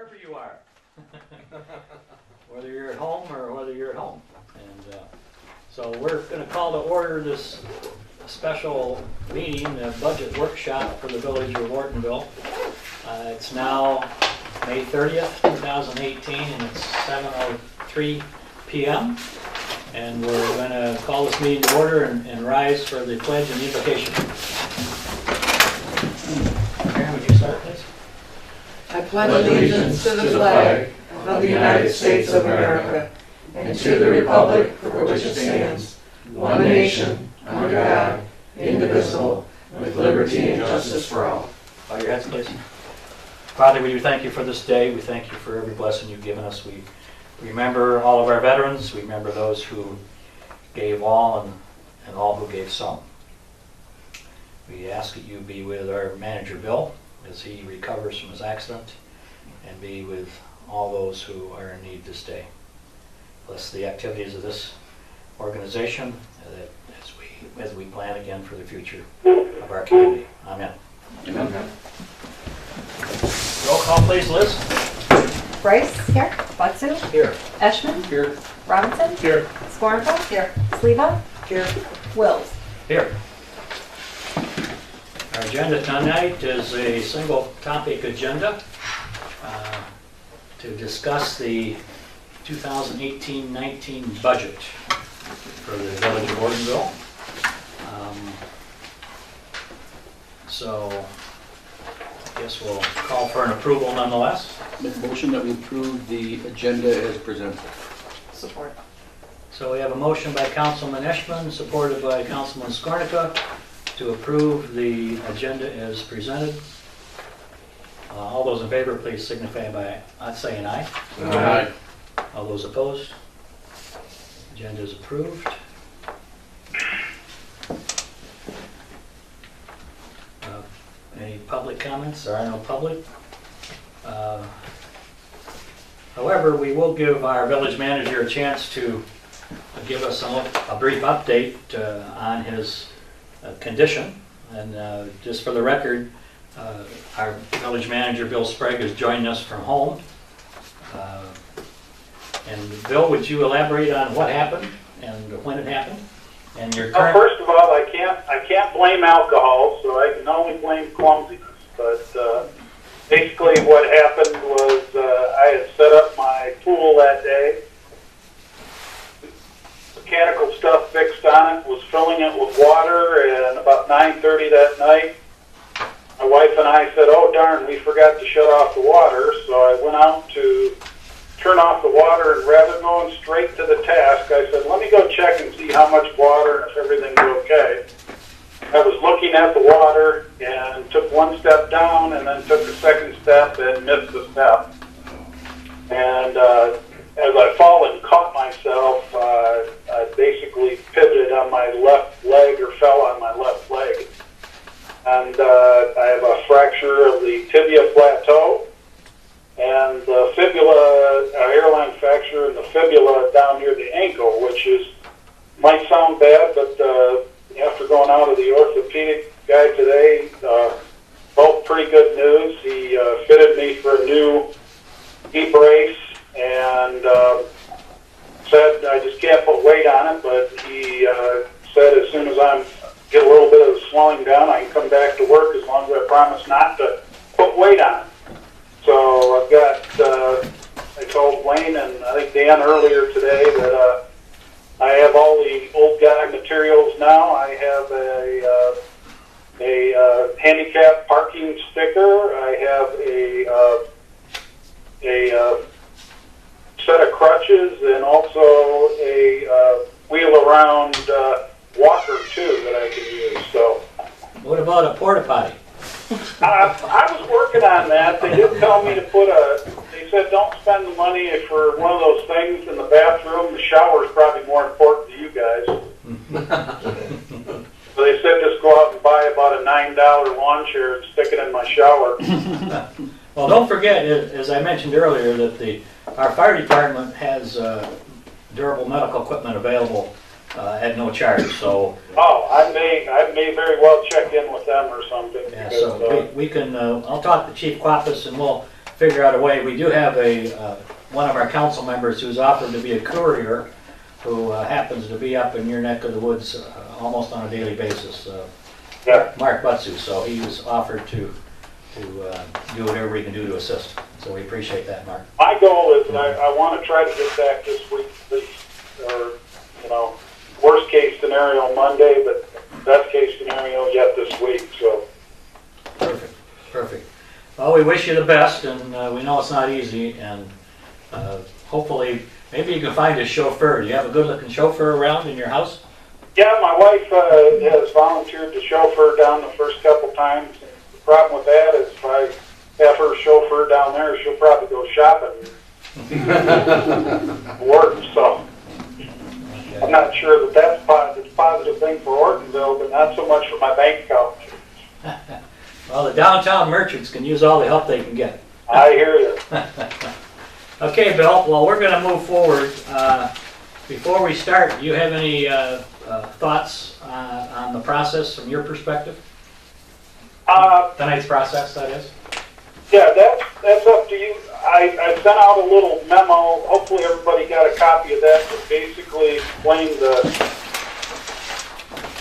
wherever you are, whether you're at home or whether you're at home. And so we're going to call to order this special meeting, a budget workshop for the village of Ortonville. It's now May 30th, 2018, and it's 7:03 p.m. And we're going to call this meeting to order and rise for the pledge and the invocation. Karen, would you start, please? I pledge allegiance to the flag of the United States of America and to the republic for which it stands, one nation, under God, indivisible, with liberty and justice for all. Bow your heads, please. Father, we do thank you for this day. We thank you for every blessing you've given us. We remember all of our veterans. We remember those who gave all and all who gave some. We ask that you be with our manager, Bill, as he recovers from his accident, and be with all those who are in need this day. Bless the activities of this organization as we plan again for the future of our community. Amen. Amen. Roll call, please, Liz. Bryce? Here. Butsu? Here. Eschman? Here. Robinson? Here. Skornica? Here. Sleva? Here. Wills? Here. Our agenda tonight is a single topic agenda to discuss the 2018-19 budget for the village of Ortonville. So I guess we'll call for an approval nonetheless. Make a motion that we approve the agenda as presented. Support. So we have a motion by Councilman Eschman, supported by Councilman Skornica, to approve the agenda as presented. All those in favor, please signify by saying aye. Aye. All those opposed? Agenda is approved. Any public comments? There are no public. However, we will give our village manager a chance to give us a brief update on his condition. And just for the record, our village manager, Bill Sprague, is joining us from home. And Bill, would you elaborate on what happened and when it happened? And your current... First of all, I can't blame alcohol, so I can only blame clumsiness. But basically what happened was I had set up my pool that day. Mechanical stuff fixed on it, was filling it with water, and about 9:30 that night, my wife and I said, oh darn, we forgot to shut off the water, so I went out to turn off the water, and rather than going straight to the task, I said, let me go check and see how much water and if everything's okay. I was looking at the water and took one step down and then took a second step and missed the step. And as I fall and caught myself, I basically pivoted on my left leg or fell on my left leg. And I have a fracture of the tibia plateau and the fibula, hairline fracture in the fibula down near the ankle, which might sound bad, but after going out of the orthopedic guy today, both pretty good news. He fitted me for a new knee brace and said I just can't put weight on it, but he said as soon as I get a little bit of the swelling down, I can come back to work as long as I promise not to put weight on it. So I've got, I told Wayne and I think Dan earlier today that I have all the old guy materials now. I have a handicap parking sticker. I have a set of crutches and also a wheel around walker too that I can use. So What about a porta potty? I was working on that. They did tell me to they said don't spend the money for one of those things in the bathroom. The shower is probably more important to you guys. So they said just go out and buy about a $9 lawn chair and stick it in my shower. Well, don't forget, as I mentioned earlier, that our fire department has durable medical equipment available at no charge. So. Oh, I may very well check in with them or something. Yeah, because, so we can. I'll talk to Chief Quapis and we'll figure out a way. We do have one of our council members who's offered to be a courier who happens to be up in your neck of the woods almost on a daily basis. Yeah. Mark Butsu, so he was offered to do whatever we can do to assist. So we appreciate that, Mark. My goal is I want to try to get back this week, or, worst case scenario Monday, but best case scenario yet this week, so. Perfect, perfect. Well, we wish you the best, and we know it's not easy, and hopefully, maybe you can find a chauffeur. Do you have a good-looking chauffeur around in your house? Yeah, my wife has volunteered to chauffeur down the first couple times. And the problem with that is if I have her chauffeur down there, she'll probably go shopping and work, so. I'm not sure that's a positive thing for Ortonville, but not so much for my bank account. Well, the downtown merchants can use all the help they can get. I hear you. Okay, Bill, well, we're going to move forward. Before we start, do you have any thoughts on the process from your perspective? Tonight's process, that is? Yeah, that's up to you. I sent out a little memo. Hopefully everybody got a copy of that that basically explained the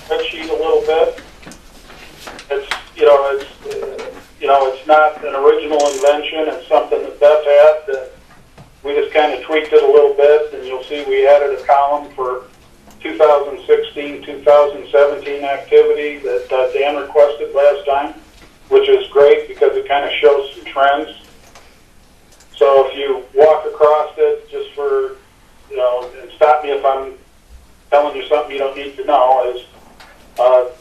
spreadsheet a little bit. It's not an original invention. It's something that Beth had that we just kind of tweaked it a little bit, and you'll see we added a column for 2016, 2017 activity that Dan requested last time, which is great because it kind of shows some trends. So if you walk across it, just for, and stop me if I'm telling you something you don't need to know, is the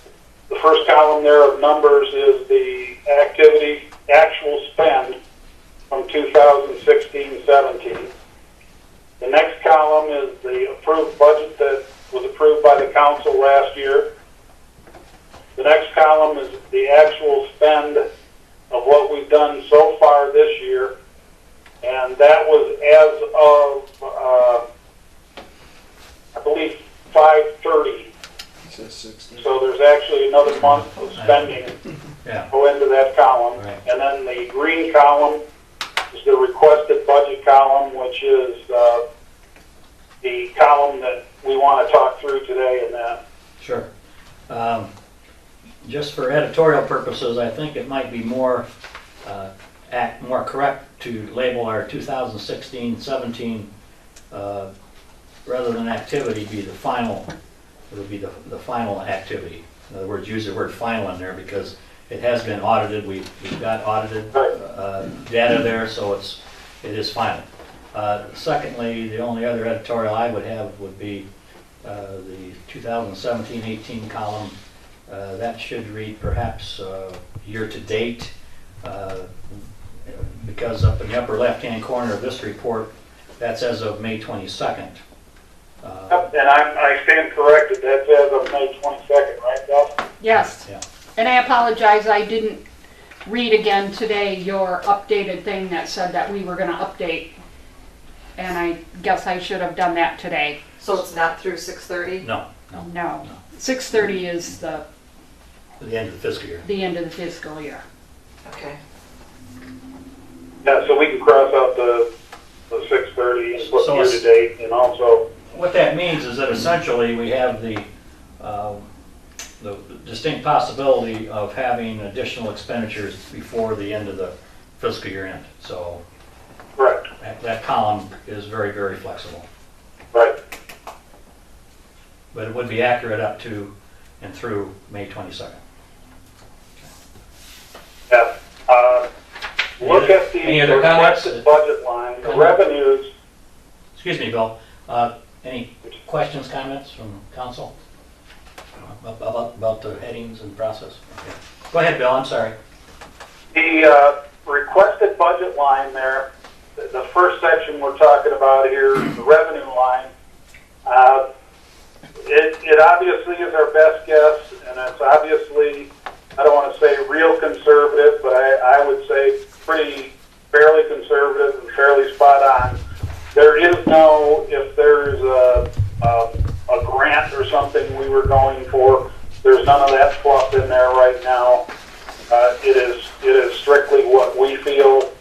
first column there of numbers is the activity, actual spend from 2016-17. The next column is the approved budget that was approved by the council last year. The next column is the actual spend of what we've done so far this year. And that was as of, I believe, 5/30. So there's actually another month of spending go into that column. Right. And then the green column is the requested budget column, which is the column that we want to talk through today in that. Sure. Just for editorial purposes, I think it might be more correct to label our 2016-17 rather than activity be the final. It would be the final activity. In other words, use the word final in there because it has been audited. We've got audited data there, so it is final. Secondly, the only other editorial I would have would be the 2017-18 column. That should read perhaps year to date, because up in the upper left-hand corner of this report, that's as of May 22nd. And I stand corrected. That's as of May 22nd, right, Beth? Yes. Yeah. And I apologize, I didn't read again today your updated thing that said that we were going to update. And I guess I should have done that today. So it's not through 6:30? No. No. 6:30 is the The end of the fiscal year. end of the fiscal year. Okay. Yeah, so we can cross out the 6/30 and put So year to date, and also. What that means is that essentially we have the distinct possibility of having additional expenditures before the end of the fiscal year end. So Correct. that column is very, very flexible. Right. But it would be accurate up to and through May 22nd. Yeah. Look at the Any other comments? requested budget line, the revenues. Excuse me, Bill. Any questions, comments from council about the headings and process? Okay. Go ahead, Bill. I'm sorry. The requested budget line there, the first section we're talking about here, the revenue line, it obviously is our best guess, and it's obviously, I don't want to say real conservative, but I would say fairly conservative and fairly spot on. There is no, if there's a grant or something we were going for, there's none of that fluff in there right now. It is strictly what we feel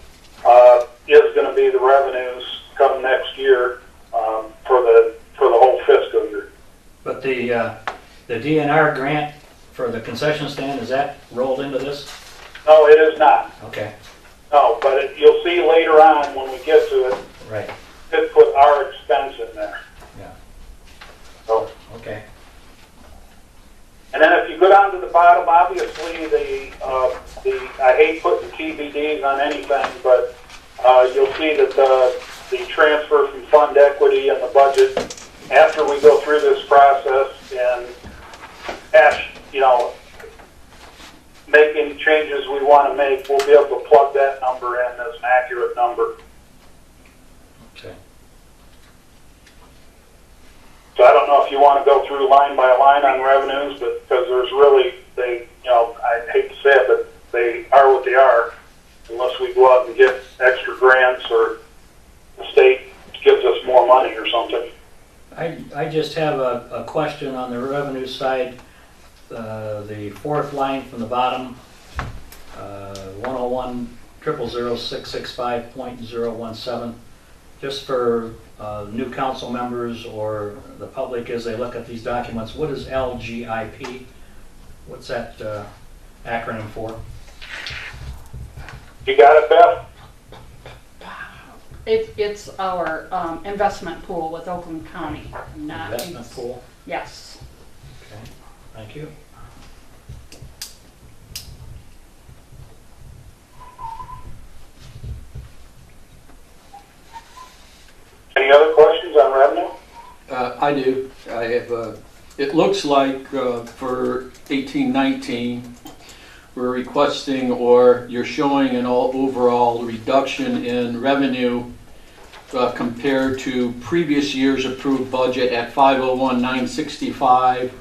is going to be the revenues come next year for the whole fiscal year. But the DNR grant for the concession stand, is that rolled into this? No, it is not. Okay, No, but you'll see later on when we get to it, right, it put our expense in there. yeah, So, okay. and then if you go down to the bottom, obviously I hate putting TBDs on anything, but you'll see that the transfer from fund equity and the budget, after we go through this process and make any changes we want to make, we'll be able to plug that number in as an accurate number. Okay. So I don't know if you want to go through line by line on revenues, but because there's really, I hate to say it, but they are what they are, unless we go out and get extra grants or the state gives us more money or something. I just have a question on the revenue side. The fourth line from the bottom, 101-000-665.017, just for new council members or the public as they look at these documents, what is LGIP? What's that acronym for? You got it, Beth? It's our investment pool with Oakland County. Investment pool? Yes. Okay, thank you. Any other questions on revenue? I do. I have, it looks like for 18-19, we're requesting, or you're showing an overall reduction in revenue compared to previous year's approved budget at 501,965,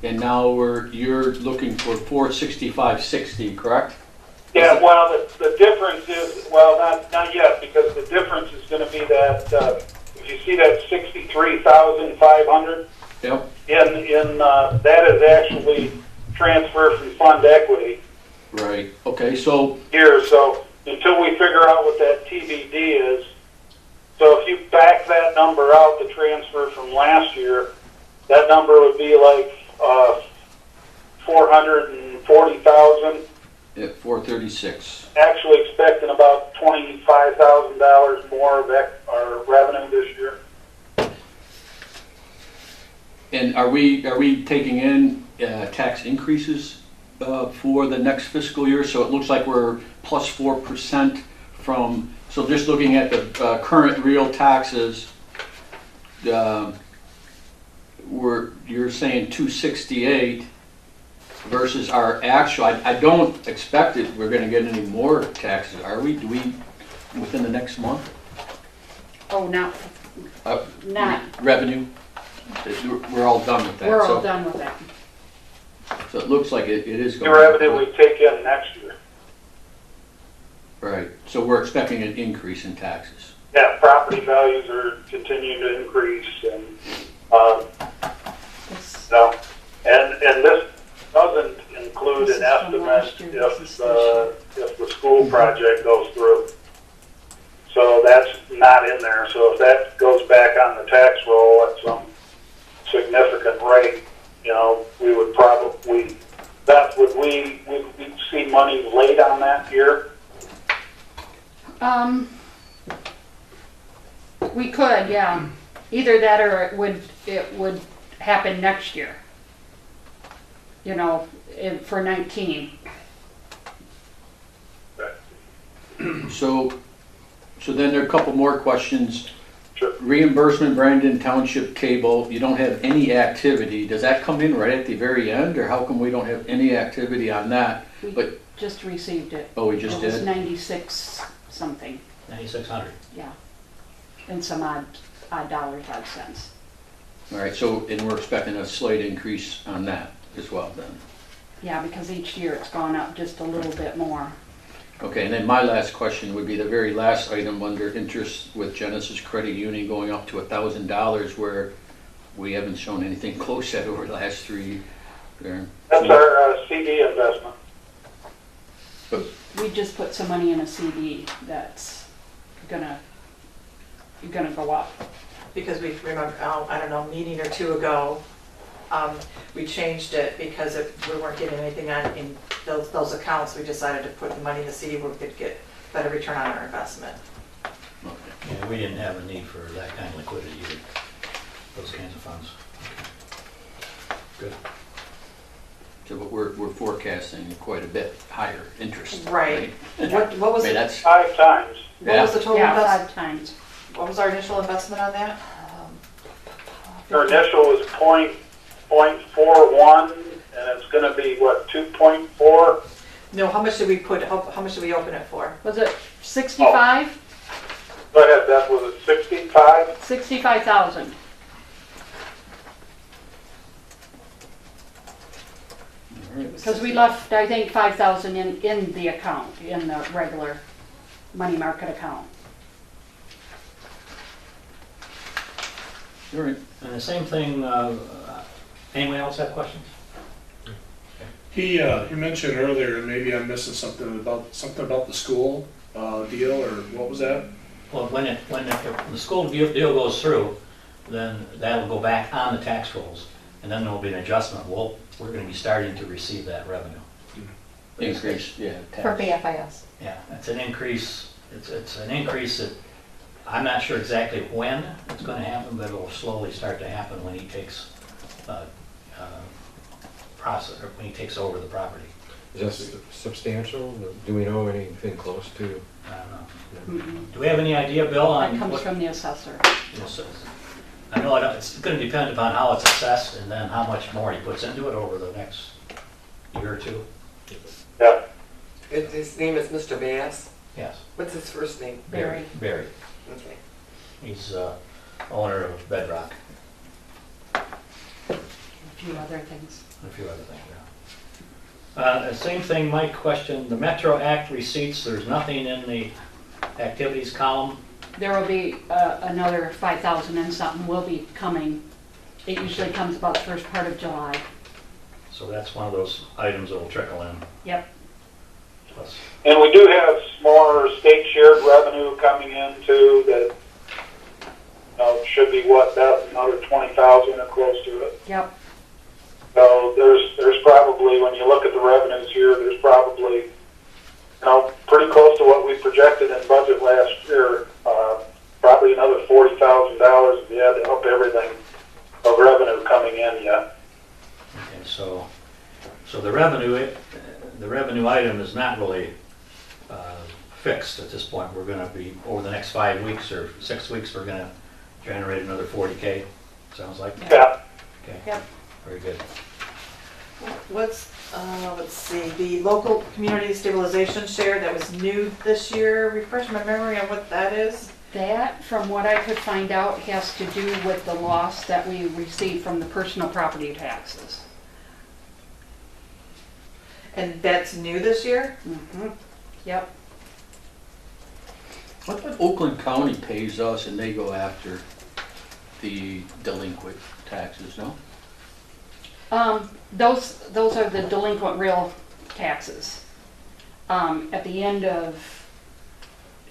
and now you're looking for 465,60, correct? Yeah, well, the difference is, well, not yet, because the difference is going to be that, if you see that 63,500, Yep. that is actually transfer from fund equity Right. Okay. So here. So until we figure out what that TBD is, so if you back that number out, the transfer from last year, that number would be like 440,000. at 436. Actually expecting about $25,000 more of our revenue this year. And are we taking in tax increases for the next fiscal year? So it looks like we're plus 4% from. So just looking at the current real taxes, you're saying 268 versus our actual. I don't expect it. We're going to get any more taxes, are we? Do we within the next month? Oh, not Revenue. We're all done with that. We're all done with that. So it looks like it is The going. revenue we take in next year. Right. So we're expecting an increase in taxes. Yeah, property values are continuing to increase, and no, and this doesn't include This an is from estimate last year. This is if the school project goes through. So that's not in there. So if that goes back on the tax roll at some significant rate, we would probably, would we see money late on that year? We could, yeah. Either that or it would happen next year. For 19. So then there are a couple more questions. Sure. Reimbursement Brandon Township cable, you don't have any activity. Does that come in right at the very end, or how come we don't have any activity on that? We But just received it. oh, we just It was did? 96 something, 9,600. yeah. And some odd dollars, odd cents. All right. So and we're expecting a slight increase on that as well then. Yeah, because each year it's gone up just a little bit more. Okay, and then my last question would be the very last item under interest with Genesis Credit Union going up to $1,000, where we haven't shown anything close yet over the last 3 years. That's our CD investment. But we just put some money in a CD that's gonna go up. Because we remember, I don't know, a meeting or two ago, we changed it because we weren't getting anything on in those accounts. We decided to put the money in the CD where we could get better return on our investment. Okay. Yeah, we didn't have a need for that kind of liquidity either, those kinds of funds. Good. So but we're forecasting quite a bit higher interest. Right. Right? What was I mean, the, that's, 5 times. what was the total Yeah, investment? 5 times. What was our initial investment on that? Our initial was .41, and it's gonna be, what, 2.4? No, how much did we put, how much did we open it for? Was it 65? Go ahead, Beth, was it 65? 65,000. Because we left, I think, 5,000 in the account, in the regular money market account. all right. And the same thing, anyone else have questions? He mentioned earlier, and maybe I'm missing something about the school deal, or what was that? Well, when the school deal goes through, then that'll go back on the tax rolls, and then there'll be an adjustment. We're gonna be starting to receive that revenue. Increase, yeah. For tax. BFIS. Yeah, it's an increase, it's an increase that, I'm not sure exactly when it's gonna happen, but it'll slowly start to happen when he takes, when he takes over the property. Is that substantial? Do we know anything close to? I don't know. Mhm. Do we have any idea, Bill, That on comes what? from the assessor. Yes, I know it's gonna depend upon how it's assessed and then how much more he puts into it over the next year or two. Yeah. His name is Mr. Bass. Yes. What's his first name? Barry. Barry. Okay. He's owner of Bedrock A few other things. and a few other things, yeah. Same thing, Mike questioned, the Metro Act receipts, there's nothing in the activities column. There will be another 5,000 and something will be coming. It usually comes about the first part of July. So that's one of those items that will trickle in. Yep. Plus, And we do have some more state shared revenue coming in too that, should be what, Beth, another 20,000 or close to it. Yep. So there's probably, when you look at the revenues here, there's probably, pretty close to what we projected in budget last year. Probably another $40,000 if you had to up everything of revenue coming in yet. okay, so the revenue item is not really fixed at this point. We're gonna be, over the next 5 weeks or 6 weeks, we're gonna generate another 40K, sounds like? Yeah. Okay. Yep. Very good. Let's see, the local community stabilization share that was new this year, refresh my memory on what that is? That, from what I could find out, has to do with the loss that we received from the personal property taxes. And that's new this year? Mm-hmm. Yep. I thought Oakland County pays us and they go after the delinquent taxes, no? Those are the delinquent real taxes. At the end of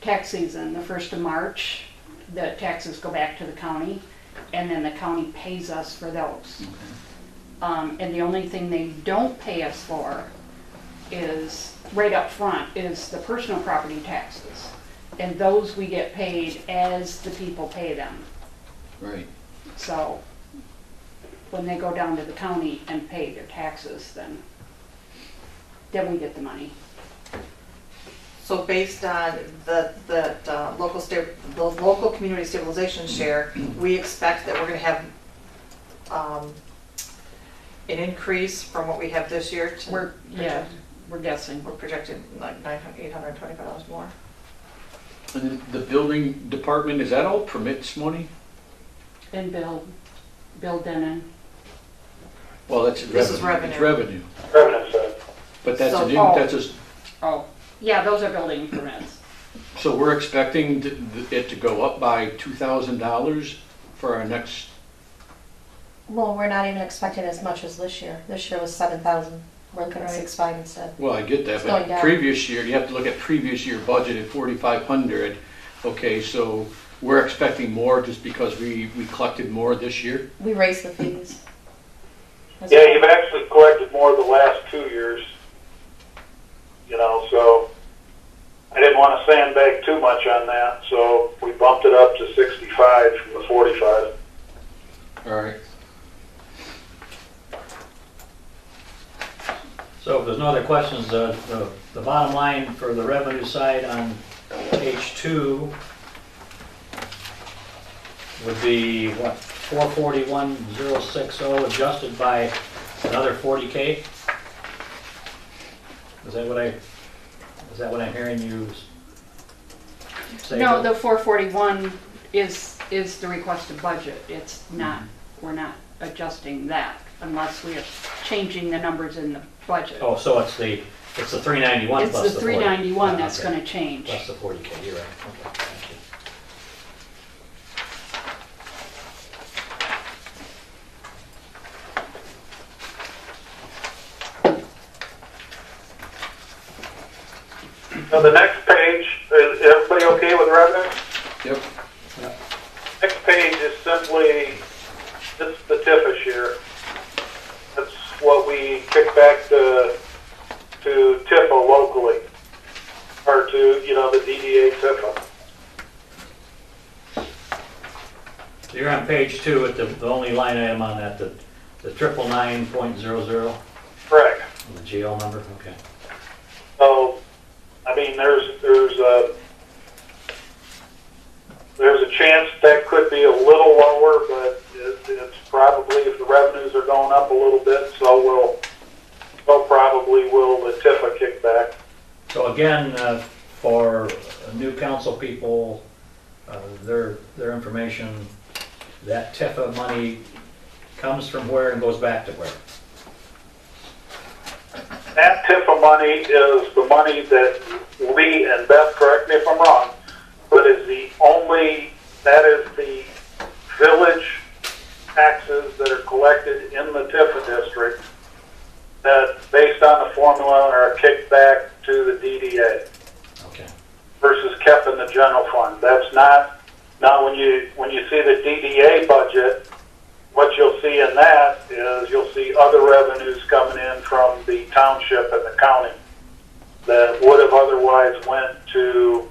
tax season, the 1st of March, the taxes go back to the county, and then the county pays us for those. Okay. And the only thing they don't pay us for is, right up front, is the personal property taxes. And those we get paid as the people pay them. Right. So when they go down to the county and pay their taxes, then we get the money. So based on the local community stabilization share, we expect that we're gonna have an increase from what we have this year to. We're guessing. We're projecting like $825 more. And the building department, is that all permits money? And Bill Denon. Well, that's This is revenue. It's revenue. revenue. Revenue side. But that's So- a new, that's a, Oh, yeah, those are building permits. so we're expecting it to go up by $2,000 for our next, Well, we're not even expecting as much as this year. This year was 7,000. We're looking at 6.5 instead. Well, I get that, It's going but down. previous year, you have to look at previous year budget at 4,500. Okay, so we're expecting more just because we collected more this year? We raised the fees. That's Yeah, right. you've actually collected more the last 2 years. You know, so I didn't want to sandbag too much on that, so we bumped it up to 65 from the 45. All right. So if there's no other questions, the bottom line for the revenue side on page 2 would be, what, 441,060 adjusted by another 40K? Is that what I'm hearing you say? No, the 441 is the requested budget. It's not, we're not adjusting that unless we are changing the numbers in the budget. Oh, so it's the 391 It's plus the the 40. 391 that's Okay. gonna change. Plus the 40K, you're right. Okay, thank you. Now, the next page, is everybody okay with revenue? Yep. Next page is simply, this is the TIFA share. That's what we kick back to TIFA locally, or to, you know, the DDA TIFA. So you're on page 2 at the only line item on that, the 999.00, Correct. the GL number, okay. So, I mean, there's a chance that could be a little lower, but it's probably, if the revenues are going up a little bit, so probably will the TIFA kickback. So again, for new council people, their information, that TIFA money comes from where and goes back to where? That TIFA money is the money that we, and Beth, correct me if I'm wrong, but is the only, that is the village taxes that are collected in the TIFA district that, based on the formula, are kicked back to the DDA Okay. versus kept in the general fund. That's not, now when you see the DDA budget, what you'll see in that is you'll see other revenues coming in from the township and the county that would have otherwise went to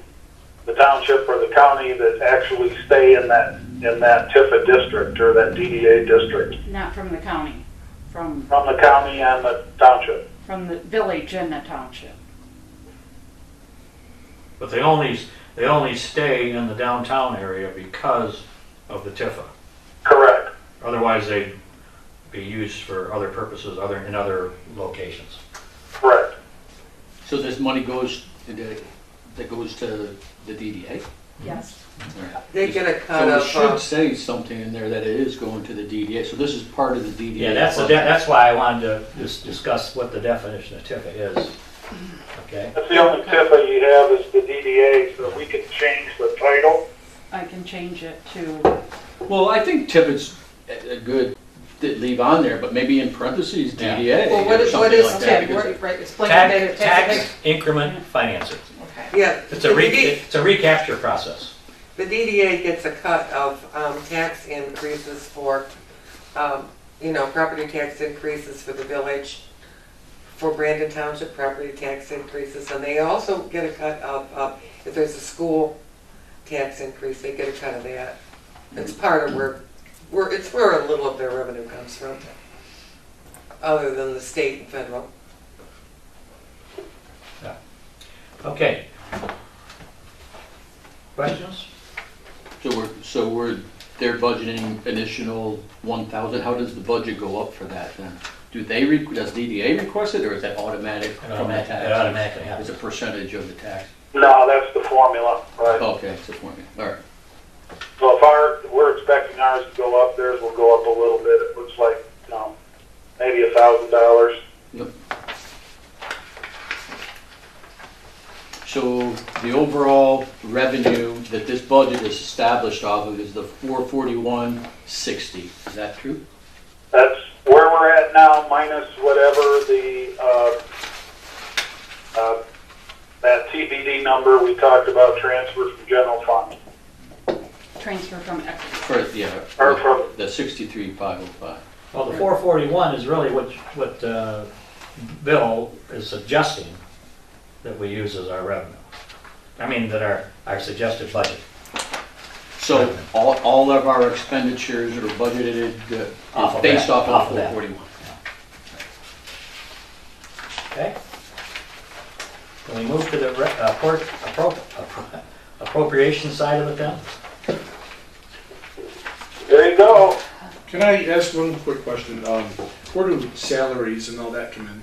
the township or the county that actually stay in that TIFA district or that DDA district, Not from the county, from from the county and the township. the village and the township. But they only stay in the downtown area because of the TIFA. Correct. Otherwise, they'd be used for other purposes, in other locations. Correct. So this money goes, that goes to the DDA? Yes. They get a cut So it of, should say something in there that it is going to the DDA, so this is part of the DDA. Yeah, that's why I wanted to just discuss what the definition of TIFA is. Okay? That's the only TIFA you have is the DDA, so we can change the title. I can change it to, Well, I think TIF's a good, to leave on there, but maybe in parentheses, Yeah. DDA. Well, what or is something like that, TIF? because- Right, explain Tax that. increment financing. Okay. yeah. It's a recapture process. The DDA gets a cut of tax increases for, property tax increases for the village, for Brandon Township property tax increases, and they also get a cut of, if there's a school tax increase, they get a cut of that. It's part of it's where a little of their revenue comes from, other than the state and federal. Okay. Questions? They're budgeting additional 1,000. How does the budget go up for that then? Does DDA request it, or is that automatic from the It tax? automatically It's happens. a percentage of the tax. No, that's the formula, right? Okay, it's a formula. All right. So if we're expecting ours to go up, theirs will go up a little bit. It looks like, maybe $1,000. Yep. So the overall revenue that this budget is established off of is the 441.60. Is that true? That's where we're at now, minus whatever the, that TBD number we talked about, transfer from general fund. Transfer from equity. Or from, The 63,505. Well, the 441 is really what Bill is suggesting that we use as our revenue. I mean, that our suggested budget. So all of our expenditures are budgeted Off of based that, off off of of that. 441. Okay? Can we move to the appropriation side of it then? there you go. Can I ask one quick question? Where do salaries and all that come in?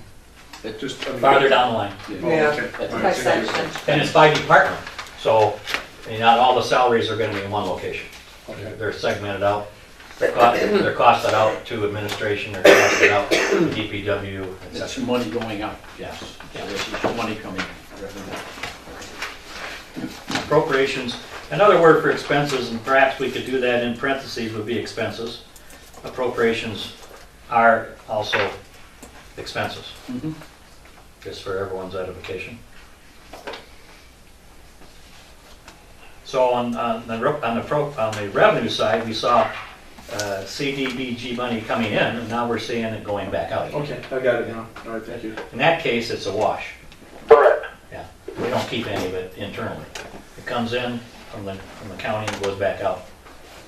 It Just, I mean, Farther down the line. Oh, Yeah. okay. That's All by right, thank you. section. And it's by department. So, I mean, not all the salaries are gonna be in one location. Okay. They're segmented out. They're costed out to administration, they're costed out to DPW, It's etc. money going out. Yes. So this is money coming in. revenue. Appropriations, another word for expenses, and perhaps we could do that in parentheses, would be expenses. Appropriations are also expenses, Mhm. just for everyone's edification. So on the revenue side, we saw CDBG money coming in, and now we're seeing it going back out. Okay, I got it now. All right, thank you. In that case, it's a wash. Correct. Yeah, we don't keep any of it internally. It comes in from the county and goes back out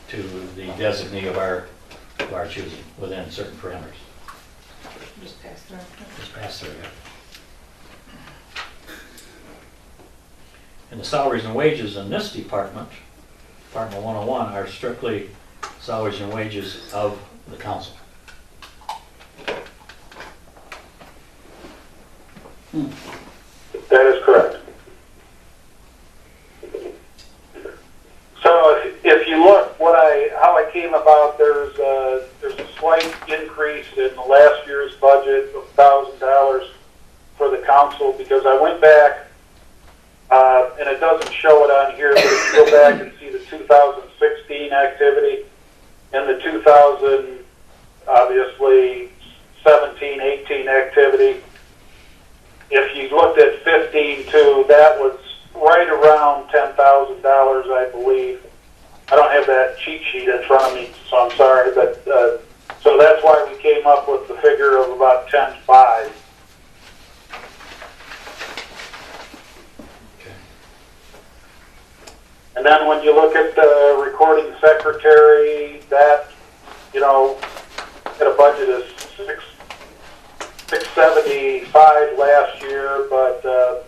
to the designee of our choosing, within certain parameters. Just pass through. Just pass through, yeah. And the salaries and wages in this department, Department 101, are strictly salaries and wages of the council. That is correct. So if you look how I came about, there's a slight increase in the last year's budget of $1,000 for the council, because I went back, and it doesn't show it on here, but if you go back and see the 2016 activity and the 2000, obviously, 17, 18 activity, if you looked at 15 too, that was right around $10,000, I believe. I don't have that cheat sheet in front of me, so I'm sorry, but so that's why we came up with the figure of about 10.5. And then when you look at the recording secretary, that, had a budget of $675 last year, but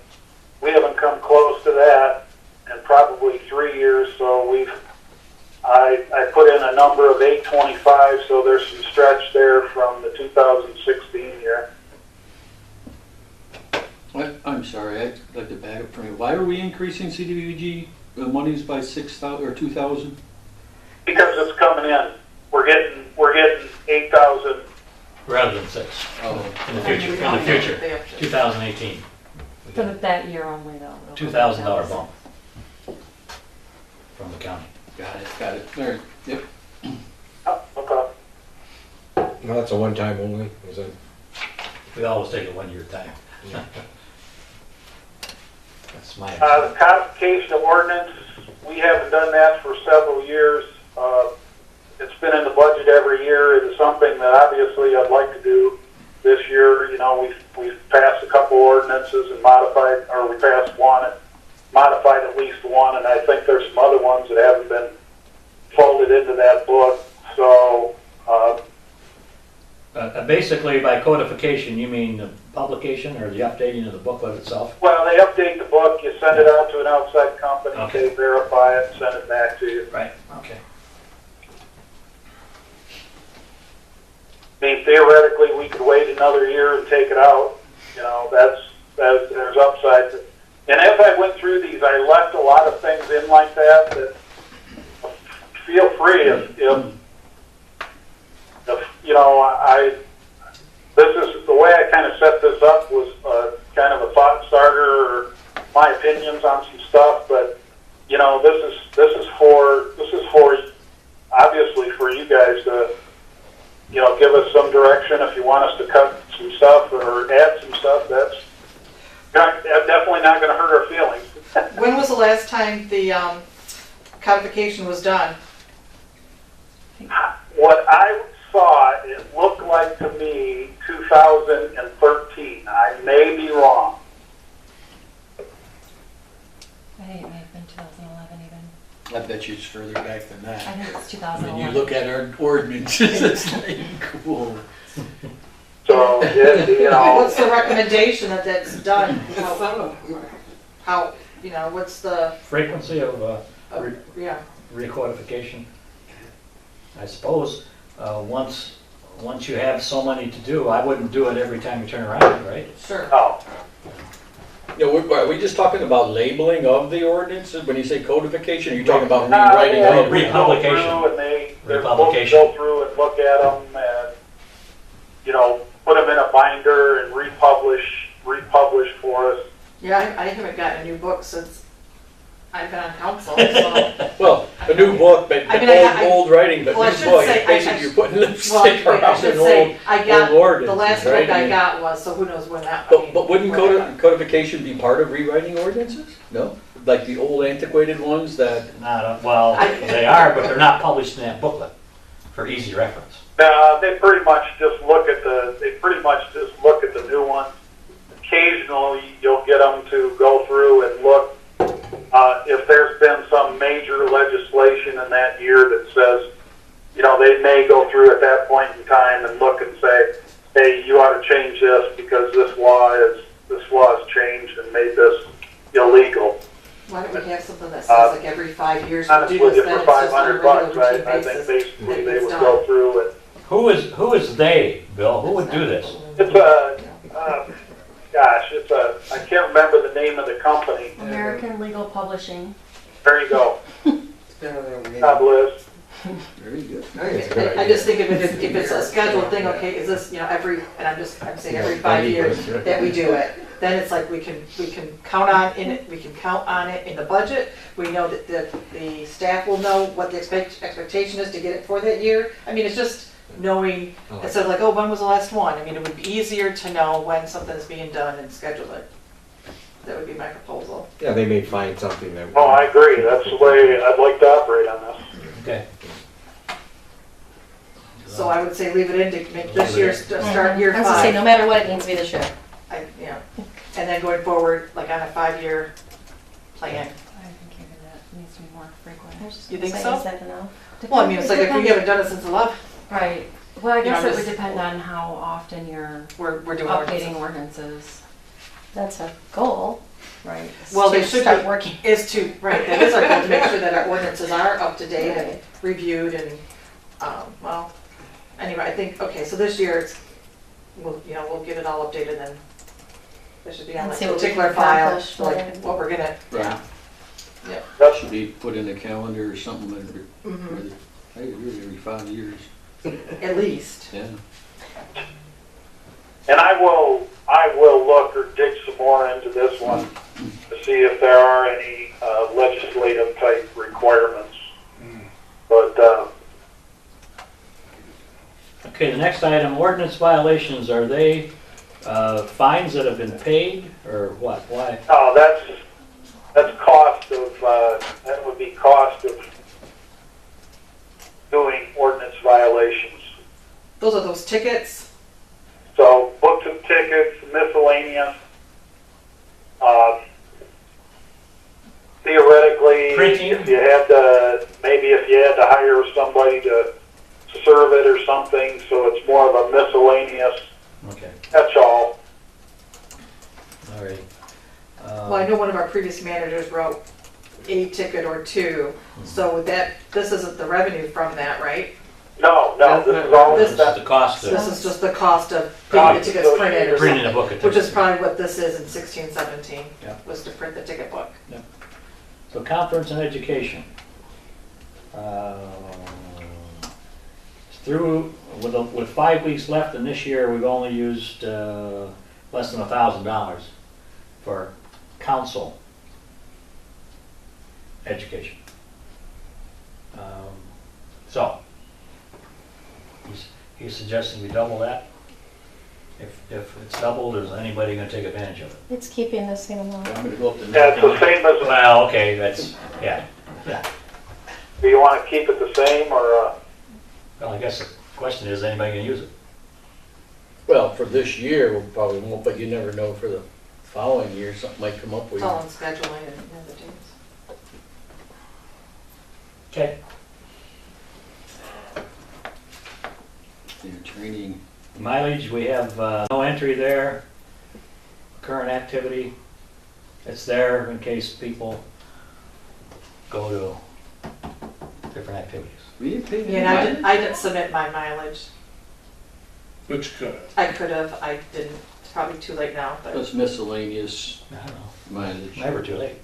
we haven't come close to that in probably 3 years. So I put in a number of $825, so there's some stretch there from the 2016 year. I'm sorry, I'd like to back up from you. Why are we increasing CDBG monies by 6,000 or 2,000? Because it's coming in. We're getting 8,000. Rather than 6. Oh, In the future, 2018. We For got that year only though. a $2,000 bump from the county. got it. All right, yep. Oh, okay. No, that's a one-time only, is it? We always take a 1-year time. That's my. The codification of ordinance, we haven't done that for several years. It's been in the budget every year. It is something that obviously I'd like to do this year. We've passed a couple ordinances and modified, or we passed one and modified at least one, and I think there's some other ones that haven't been folded into that book. So, Basically, by codification, you mean the publication or the updating of the booklet itself? well, they update the book, you send it out to an outside company, Okay. they verify it, and send it back to you. Right, okay. I mean, theoretically, we could wait another year and take it out. There's upside. And as I went through these, I left a lot of things in like that feel free if this is the way I kind of set this up was kind of a thought starter or my opinions on some stuff, but this is for obviously for you guys to give us some direction. If you want us to cut some stuff or add some stuff, that's definitely not gonna hurt our feelings. When was the last time the codification was done? What I saw, it looked like to me 2013. I may be wrong. I think it may have been 2011 even. I bet you it's further back than I that. think it's When 2011. you look at our ordinances, it's like, cool. So, you know, What's the recommendation that that's done? How, you know, what's the, Frequency of yeah, recodification. I suppose, once you have so many to do, I wouldn't do it every time you turn around, right? sure. no. Yeah, are we just talking about labeling of the ordinances? When you say codification, are you talking about No, rewriting they of? Republic. go Republication. through and they're supposed to Republication. go through and look at them and, you know, put them in a binder and republish for us. Yeah, I haven't gotten a new book since I've been on council, so. Well, a new book, but I mean, I- old writing, but Well, I new should book. say- It's basically you're putting Well, lipstick wait, I around should an say, old, I got, old ordinance, the last right? book I mean, got was, so who knows when that, I mean, But wouldn't when that- codification be part of rewriting ordinances? No? Like the old antiquated ones that, Well, I- they are, but they're not published in that booklet for easy reference. They pretty much just look at the new ones. Occasionally, you'll get them to go through and look if there's been some major legislation in that year that says, you know, they may go through at that point in time and look and say, hey, you ought to change this because this law has changed and made this illegal. Why don't we have something that says like every 5 years we Honestly, do with this, you then for it's just on a $500, regular routine I think basis. basically they it's would done. go through and Who is they, Bill? Who would do this? it's I can't remember the name of the company. American Legal Publishing. There you go. God bless. very good. I just think if it's a scheduled thing, okay, is this, you know, I'm saying every 5 years that we do it, then it's like we can count on it in the budget. We know that the staff will know what the expectation is to get it for that year. I mean, it's just knowing, instead of like, oh, when was the last one? I mean, it would be easier to know when something's being done and schedule it. That would be my proposal. Yeah, they may find something that. Oh, I agree. That's the way I'd like to operate on this. Okay. So I would say leave it in to make this year, start year I was gonna say, 5. no matter what, it needs to be this year. Yeah, and then going forward, like on a 5-year plan. I think even that needs to be more frequent. You think so? Is that enough? Well, I mean, it's like if we haven't done it since 11, Right. Well, I You know, guess it would just- depend on how often you're we're doing updating ordinances. ordinances. That's a goal, right? is Well, they to should start be- working. Is to, right, that is our goal, to make sure that our ordinances are up to date and Right. reviewed and, well, anyway, I think, okay, so this year, we'll get it all updated and it should be on And like see a what we particular can file, accomplish like with it. what we're gonna, Right. yeah. Yep. Should be put in the calendar or something, Mhm. every 5 years. At least. Yeah. And I will look or dig some more into this one to see if there are any legislative type requirements. But Okay, the next item, ordinance violations, are they fines that have been paid, or what? Why? no, that's cost of that would be cost of doing ordinance violations. Those are those tickets. So books of tickets, miscellaneous. Theoretically, Printing. if you had to hire somebody to serve it or something, so it's more of a miscellaneous. Okay, That's all. all right. Well, I know one of our previous managers wrote a ticket or two, so with that, this isn't the revenue from that, right? No, this is all. This is the cost This of is just the cost of getting the tickets printed or printing something, a book of which is tickets. probably what this is in 16, 17, Yeah. was to print the ticket book. So conference and education. Through, with 5 weeks left in this year, we've only used less than $1,000 for council education. So, he's suggesting we double that? If it's doubled, is anybody gonna take advantage of it? It's keeping the same amount. I'm gonna go up to. Yeah, it's the same as, Well, okay, that's, yeah. do you want to keep it the same, or, Well, I guess the question is, anybody gonna use it? Well, for this year, we probably won't, but you never know for the following year, something might come up with It's you. all in scheduling and other days. Okay. Your training. Mileage, we have no entry there. Current activity, it's there in case people go to different activities. We didn't pay Yeah, and I didn't submit my mileage. Which could. I could have, I didn't. It's probably too late now, but Plus miscellaneous I don't know, mileage. never too late.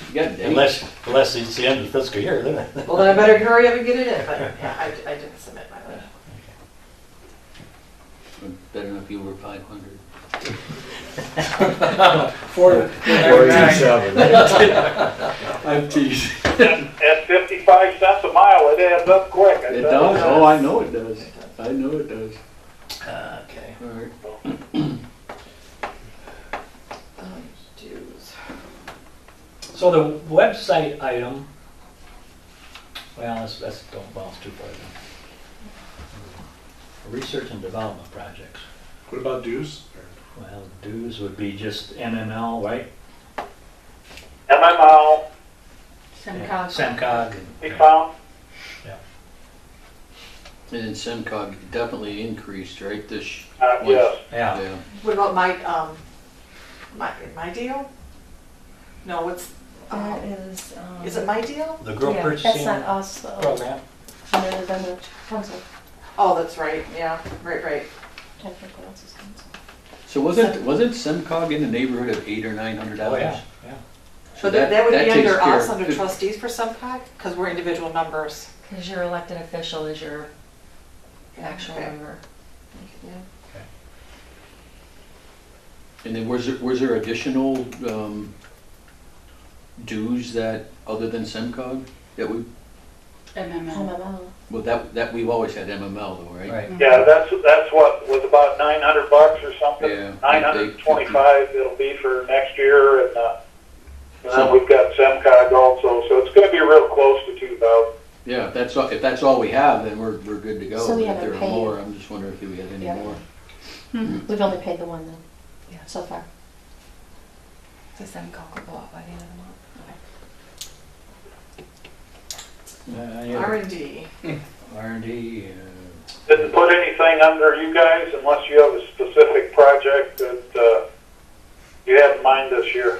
You got dates? Unless it's the end of the fiscal year, then. well, then I better hurry up and get it in. But yeah, I didn't submit my mileage. Better not be over 500. 47. I'm teasing. at 55 cents a mile, it adds up quick. It does, oh, I know it does. I know it does. Okay. All right. Dues. So the website item, well, that's don't bounce too far. Research and development projects. What about dues? Well, dues would be just MML, right? MML, SEMCOG. SEMCOG. he found, And then SEMCOG definitely increased, right, this, yes. Yeah. yeah. What about my deal? No, what's That is. is it my deal? The group Yeah, purchasing that's not us though. program. Under the council. Oh, that's right. Yeah, right. Trying to think what else is council. So wasn't SEMCOG in the neighborhood of $800 or $900? Oh, yeah, yeah. So that would be takes under care us, of under fif- trustees for SEMCOG, because we're individual members. Because your elected official is your actual Okay. member. Yeah. And then was there additional dues that, other than SEMCOG, that we, MML. MML. well, that we've always had MML though, right? Right. Yeah, that's what was about $900 or something. Yeah. 925 it'll be for next year, and then So- we've got SEMCOG also, so it's going to be real close to 2,000. Yeah, if that's all we have, then we're good to go. So we But if haven't there are paid- more, I'm just wondering if we had any Yeah. more. We've only paid the one then. Yeah. So far. The SEMCOG will go out by the end of the month. R&D. R&D, Didn't put anything under you guys unless you have a specific project that you have in mind this year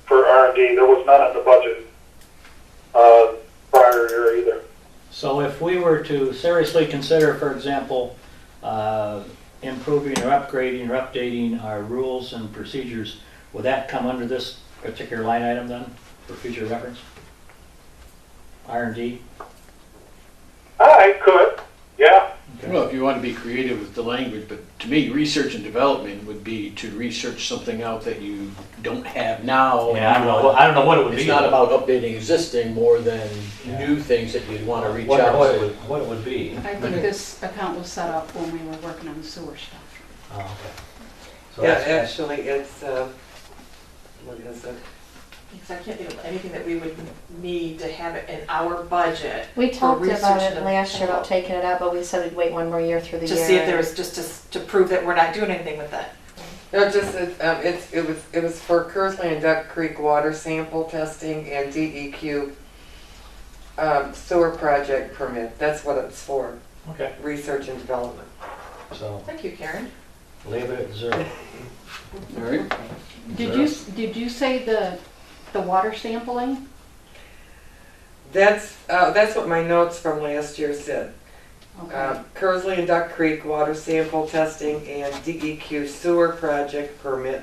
for R&D. There was none in the budget prior year either. so if we were to seriously consider, for example, improving or upgrading or updating our rules and procedures, would that come under this particular line item then, for future reference? R&D? I could, yeah. Well, if you want to be creative with the language, but to me, research and development would be to research something out that you don't have now. Yeah, I don't know what it would be. It's not about updating existing more than new things that you'd want to reach Wonder out what to. what it would be. I think this account was set up when we were working on the sewer stuff. Oh, okay. So Yeah, that's- actually, it's, what is it? Because I can't think of anything that we would need to have it in our budget. We for talked research about and it last year about taking it out, but we said we'd wait one more year through the To year. see if there was, just to prove that we're not doing anything with it. No, just, it was for Kearsley and Duck Creek water sample testing and DEQ sewer project permit. That's what it's for, Okay, research and development. so Thank you, Karen. leave it at 0. All right? Did you say the water sampling? That's what my notes from last year said. Okay. Kearsley and Duck Creek water sample testing and DEQ sewer project permit,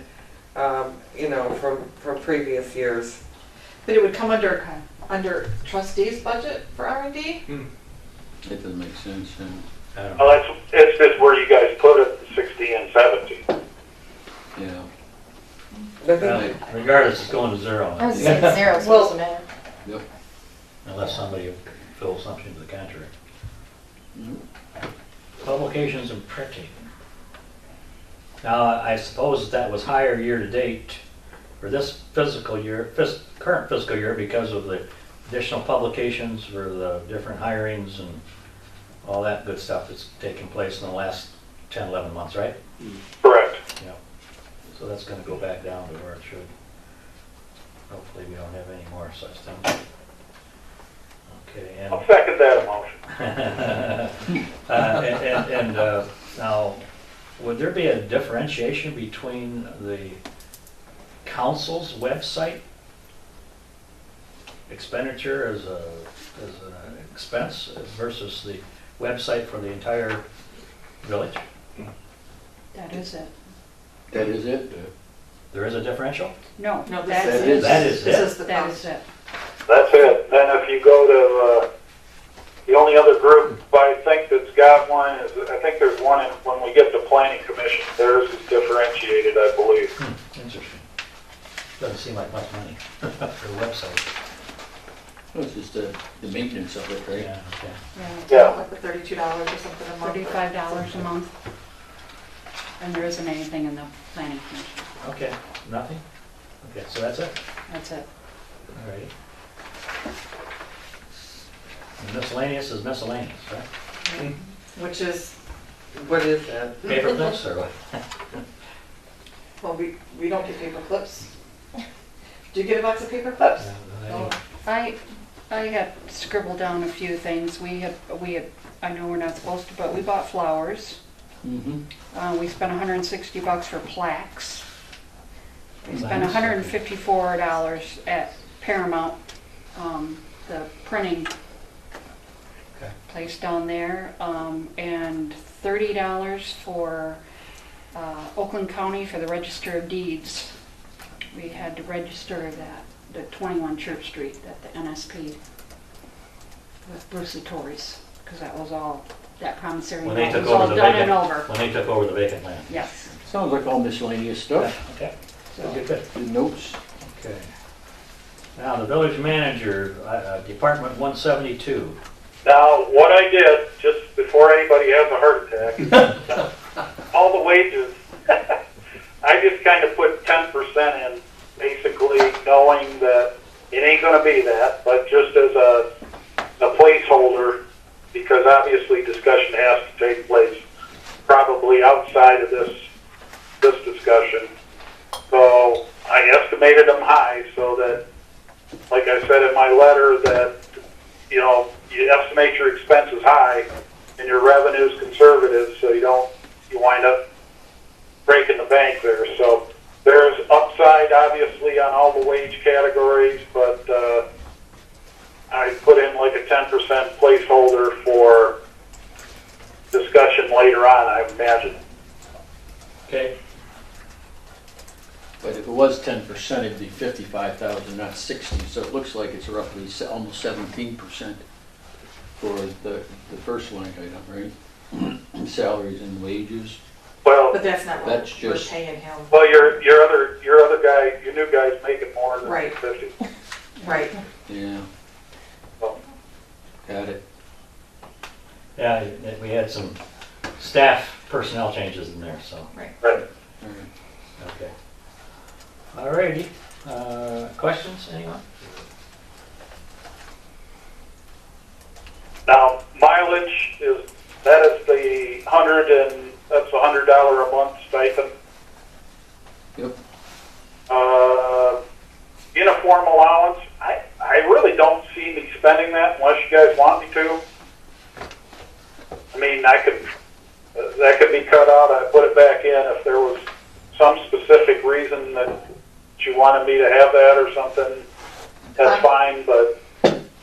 from previous years. But it would come under trustees' budget for R&D? That doesn't make sense. I don't know. Well, it's just where you guys put it, 16 and 17. Yeah. But Well, then- regardless, it's going to 0. I was saying zero, so it Well- doesn't matter. Yep. Unless somebody feels something to the contrary. Publications and printing. Now, I suppose that was higher year-to-date for this fiscal year, current fiscal year, because of the additional publications for the different hirings and all that good stuff that's taken place in the last 10, 11 months, right? Correct. Yeah. So that's gonna go back down to where it should. Hopefully we don't have any more such things. Okay, and I'll second that motion. now, would there be a differentiation between the council's website expenditure as an expense versus the website for the entire village? That is it. That is it? There is a differential? No, No, that's this it. is, That is this it. is the That cost. is it. That's it. Then if you go to, the only other group I think that's got one is, I think there's one when we get to planning commission, theirs is differentiated, I believe. Interesting. Doesn't seem like much money for a website. Well, it's just the maintenance of it, right? Yeah, okay. Yeah, it's Yeah. Like the $32 or something a month. $35 a month. And there isn't anything in the planning commission. Okay, nothing? Okay, so that's it? That's it. All righty. Miscellaneous is miscellaneous, right? Which is, What is that? Paper clips or what? well, we don't get paper clips. Do you get a box of paper clips? No. I had scribbled down a few things. We had, I know we're not supposed to, but we bought flowers. Mm-hmm. We spent $160 for plaques. We spent Nice. $154 at Paramount, the printing Okay. place down there, and $30 for Oakland County for the Register of Deeds. We had to register that, the 21 Church Street at the NSP with Brucey Torres, because that was all, that promissory When note they took was all over the done vacant, and over. when they took over the vacant land. Yes. Sounds like all miscellaneous stuff. Okay, good, good. Good notes. Okay. Now, the village manager, Department 172. Now, what I did, just before anybody has a heart attack, all the wages, I just kind of put 10% in, basically knowing that it ain't gonna be that, but just as a placeholder, because obviously discussion has to take place probably outside of this discussion. So I estimated them high so that, like I said in my letter, that, you know, you estimate your expenses high and your revenues conservative, so you wind up breaking the bank there. So there's upside, obviously, on all the wage categories, but I put in like a 10% placeholder for discussion later on, I imagine. Okay. But if it was 10%, it'd be 55,000, not 60. So it looks like it's roughly almost 17% for the first line item, right? Salaries and wages. Well, But that's not what That's we're just- paying him. well, your other guy, your new guy's making more than Right. 50. Right. Yeah. Oh. Got it. Yeah, we had some staff personnel changes in there, so, Right. All right. okay. All righty. Questions, anyone? Now, mileage is the that's $100 a month stipend. Yep. Uniform allowance, I really don't see me spending that unless you guys want me to. I mean, that could be cut out, I put it back in if there was some specific reason that you wanted me to have that or something, that's fine, but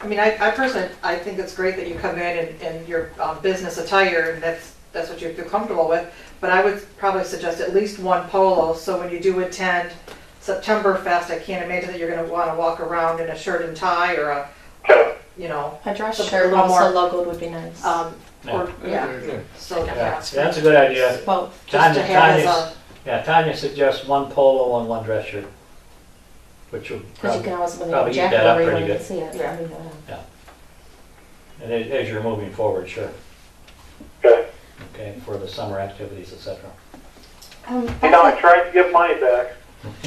I mean, I personally, I think it's great that you come in in your business attire, and that's what you feel comfortable with. But I would probably suggest at least one polo, so when you do attend September Fest, I can't imagine that you're gonna wanna walk around in a shirt and tie or okay. you know, A dress Something shirt a little also more- logoed would be nice. or, yeah, so, Yeah, yeah. that's a good idea. Both. Just to have as Tanya suggests one polo and one dress shirt, which will Because you can always, when they probably have eat that up jacket, pretty everyone good. can see it. Yeah. I mean, And as you're moving forward, sure. Okay. Okay, for the summer activities, et cetera. You know, I tried to give money back.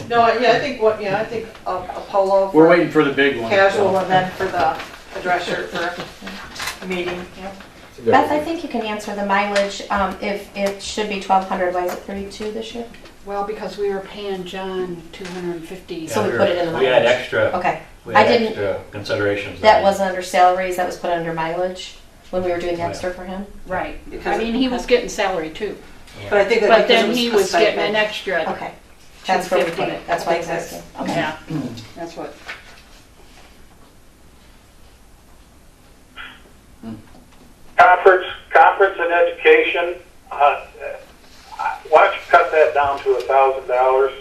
No, yeah, I think I think a polo We're for waiting for the big one. casual and then for the dress shirt for a meeting. It's a good Beth, I idea. think you can answer the mileage. If it should be 1,200, why is it 32 this year? Well, because we were paying John 250. So we put it in the We had mileage. extra, Okay, we I had didn't- extra considerations. that wasn't under salaries, that was put under mileage when we were doing the Right. extra for him? Right. Because I mean, he was getting salary too, But I think that but because then it he a was getting stipend. an extra. Okay, that's where we put it, that's why I was asking. Okay. Yeah, that's what. Conference and education, why don't you cut that down to $1,000?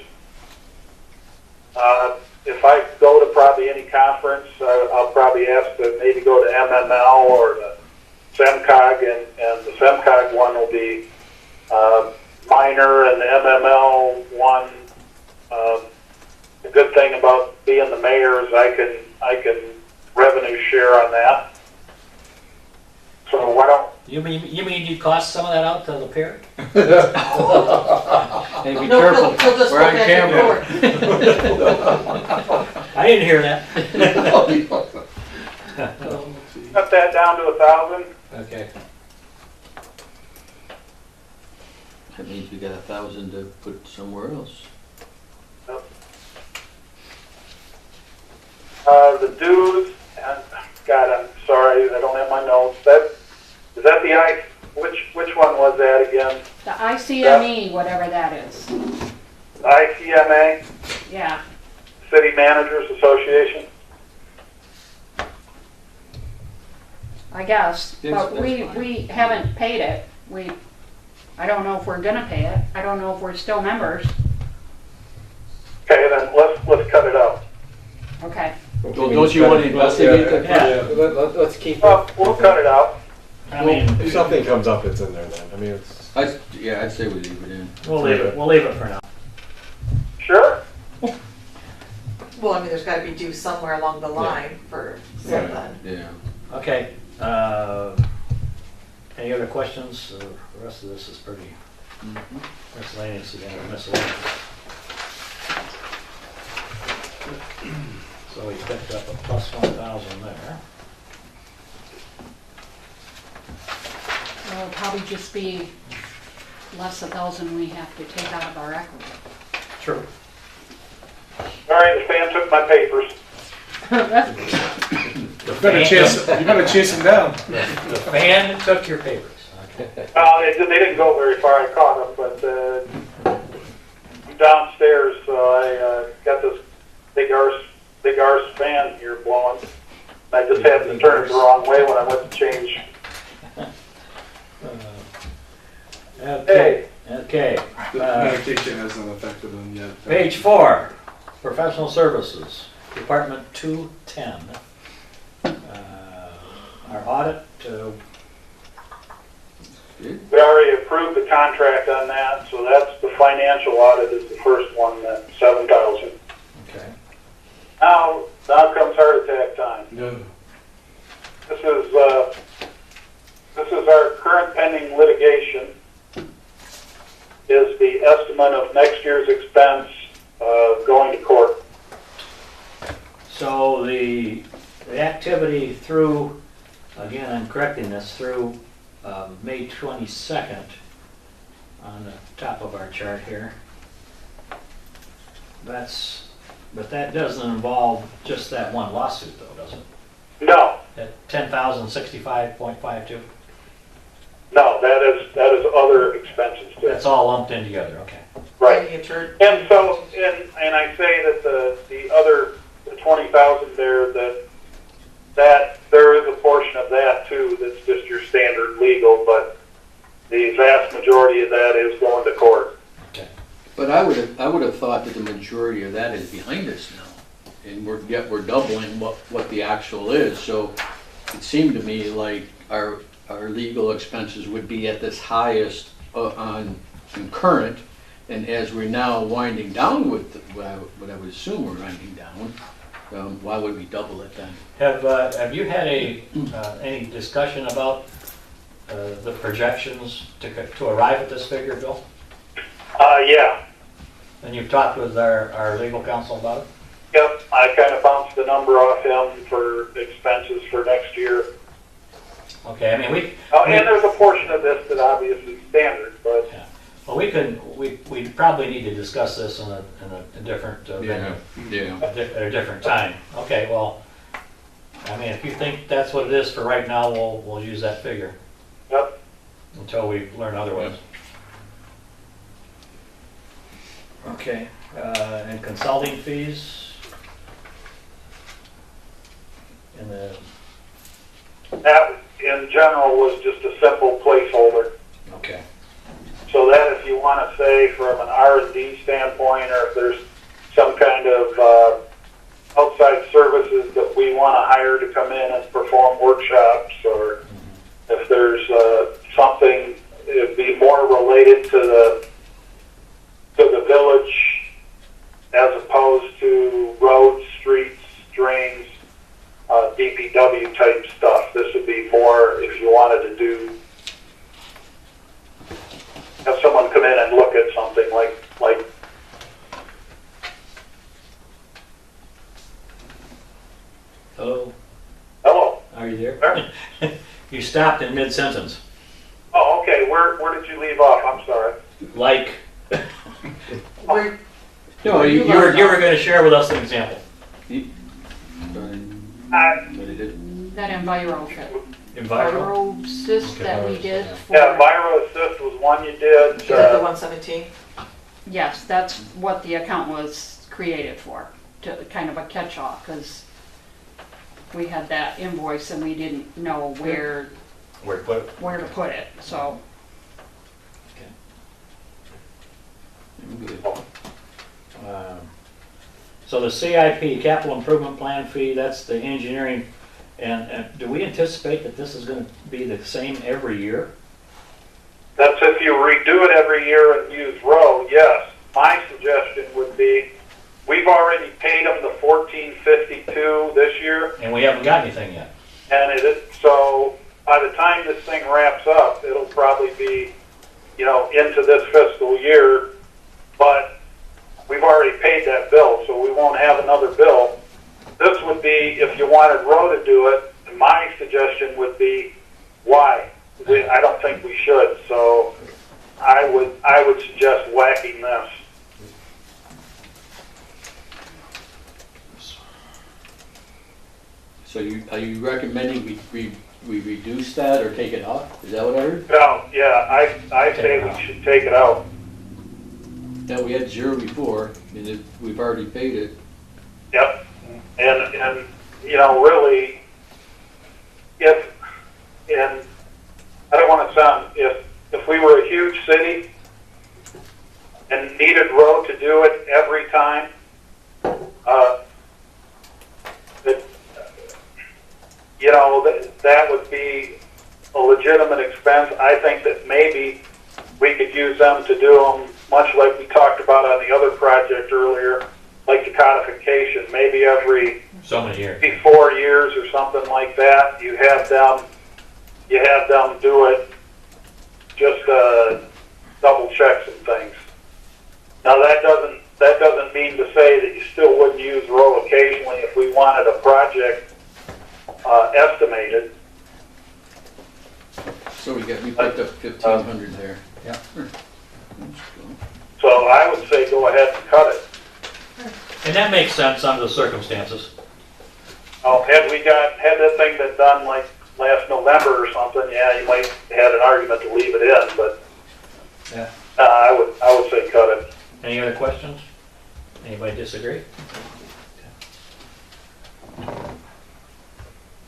If I go to probably any conference, I'll probably ask to maybe go to MML or the SEMCOG, and the SEMCOG one will be minor, and the MML one, the good thing about being the mayor is I can revenue share on that. So why don't, You mean you cost some of that out to the parent? Hey, be No, careful. he'll just We're look on at your camera. report. I didn't hear that. cut that down to 1,000? Okay. That means we got 1,000 to put somewhere else. The dues, and God, I'm sorry, I don't have my notes. Is that the which one was that again? The ICME, whatever that is. ICMA, Yeah. City Managers Association? I guess, Yes, but that's we fine. haven't paid it. I don't know if we're gonna pay it. I don't know if we're still members. Okay, then let's cut it out. Okay. Don't you want to investigate that? Yeah. Let's keep Well, we'll it. cut it out. I mean, If something comes up, it's in there then. I mean, it's, I'd say we leave it in. we'll leave it. We'll leave it for now. Sure. Well, I mean, there's gotta be due somewhere along the line for something. Yeah. Okay. Any other questions? The rest of this is pretty miscellaneous again. Miscellaneous. So we picked up a plus 1,000 there. It'll probably just be less 1,000 we have to take out of our equity. True. All right, the fan took my papers. You better chase him down. The fan took your papers. Okay. They didn't go very far. I caught them, but I'm downstairs, so I got this big arse fan here blowing. I just happened to turn it the wrong way when I went to change. Okay. Okay. The medication hasn't affected them yet. Page 4, professional services, Department 210. Our audit, Good. We already approved the contract on that, so that's the financial audit is the first one, that 7,000. okay. Now comes heart attack time. No. This is our current pending litigation. Is the estimate of next year's expense going to court? So the activity through, again, I'm correcting this, through May 22nd on the top of our chart here. But that doesn't involve just that one lawsuit though, does it? No, At 10,065.52? no, that is other expenses too. That's all lumped in together, okay. Right. Any attorney- And so, and I say that the other, the 20,000 there, that there is a portion of that too that's just your standard legal, but the vast majority of that is going to court. Okay. But I would have thought that the majority of that is behind us now, and we're doubling what the actual is. So it seemed to me like our legal expenses would be at this highest on current, and as we're now winding down with what I would assume we're winding down, why would we double it then? Have you had any discussion about the projections to arrive at this figure, Bill? Yeah. And you've talked with our legal counsel about it? Yep, I kind of bounced the number off him for expenses for next year. Okay, I mean, And there's a portion of this that obviously is standard, but well, we probably need to discuss this in a different venue, Yeah. at a different time. Okay, well, I mean, if you think that's what it is for right now, we'll use that figure yep. until we learn otherwise. Okay, and consulting fees? In the, That in general was just a simple placeholder. okay, So that if you want to say from an R&D standpoint, or if there's some kind of outside services that we want to hire to come in and perform workshops, or if there's something, it'd be more related to the village as opposed to roads, streets, drains, DPW type stuff. This would be more if you wanted to have someone come in and look at something like. hello, Hello. are you there? There. You stopped in mid-sentence, Oh, okay. Where did you leave off? I'm sorry. like, Where, No, you were going to share with us an example. That Enviro trip. Environmental? Assist that we did for. Yeah, Viro Assist was one you did. Is that the 117? Yes, that's what the account was created for, to kind of a catch-all, because we had that invoice and we didn't know where Where to put it? to put it, so. So the CIP, capital improvement plan fee, that's the engineering, and do we anticipate that this is going to be the same every year? That's if you redo it every year and use row, yes. My suggestion would be, we've already paid them the $14.52 this year, And we haven't got anything yet. and so by the time this thing wraps up, it'll probably be, into this fiscal year, but we've already paid that bill, so we won't have another bill. This would be, if you wanted row to do it, my suggestion would be, why? I don't think we should, so I would suggest whacking this. So are you recommending we reduce that or take it off? Is that what I heard? No, yeah, I say we should take it out. That we had zero before, and we've already paid it. Yep. And really, and I don't want to sound, if we were a huge city and needed road to do it every time, that would be a legitimate expense. I think that maybe we could use them to do them much like we talked about on the other project earlier, like the codification, maybe every So many years. 4 years or something like that. You have them do it, just double check some things. Now that doesn't mean to say that you still wouldn't use row occasionally if we wanted a project estimated. So we picked up 1,500 there. Yeah. So I would say go ahead and cut it. And that makes sense under the circumstances. Oh, had that thing been done like last November or something, yeah, you might have had an argument to leave it in, but Yeah. I would say cut it. Any other questions? Anybody disagree?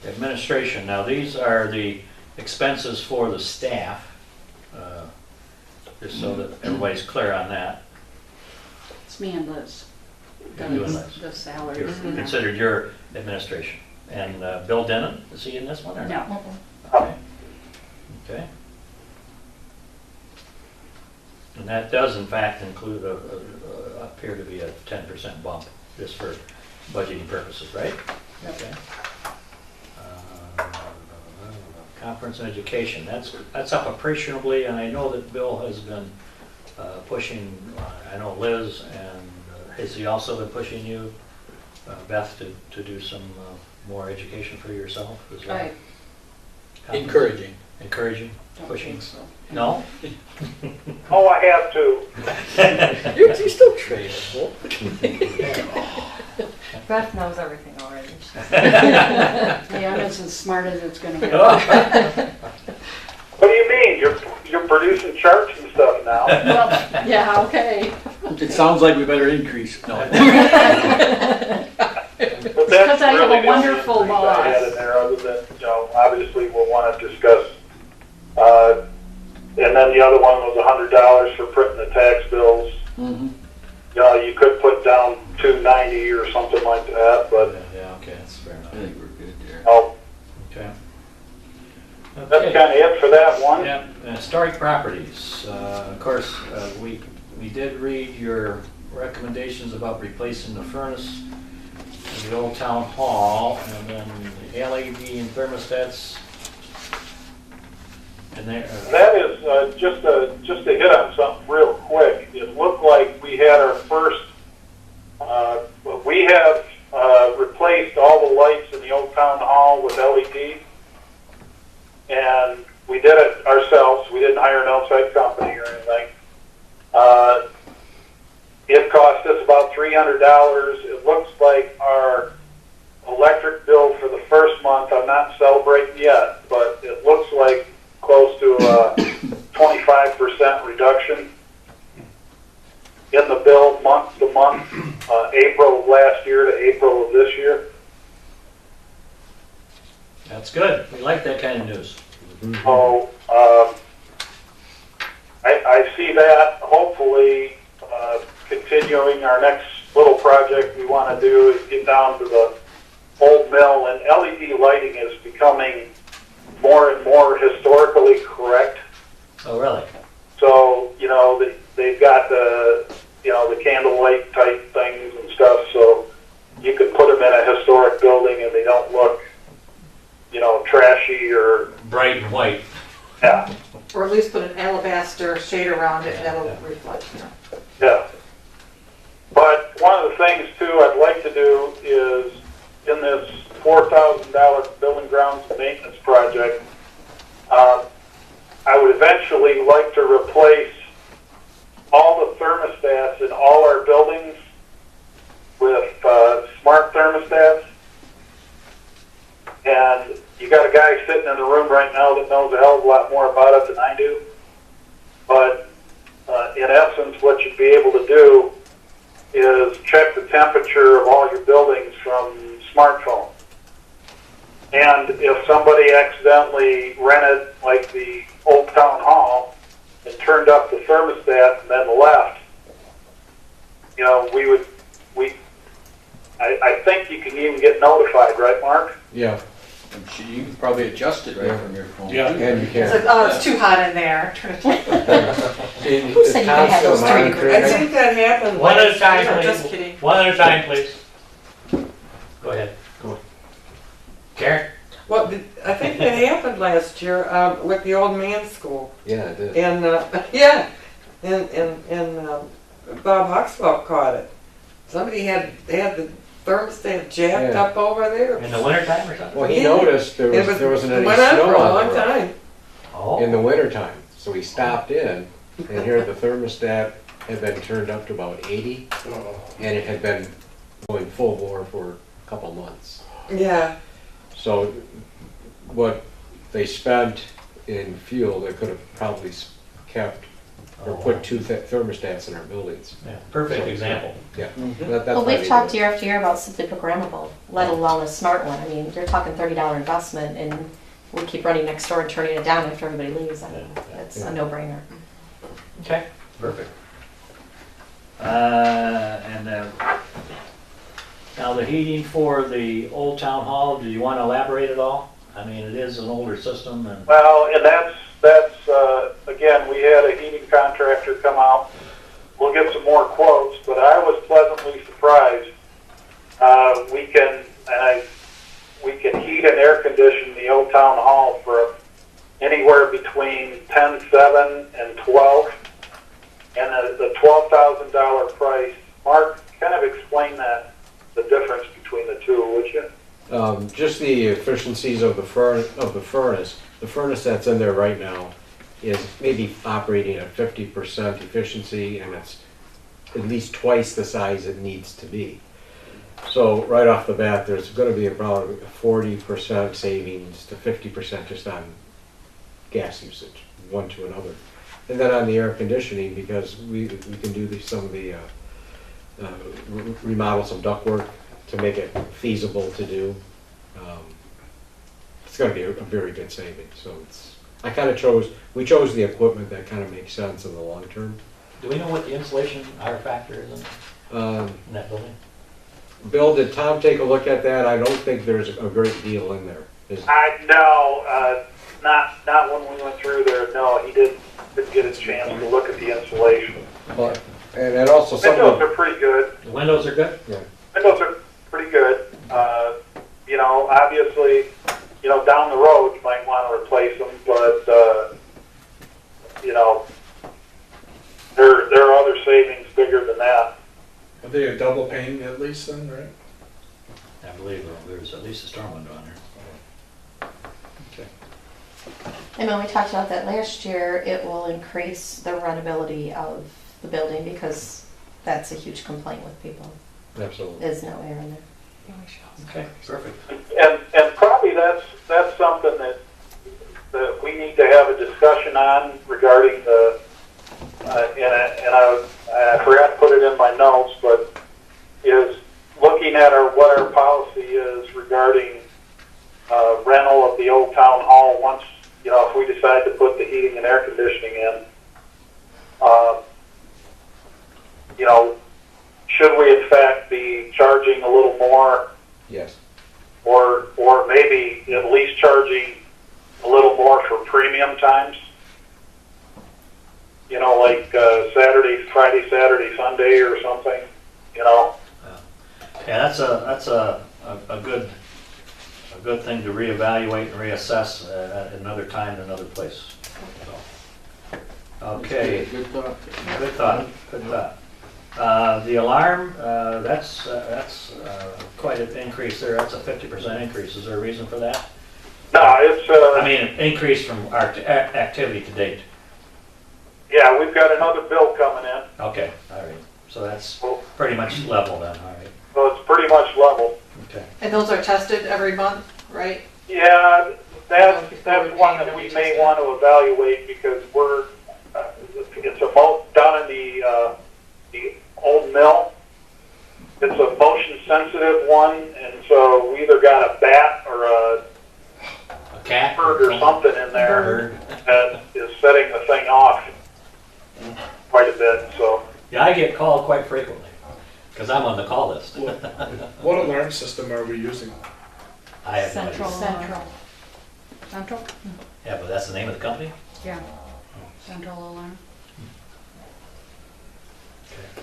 Administration, now these are the expenses for the staff, just so that everybody's clear on that. It's me and Liz. You and Liz. The salaries. You're considered your administration. And Bill Denon, is he in this one or not? No, Okay. Okay. And that does in fact include appear to be a 10% bump, just for budgeting purposes, right? Okay. Conference on Education. That's up appreciably, and I know that Bill has been pushing, I know Liz, and has he also been pushing you, Beth, to do some more education for yourself as well? Right. Conference? Encouraging. Encouraging, Don't pushing? think so. No? Oh, I have to. You're still trainable. Beth knows everything already. Yeah, that's as smart as it's gonna get. What do you mean? You're producing charts and stuff now? Well, yeah, okay. It sounds like we better increase. No. But Because I have really a the wonderful only increase I had boss. in there, other than, obviously we'll want to discuss. And then the other one was $100 for printing the tax bills. Mhm. You could put down $290 or something like that, but Yeah, okay, that's fair I enough. think we're good there. Okay. that's Okay. kind of it for that one. Yeah, historic properties. Of course, we did read your recommendations about replacing the furnace in the old town hall, and then the LED and thermostats. And there, That is just to hit on something real quick. It looked like we had our first. We have replaced all the lights in the old town hall with LED, and we did it ourselves. We didn't hire an outside company or anything. It cost us about $300. It looks like our electric bill for the first month, I'm not celebrating yet, but it looks like close to a 25% reduction in the bill month to month, April of last year to April of this year. that's good. We like that kind of news. So I see that hopefully continuing. Our next little project we want to do is get down to the old mill, and LED lighting is becoming more and more historically correct. Oh, really? So, they've got the candlelight type things and stuff, so you can put them in a historic building and they don't look, trashy or, Bright and white. yeah, Or at least put an alabaster shade around it, that'll reflect, yeah. But one of the things too I'd like to do is in this $4,000 building grounds maintenance project, I would eventually like to replace all the thermostats in all our buildings with smart thermostats. And you got a guy sitting in the room right now that knows a hell of a lot more about it than I do. But in essence, what you'd be able to do is check the temperature of all your buildings from smartphone. And if somebody accidentally rented like the old town hall and turned up the thermostat and then left, I think you can even get notified, right, Mark? Yeah, I'm sure you can probably adjust it right from your phone. Yeah. and you It's can. like, oh, it's too hot in there. Turn it down. Who said you could have those three? I think that happened. One at a time, I'm please. just kidding. One at a time, please. Go ahead. Karen? Well, I think that happened last year with the old man's school. Yeah, it is. And, and Bob Huxwell caught it. Somebody had the thermostat jacked Yeah. up over there. In the wintertime or something? Well, he Yeah. noticed there wasn't any went on snow for a on long the road time. Oh. in the wintertime. So he stopped in, and here the thermostat had been turned up to about 80, and it had been going full bore for a couple months. Yeah. So what they spent in fuel, they could have probably kept or put two thermostats in our buildings. Yeah, perfect example. Yeah. Mhm. That's Well, why we've they talked do it. year after year about simply programmable, let alone a smart one. I mean, you're talking $30 investment, and we keep running next door and turning it down after everybody leaves. I mean, it's a no-brainer. Okay, perfect. And now the heating for the old town hall, do you want to elaborate at all? I mean, it is an older system and. Well, and that's again, we had a heating contractor come out. We'll get some more quotes, but I was pleasantly surprised. We can heat and air condition the old town hall for anywhere between 10.7 and 12, and the $12,000 price. Mark, kind of explain that, the difference between the two, would you? Just the efficiencies of the furnace. The furnace that's in there right now is maybe operating at 50% efficiency, and it's at least twice the size it needs to be. So right off the bat, there's going to be about 40% savings to 50% just on gas usage, one to another. And then on the air conditioning, because we can do some of the remodel some ductwork to make it feasible to do. It's going to be a very good savings. So we chose the equipment that kind of makes sense in the long term. Do we know what the insulation R factor is in that building? Bill, did Tom take a look at that? I don't think there's a great deal in there. Not when we went through there. No, he didn't get a chance to look at the insulation. But, and also some Windows of are pretty good. The windows are good? yeah. Windows are pretty good. Obviously, down the road you might want to replace them, but there are other savings bigger than that. Are they a double pane at least then, right? I believe there's at least a storm window on there. Okay. And when we talked about that last year, it will increase the rentability of the building because that's a huge complaint with people. Absolutely. There's no air in there. Okay, perfect. And probably that's something that we need to have a discussion on regarding the I forgot to put it in my notes, but is looking at what our policy is regarding rental of the old town hall once, if we decide to put the heating and air conditioning in. Should we in fact be charging a little more, Yes. or maybe at least charging a little more for premium times? Like Friday, Saturday, Sunday, or something. Yeah, that's a good thing to reevaluate and reassess at another time in another place. So, okay, Good thought. good thought. Good thought. The alarm, that's quite an increase there. That's a 50% increase. Is there a reason for that? No, it's I mean, an increase from our activity to date. yeah, we've got another bill coming in, Okay, all right. So that's pretty much level then, all right. so it's pretty much level. Okay. And those are tested every month, right? Yeah, that's Before we one pay that them, we we may just- want to evaluate because it's down in the old mill. It's a motion sensitive one, and so we either got a bat or a cat bird or something in there Bird. that is setting the thing off quite a bit. So Yeah, I get called quite frequently because I'm on the call list. What alarm system are we using? I have no idea. Central. Central? Yeah, but that's the name of the company? Yeah. Central alarm.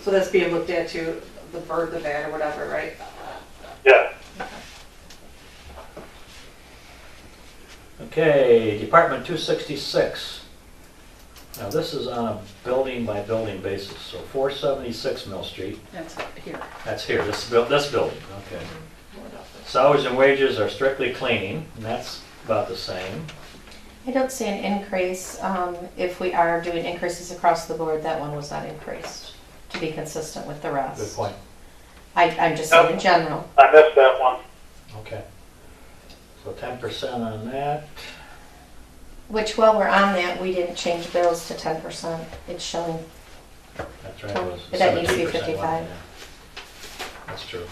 So that's being looked at too, the bird, the bat, or whatever, right? yeah, Okay, Department 266. Now this is on a building by building basis. So 476 Mill Street. That's here. That's here, this building, okay. Salaries and wages are strictly cleaning, and that's about the same. I don't see an increase. If we are doing increases across the board, that one was not increased to be consistent with the rest. Good point. I'm just saying in general. I missed that one. Okay. So 10% on that. Which, while we're on that, we didn't change bills to 10%. It's showing, That's right. It was But that needs to be 17%, 55. wasn't it? That's true.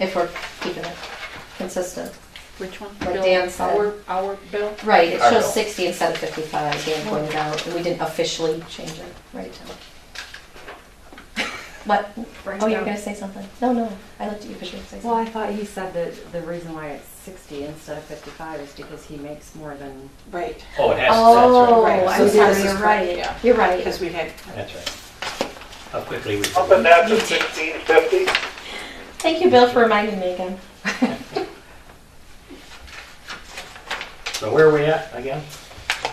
if we're keeping it consistent. Which one? Like Bill, Dan said. Our bill? Right, it Our shows bill. 60 instead of 55, Dan pointed out, and we didn't officially change it, right? What? Bring Oh, it you were down. gonna say something? No, no, I looked at you because you were gonna say Well, I something. thought he said that the reason why it's 60 instead of 55 is because he makes more than... Right, Oh, it has, Oh, Right, I'm so sorry, this is you're correct, right, yeah. you're right. because we had, that's right. How quickly we. Up and that's at 1650. Thank you, Bill, for reminding me again. So where are we at again?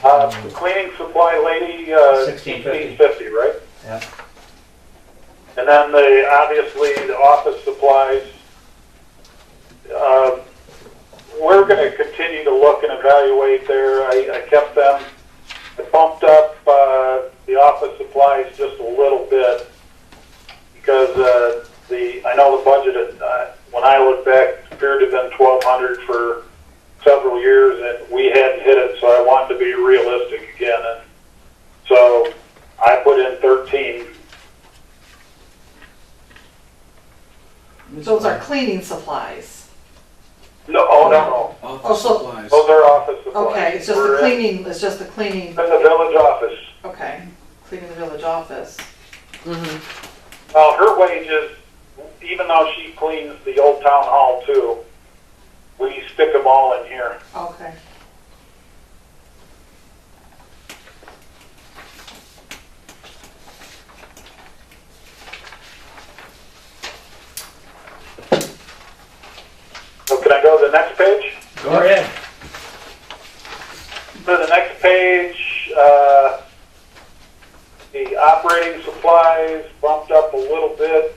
The cleaning supply lady, 1650. 1650, right? Yeah. And then obviously the office supplies, we're gonna continue to look and evaluate there. I kept them, I bumped up, the office supplies just a little bit because, I know the budget, when I look back, appeared to have been 1,200 for several years and we hadn't hit it, so I wanted to be realistic again. And so I put in 13. Those are cleaning supplies. No, oh, no, Office so- supplies. those are office supplies. Okay, it's just the We're cleaning, it's just the cleaning, in the village office. okay, cleaning the village office. Well, her wages, even though she cleans the old town hall too, we stick them all in here. Okay. So can I go to the next page? Go ahead. To the next page, the operating supplies bumped up a little bit,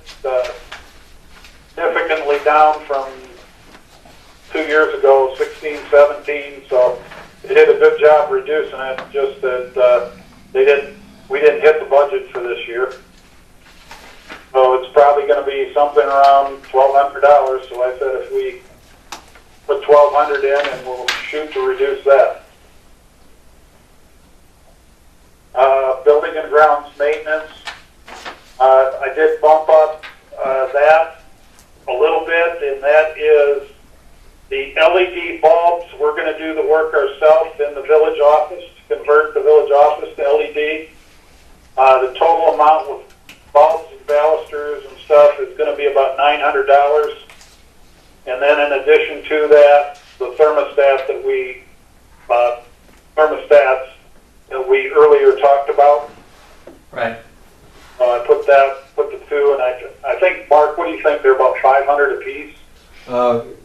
significantly down from 2 years ago, 16, 17, so they did a good job reducing it, just that we didn't hit the budget for this year. So it's probably going to be something around $1,200, so I said if we put 1,200 in and we'll shoot to reduce that. Building and grounds maintenance, I did bump up that a little bit, and that is the LED bulbs. We're going to do the work ourselves in the village office to convert the village office to LED. The total amount with bulbs and balusters and stuff is going to be about $900. And then in addition to that, the thermostats that we earlier talked about. Right. I put the two, and I think, Mark, what do you think? They're about 500 apiece?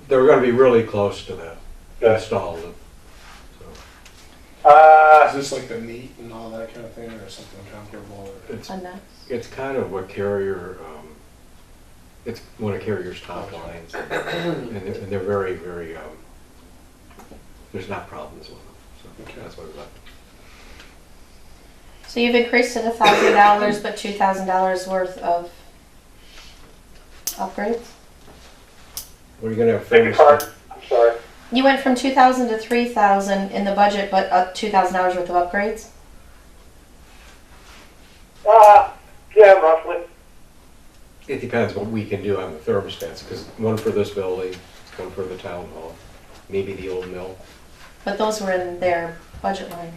They're gonna be really close to that, Okay. installed. So Is this like the neat and all that kind of thing, or something comparable? Or? It's, Enough. it's kind of what Carrier, it's one of Carrier's top lines. And they're very, very, there's not problems with them, so Okay. that's why we left. So you've increased it $1,000, but $2,000 worth of upgrades? What are you gonna have? Beg your pardon? I'm sorry. You went from 2,000 to 3,000 in the budget, but $2,000 worth of upgrades? Yeah, roughly. It depends what we can do on the thermostats, because one for this building, one for the town hall, maybe the old mill. But those were in their budget line,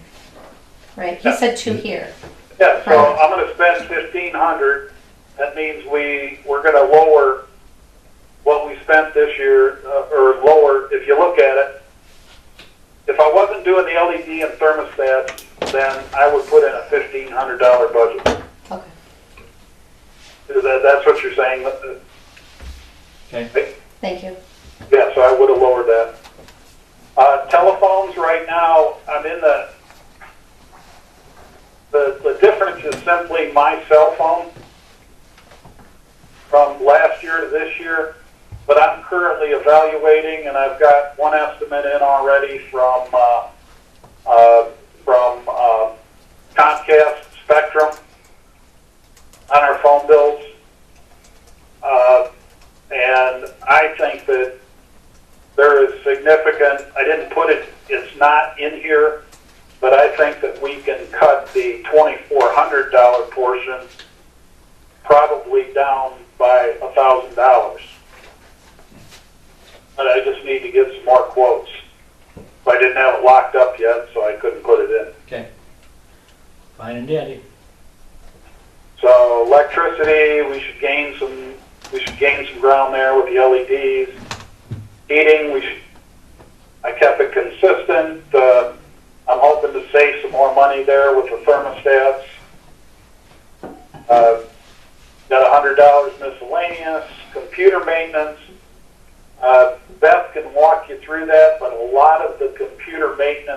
right? He said 2 here. Yeah, so Right. I'm going to spend 1,500. That means we're going to lower what we spent this year, or lower, if you look at it. If I wasn't doing the LED and thermostat, then I would put in a $1,500 budget. Okay. That's what you're saying? Okay. Thank you. Yeah, so I would have lowered that. Telephones right now, I'm in the difference is simply my cell phone from last year to this year, but I'm currently evaluating, and I've got one estimate in already from Comcast Spectrum on our phone bills. And I think that there is significant, I didn't put it, it's not in here, but I think that we can cut the $2,400 portion probably down by $1,000. But I just need to get some more quotes. I didn't have it locked up yet, so I couldn't put it in. Okay. Fine and dandy. So electricity, we should gain some ground there with the LEDs. Heating, I kept it consistent. I'm hoping to save some more money there with the thermostats. Got $100 miscellaneous, computer maintenance. Beth can walk you through that, but a lot of the computer maintenance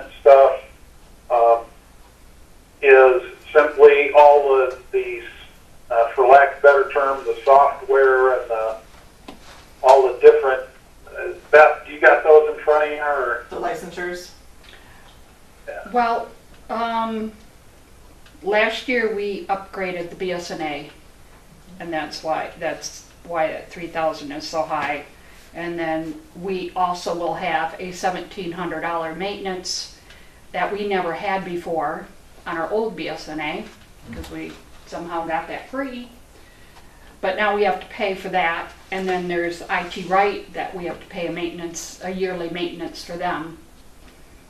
expenditures? Well, last year we upgraded the BSNA, and that's why that 3,000 is so high. And then we also will have a $1,700 maintenance that we never had before on our old BSNA, because we somehow got that free. But now we have to pay for that, and then there's IT Right that we have to pay a yearly maintenance for them,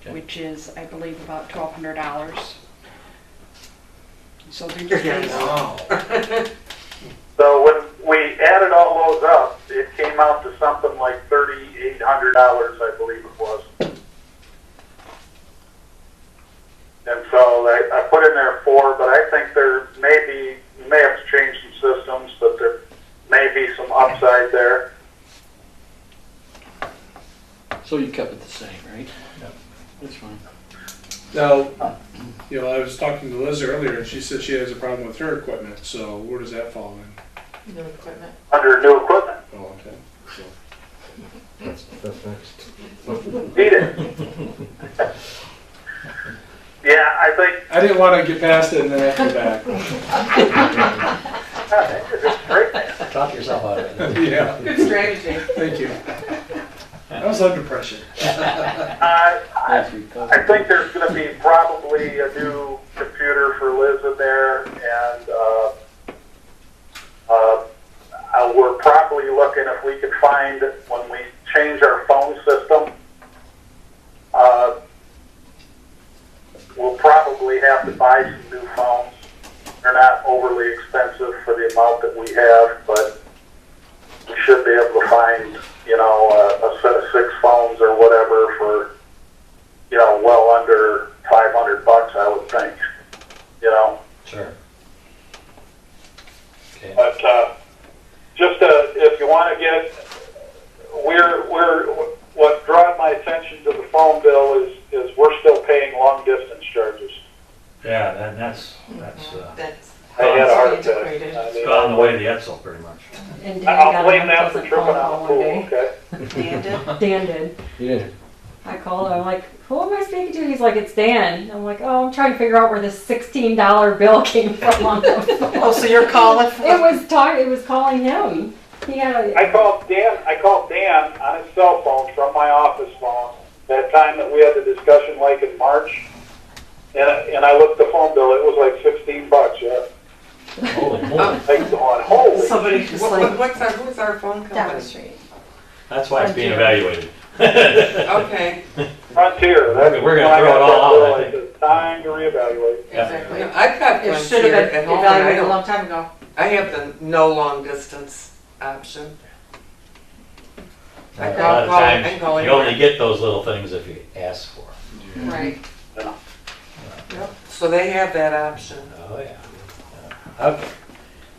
Okay. which is, I believe, about $1,200. So they're just Wow. So when we added all those up, it came out to something like $3,800, I believe it was. And so I put in there 4, but I think there may have to change some systems, but there may be some upside there. So you kept it the same, right? Yep. That's fine. Now, you know, I was talking to Liz earlier, and she said she has a problem with her equipment, so where does that fall in? New equipment. Under new equipment. Oh, okay. So, That's next. Need it. Yeah, I think I didn't want to get past it and then after back. it's great, man. Talk yourself out of it. Yeah, Good strategy. thank you. That was under pressure. I think there's going to be probably a new computer for Liz in there, and we're probably looking if we could find, when we change our phone system, we'll probably have to buy some new phones. They're not overly expensive for the amount that we have, but we should be able to find, you know, a set of 6 phones or whatever for, you know, well under $500, I would think, you know. Sure. Okay. But just if you want to get, what brought my attention to the phone bill is we're still paying long distance charges. Yeah, that's That's I had a heart antiquated. attack. I it's mean, gone the way of the Etzel, pretty much. And Dan I'll got blame an that for unpleasant tripping phone on call the one pool, day. okay? Dan did? Dan did. You didn't. I called him, I'm like, who am I speaking to? He's like, it's Dan. I'm like, oh, I'm trying to figure out where this $16 bill came from on the phone. Oh, so you're calling for? It was calling him. He had a, I called Dan on his cell phone from my office phone that time that we had the discussion like in March, and I looked at the phone bill, it was like $16, yeah. Holy moly. Like going, holy. Somebody just like, Who's our phone down the company? street. That's why it's being evaluated. Okay. Frontier, that's We're gonna when I throw got it all that out, I bill, I said, time to reevaluate. exactly. Yeah, I've got It one should have here been at home. and evaluated a long time ago. I have the no long distance option. A lot of I times, can go you anywhere. only get those little things if you ask for them. Right. Yep. So they have that option. Oh, yeah. Okay,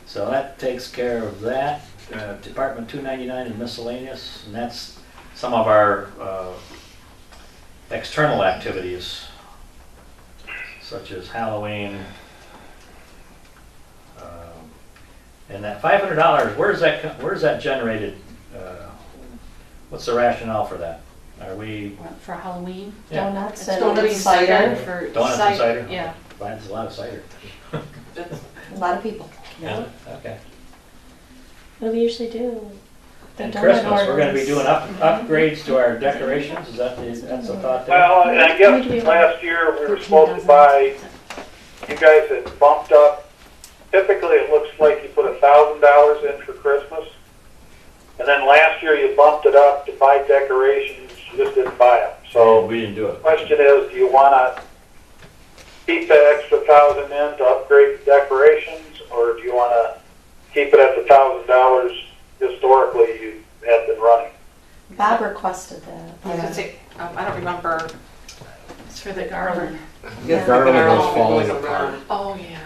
so that takes care of that. Department 299 and miscellaneous, and that's some of our external activities, such as Halloween. And that $500, where's that generated? What's the rationale for that? Are we For Halloween. Yeah. Donuts It's and donuts cider. and cider for donuts and cider? Yeah. Finds a lot of cider. A lot of people. Yeah. Okay. What do we usually do? The And donut Christmas, we're gonna be orders. doing upgrades to our decorations, that's the thought there? Well, and I guess last year we were supposed to buy, you guys had bumped up, typically it looks like you put $1,000 in for Christmas. And then last year you bumped it up to buy decorations, you just didn't buy them. So We didn't do the it. question is, do you want to keep the extra $1,000 in to upgrade the decorations, or do you want to keep it at the $1,000 historically you had been running? Bob requested that. I was gonna say, I don't remember. It's for the garland. Yes, The garland garland was falling goes apart. around. Oh, yeah.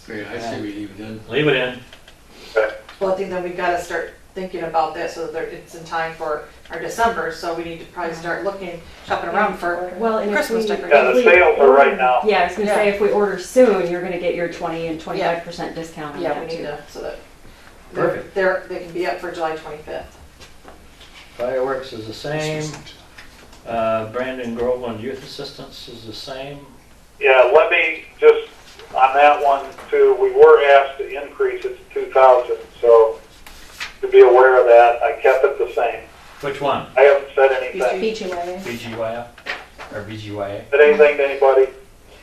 Great, I say we leave it in. Leave it in. Well, I think then we gotta start thinking about that so that it's in time for our December, so we need to probably start shopping around for Well, and if Christmas we- decorations. Yeah, the sales are right now. Yeah, I was gonna say, Yeah. if we order soon, you're gonna get your 20 and 25% discount on Yeah, that we need too. to, so that Perfect. they can be up for July 25th. Fireworks is the same. Brandon Groveland Youth Assistance is the same. Yeah, let me just, on that one too, we were asked to increase it to 2,000, so to be aware of that, I kept it the same. Which one? I haven't said anything, BGYA. BGYA or BGYA? said anything to anybody.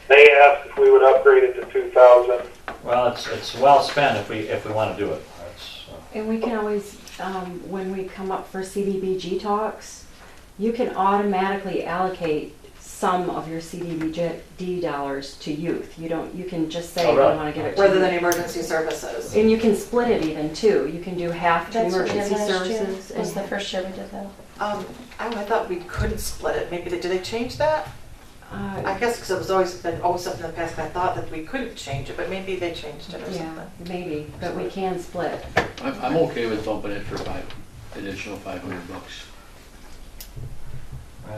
They asked if we would upgrade it to 2,000. Well, it's well spent if we want to do it. And we can always, when we come up for CDBG talks, you can automatically allocate some of your CDBG dollars to youth. You can just say Oh, you really? want to give it to Rather youth. than emergency services. And you can split it even too. You can do half to That's what we did emergency last year. services. Was the and- first year we did that. I thought we couldn't split it. Maybe did they change that? I uh, guess because it was always been something in the past. I thought that we couldn't change it, but maybe they changed it or Yeah, something. maybe, but we can split. I'm okay with bumping it for additional $500.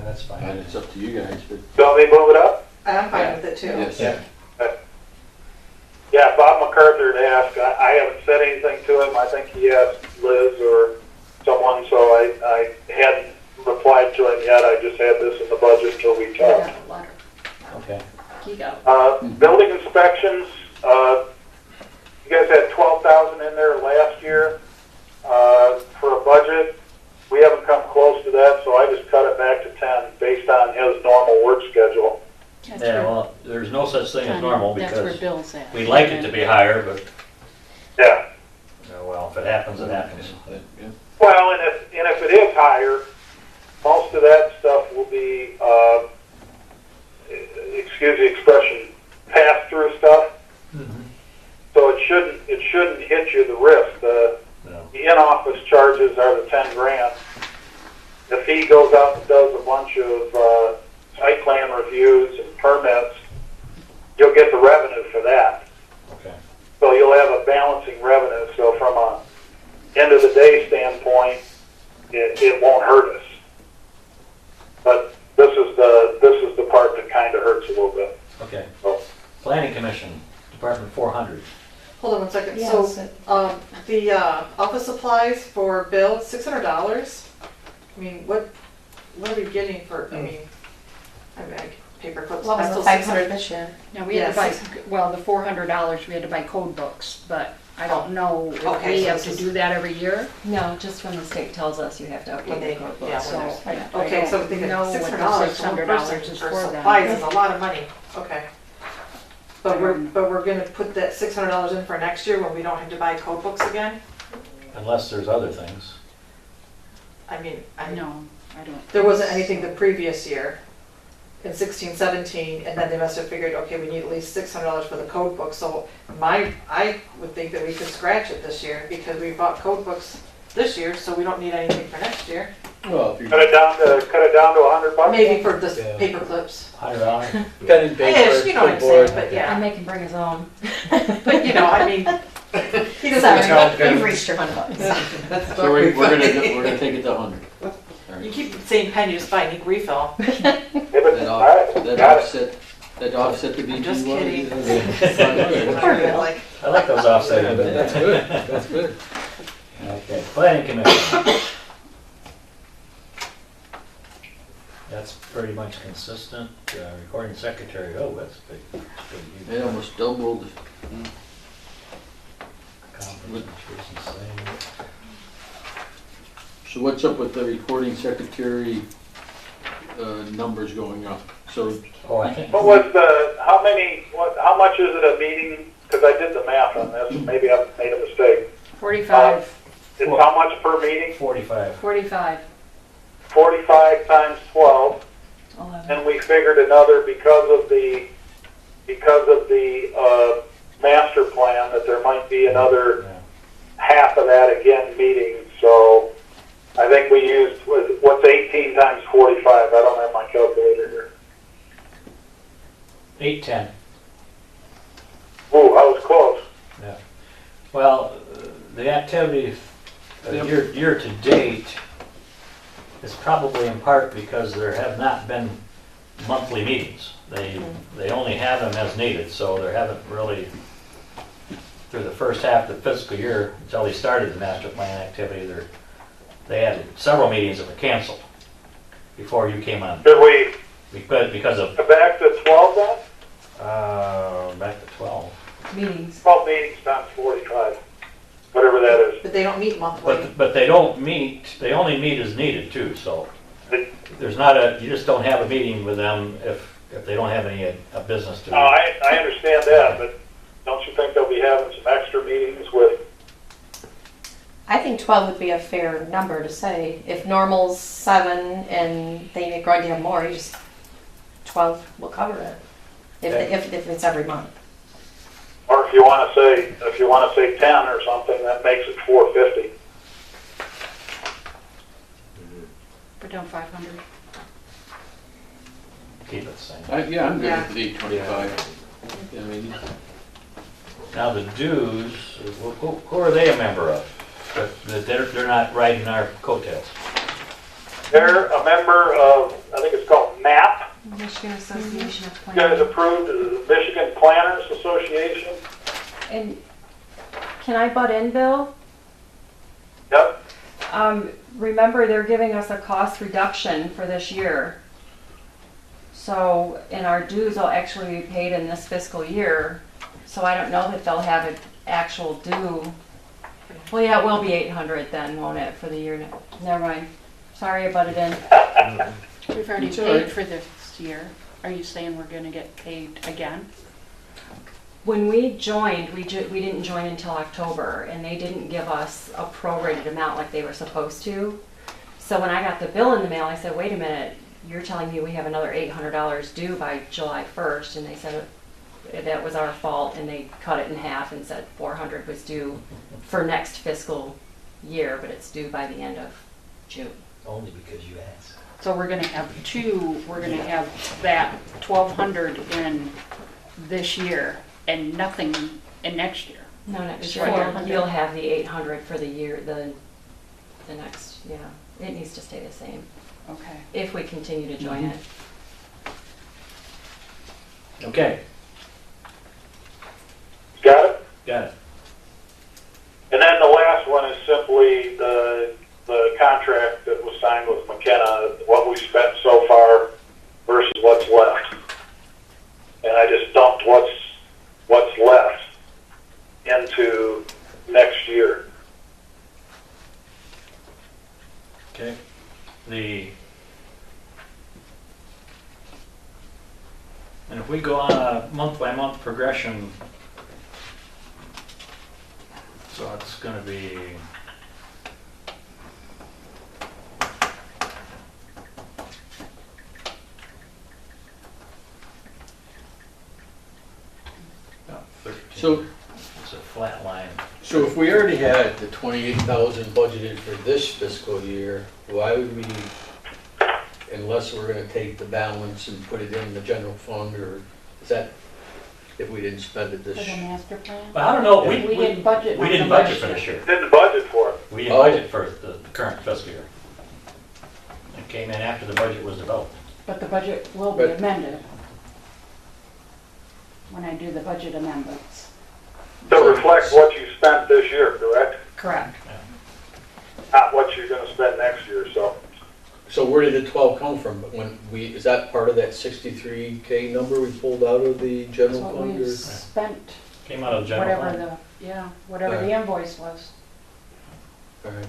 That's fine. And it's up to you guys, but Don't they move it up? I'm fine with it too. yes. Yeah. Yeah, Bob MacArthur had asked. I haven't said anything to him. I think he asked Liz or someone, so I hadn't replied to him yet. I just had this in the budget until we talked. Okay. Building inspections, you guys had 12,000 in there last year for a budget. We haven't come close to that, so I just cut it back to 10 based on his normal work schedule. Yeah, well, there's no such thing as normal That's where because Bill's at. we'd like it to be higher, but, Yeah. well, if it happens, it happens. Yeah. Well, and if it is higher, most of that stuff will be, excuse the expression, pass-through stuff. So it shouldn't hit you the risk. No. The in-office charges are the 10 grand. If he goes out and does a bunch of site plan reviews and permits, you'll get the revenue for that. Okay. So you'll have a balancing revenue. So from a end of the day standpoint, it won't hurt us. But this is the part that kind of hurts a little bit. Okay. So, Planning Commission, Department 400. Hold on one second. Yeah, So, so- the office supplies for Bill, $600. I mean, what are we getting for? I mean, paper clips. What was Still the 500 $600. this year? Now, we had to Yes. buy, well, the $400, we had to buy code books, but I don't know if Okay, we so have this to is- do that every year. No, just when the state tells us you have to When update they- the code yeah, book. So, when yeah, Okay, I so I'm don't thinking know what the $600 $600 is for for supplies them. is a lot of money. Okay. But we're gonna put that $600 in for next year when we don't have to buy code books again? Unless there's other things. I mean, No, I don't. there wasn't anything the previous year in 16, 17, and then they must have figured, okay, we need at least $600 for the code book. So I would think that we could scratch it this year because we bought code books this year, so we don't need anything for next year. Well, if you're cut it down to $100. Maybe for just Yeah. paper clips. $100. Pen and Ish, you know what I'm saying, but And yeah. make him bring his own. But you know, I mean, he doesn't. Sorry, you've reached your $100. so we're gonna take it to 100. You keep saying pen, you just buy a neat refill. Yeah, but, all right, That got it. offset the BG. just kidding. Poor Bill. Like, I like those offset. That's good, that's good. Okay, Planning Commission. That's pretty much consistent. Recording secretary, oh, that's big. They almost doubled. Conference, same. So what's up with the recording secretary numbers going up? So Oh, I think. What was how much is it a meeting? Because I did the math on this, and maybe I made a mistake. 45, It's how much per meeting? 45. 45. 45 times 12, 11. and we figured another because of the master plan that there might be another Yeah. half of that again meeting. So I think we used what's 18 times 45. I don't have my calculator here. 810. Ooh, I was close. Well, the activity year to date is probably in part because there have not been monthly meetings. They only have them as needed, so there haven't really, through the first half of the fiscal year, until they started the master plan activity, they had several meetings that were canceled. before you came on, Should we because of, go back to 12 then? back to 12. Meetings. 12 meetings times 45, whatever that is. But they don't meet monthly. But they don't meet, they only meet as needed too, so there's not a, you just don't have a meeting with them if they don't have any business to. No, I understand that, but don't you think they'll be having some extra meetings with, I think 12 would be a fair number to say. If normal's 7 and they going to have more, you just 12 will cover it. If it's every month. or if you want to say 10 or something, that makes it 450. Put down 500. Keep it the same. Yeah, I'm good Yeah. with the 825. I mean, Now the dues, who are they a member of? They're not riding our coattails. They're a member of, I think it's called MAP. Michigan Association of You guys Planners. approved the Michigan Planners Association. And can I butt in, Bill? Yep. Remember, they're giving us a cost reduction for this year. So, and our dues will actually be paid in this fiscal year. So I don't know that they'll have an actual due. Well, yeah, it will be 800 then, won't it, for the year? Never mind. Sorry I butted in. We've already It's all right. paid for this year. Are you saying we're gonna get paid again? When we joined, we didn't join until October, and they didn't give us a prorated amount like they were supposed to. So when I got the bill in the mail, I said, wait a minute, you're telling me we have another $800 due by July 1st, and they said that was our fault, and they cut it in half and said 400 was due for next fiscal year, but it's due by the end of June. Only because you asked. So we're gonna have we're gonna have that 1,200 in this year and nothing in next year. No, next It's year, right you'll- under. you'll have the 800 for the year, the next, yeah. It needs to stay the same, Okay. if we continue to join it. Okay, Got it? got it. And then the last one is simply the contract that was signed with McKenna, what we spent so far versus what's left. And I just dumped what's left into next year. Okay. And if we go on a month-by-month progression, so it's gonna be, about 13. So, It's a flat line. so if we already had the 28,000 budgeted for this fiscal year, why would we, unless we're gonna take the balance and put it in the general fund, or is that if we didn't spend it For this the year? master plan? But I don't know, We didn't budget. we on didn't the budget next for this year. Didn't budget for it. We didn't Oh. budget for the current fiscal year. It came in after the budget was developed. But the budget will be But- amended when I do the budget amendments. To reflect what you spent this year, correct? Correct. Not what you're gonna spend next year, so. So where did the 12 come from? When we, is that part of that 63K number we pulled out of the That's general what fund? we Or? spent, Came out of the general whatever fund. whatever the invoice was. All right.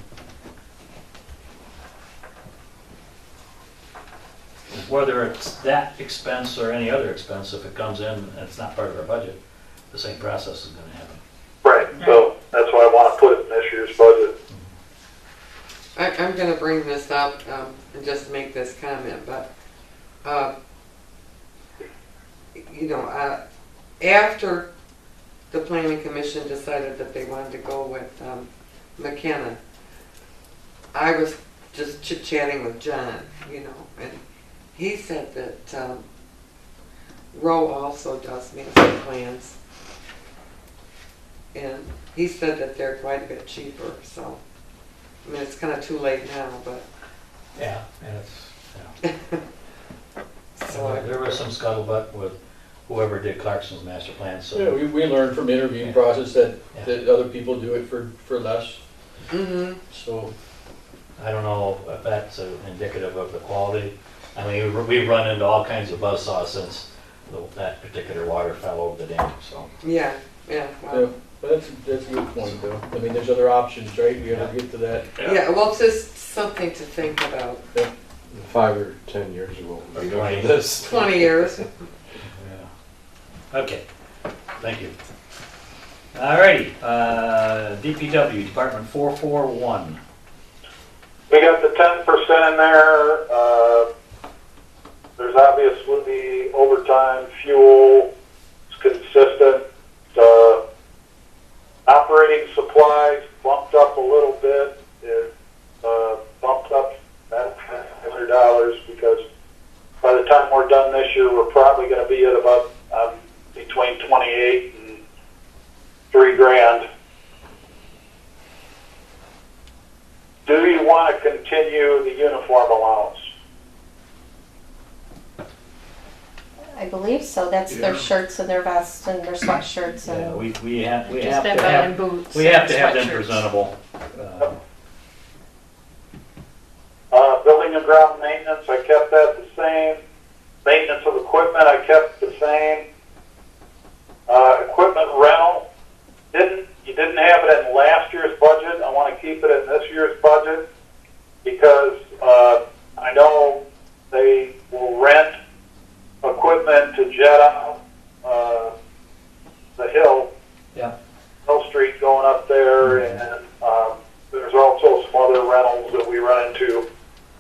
Whether it's that expense or any other expense, if it comes in and it's not part of our budget, the same process is gonna happen. Right, so that's why I wanna put it in this year's budget. I'm gonna bring this up, and just make this comment, but, after the planning commission decided that they wanted to go with, McKenna, I was just chit-chatting with John, and he said that, Roe also does master plans. And he said that they're quite a bit cheaper, so, I mean, it's kinda too late now, but, Yeah, and it's, so I. there was some scuttlebutt with whoever did Clarkson's master plan, Yeah, so. we learned from interviewing Yeah. process that, Yeah. that other people do it for less, Mm-hmm. so. I don't know if that's indicative of the quality. I mean, we've run into all kinds of buzzsaws since that particular water fell over the dam, so. Yeah, well, But that's a good point, though. I mean, there's other options, right? We gotta get to that. yeah, well, it's just something to think about. 5 or 10 years ago. Or we 20. did this. 20 years. Yeah. Okay, thank you. Alrighty, DPW, Department 441. We got the 10% in there. There's obviously the overtime, fuel, it's consistent. Operating supplies bumped up a little bit. It bumped up that $100 because by the time we're done this year, we're probably going to be at about between 28 and $3,000. Do you want to continue the uniform allowance? I believe so. That's their shirts and their vests and their sweatshirts Yeah, and. we have Just to have have, and boots. we have to have and them sweatshirts. presentable. Building and ground maintenance, I kept that the same. Maintenance of equipment, I kept the same. Equipment rental, you didn't have it in last year's budget. I want to keep it in this year's budget because I know they will rent equipment to jet out the hill. Yeah. Hill Street going up there, and there's also some other rentals that we run into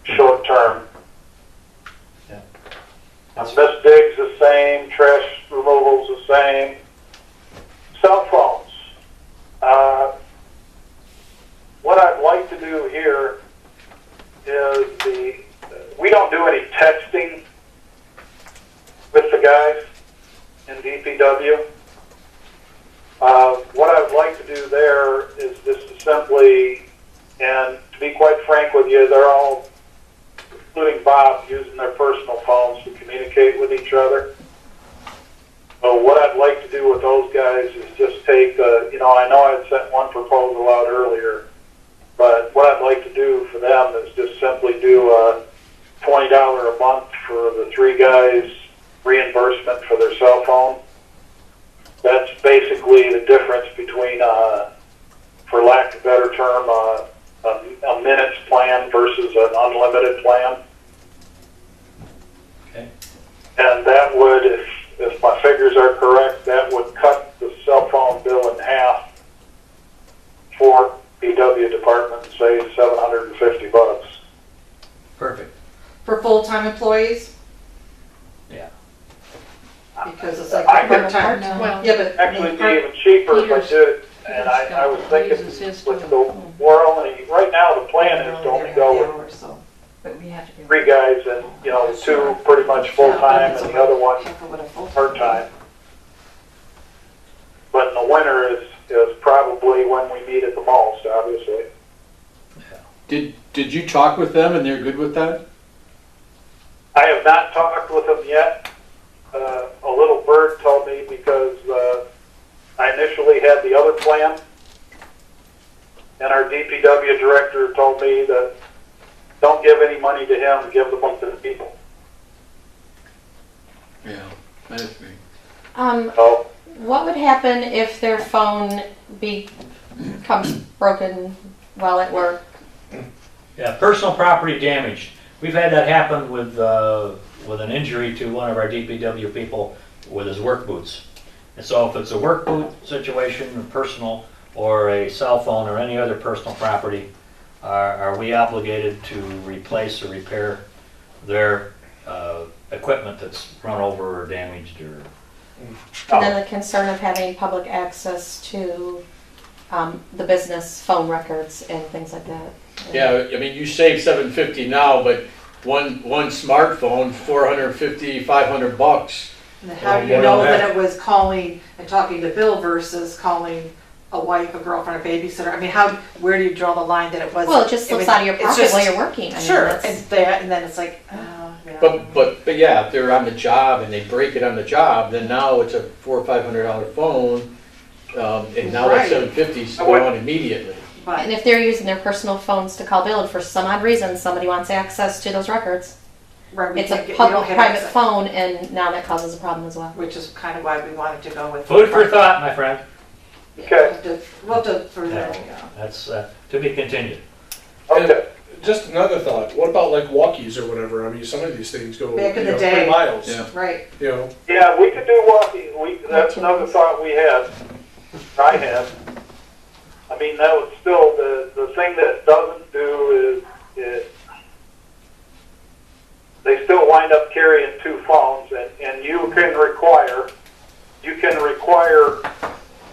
short term. Yeah. Miss Diggs the same, trash removal's the same. Cell phones. What I'd like to do here is we don't do any texting with the guys in DPW. What I would like to do there is just simply, and to be quite frank with you, they're all, including Bob, using their personal phones to communicate with each other. So what I'd like to do with those guys is just take, I know I had sent one proposal out earlier, but what I'd like to do for them is just simply do a $20 a month for the 3 guys reimbursement for their cell phone. That's basically the difference between, for lack of a better term, a minutes plan versus an unlimited plan. Okay. And that would, if my figures are correct, that would cut the cell phone bill in half for PW department, say $750. Perfect. For full-time employees? Yeah. Because it's like I could- part-time. No. Well, Yeah, but. Actually, it'd be even cheaper if I did it, and I was thinking, Uses his with too. the, we're only, right now, the plan is to only go with But we have to be. 3 guys and, 2 pretty much full-time and the other one part-time. But in the winter is probably when we need it the most, obviously. Did you talk with them and they're good with that? I have not talked with them yet. A little bird told me because I initially had the other plan, and our DPW director told me that don't give any money to him, give the money to the people. Yeah, that's me. So What would happen if their phone becomes broken while at work? Yeah, personal property damage. We've had that happen with an injury to one of our DPW people with his work boots. And so if it's a work boot situation, personal, or a cell phone or any other personal property, are we obligated to replace or repair their equipment that's run over or damaged or? And then the concern of having public access to the business phone records and things like that. Yeah, I mean, you save $750 now, but one smartphone, $450, $500. And how do you know that it was calling and talking to Bill versus calling a wife, a girlfriend, a babysitter? I mean, where do you draw the line that it was? Well, it just slips out of your pocket while you're working. I mean, Sure, that's- and then it's like, oh, yeah. But yeah, if they're on the job and they break it on the job, then now it's a $400 or $500 phone, and now that Right. $750 is gone immediately. But And if they're using their personal phones to call Bill, and for some odd reason, somebody wants access to those records, right, we it's a can't get- we don't public, have private access, phone, and now that causes a problem as well. which is kind of why we wanted to go with. Food for thought, my friend. Yeah, Okay. We'll do further, Yeah. yeah. That's to be continued. Okay. Just another thought, what about like walkies or whatever? I mean, some of these things go, Back in the 3 day. miles, Yeah. Right, you know? Yeah, we could do walking. That's another thought we had. I had. I mean, that was still the thing that doesn't do is they still wind up carrying 2 phones, and you can require a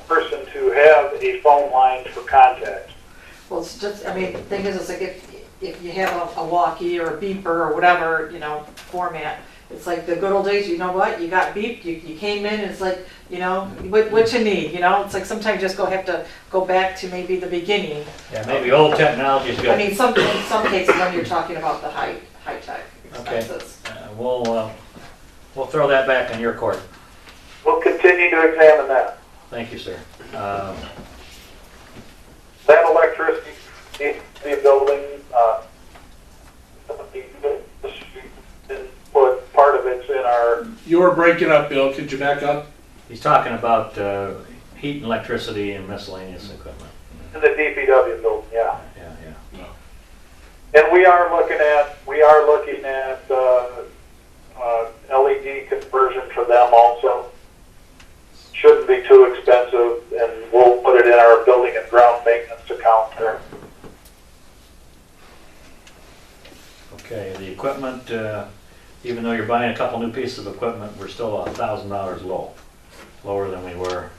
person to have a phone line for contact. well, it's just, I mean, the thing is, it's like if you have a walkie or a beeper or whatever, you know, format, it's like the good old days, you know what, you got beeped, you came in, and it's like, you know, what you need, you know, it's like sometimes you just have to go back to maybe the beginning. Yeah, maybe old technology is I good. mean, in some cases, when you're talking about the high-tech Okay. expenses. We'll throw that back on your court. We'll continue to examine that. Thank you, sir. That electricity needs to be a building, put part of it's in our, You were breaking up, Bill, could you back up? He's talking about heat and electricity and miscellaneous equipment. in the DPW building, yeah. Yeah. And we are looking at LED conversion for them also. Shouldn't be too expensive, and we'll put it in our building and ground maintenance account there. Okay, the equipment, even though you're buying a couple new pieces of equipment, we're still $1,000 lower than we were,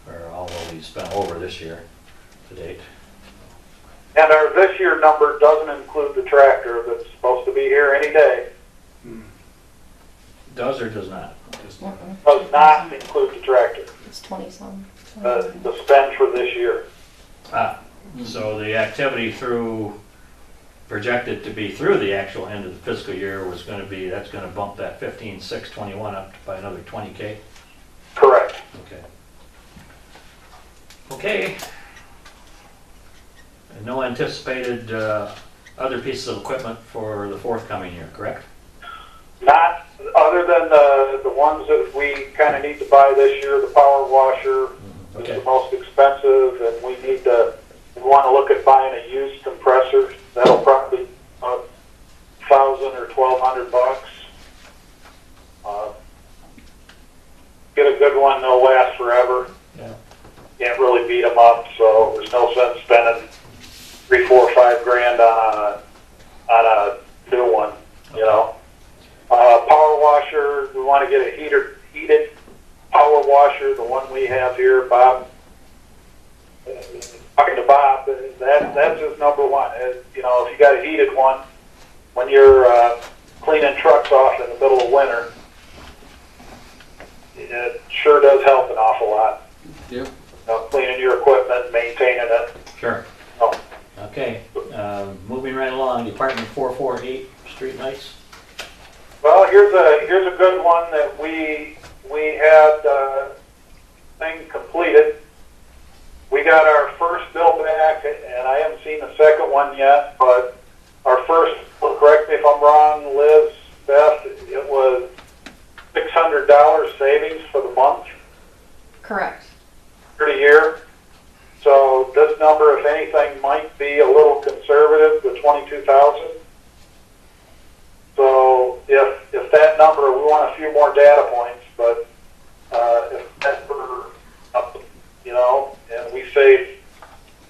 or although we spent over this year to date. And our this year number doesn't include the tractor that's supposed to be here any day. Does or does not? Does not include the tractor, It's 20-some. the spend for this year. So the activity projected to be through the actual end of the fiscal year was going to be, that's going to bump that 15,621 up by another 20K? Correct. Okay. Okay. And no anticipated other pieces of equipment for the forthcoming year, correct? Not, other than the ones that we kind of need to buy this year, the power washer is Okay. the most expensive, and we want to look at buying a used compressor. That'll probably be $1,000 or $1,200. Get a good one, they'll last forever. Yeah. Can't really beat them up, so there's no sense spending $3, $4, $5 on a new one, you know. Power washer, we want to get a heated power washer, the one we have here, Bob. Talking to Bob, that's his number one. You know, if you got a heated one, when you're cleaning trucks off in the middle of winter, it sure does help an awful lot. Yep. You know, cleaning your equipment, maintaining it. Sure. Oh. Okay, moving right along, Department 448, streetlights. Well, here's a good one that we had thing completed. We got our first bill back, and I haven't seen the second one yet, but our first, correct me if I'm wrong, Liz, Beth, it was $600 savings for the month, Correct. for the year. So this number, if anything, might be a little conservative, the 22,000. So if that number, we want a few more data points, but if that were up, you know, and we save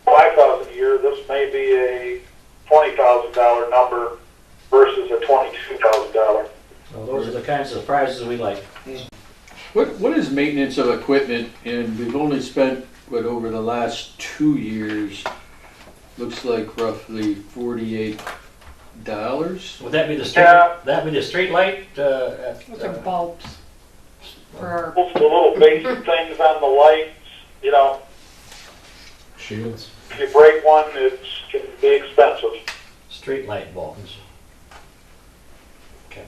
$5,000 a year, this may be a $20,000 number versus a $22,000. Well, those are the kinds of prizes we like. What is maintenance of equipment? And we've only spent, over the last 2 years, looks like roughly $48. Would that be the street? Yeah. That be the street light? Those are bulbs for our, Most of the little basic things on the lights, you know, Shields. if you break one, it can be expensive. Street light bulbs. Okay.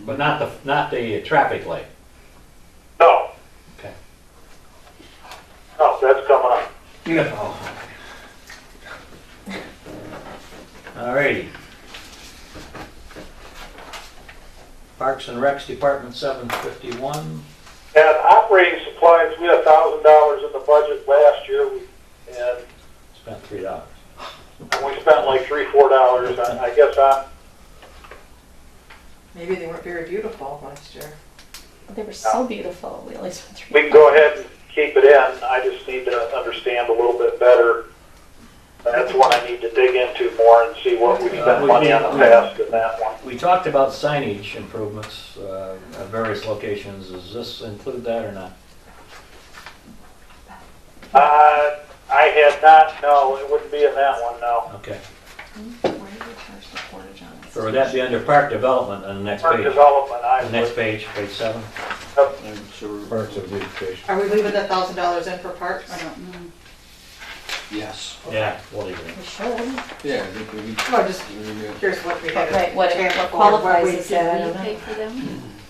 But not the traffic light. No. Okay. No, that's coming up. No. Alrighty. Parks and Recs Department 751. And operating supplies, we had $1,000 in the budget last year, and Spent $3. we spent like $3, $4. I guess Maybe they weren't very beautiful last year. They were so beautiful. We only spent we can go ahead and keep it in. I just need to understand a little bit better. That's one I need to dig into more and see what we spent money on the past in that one. We talked about signage improvements at various locations. Does this include that or not? I had not, no, it wouldn't be in that one, no. Okay. Where did we charge the portage on this? Or would that be under park development on the next Park page? development, I The next would, page, page 7. And so, Parts of the education. Are we leaving that $1,000 in for parks? I don't know. yes. Yeah, we'll leave it in. We should. Yeah, I think we. No, just we- curious what we had. Right, what to what for, qualifies we- as that, I don't Did we pay know. for them?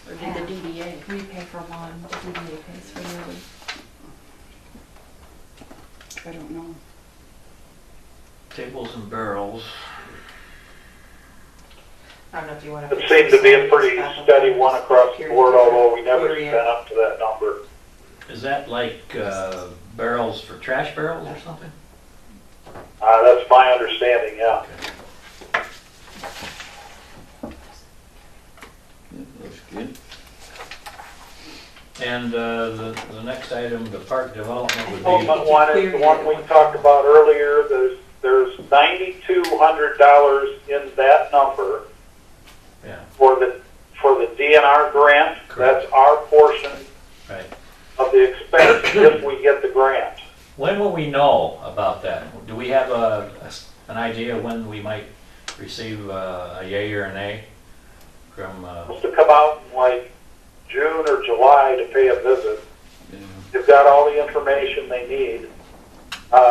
Or did the DDA? We pay for one, the DDA pays for the other. I don't know. Tables and barrels. I don't know if you want to. it seemed to be a pretty steady one across the board, although we never spent up to that number. Is that like barrels for trash barrels or something? That's my understanding, yeah. Yeah, looks good. And the next item, the park development would be, Ultimate one is the one we talked about earlier. There's $9,200 in that number yeah, for the DNR grant. Correct. That's our portion right. of the expense if we get the grant. When will we know about that? Do we have an idea when we might receive a yay or an nay from, Supposed to come out in like June or July to pay a visit. Yeah. They've got all the information they need.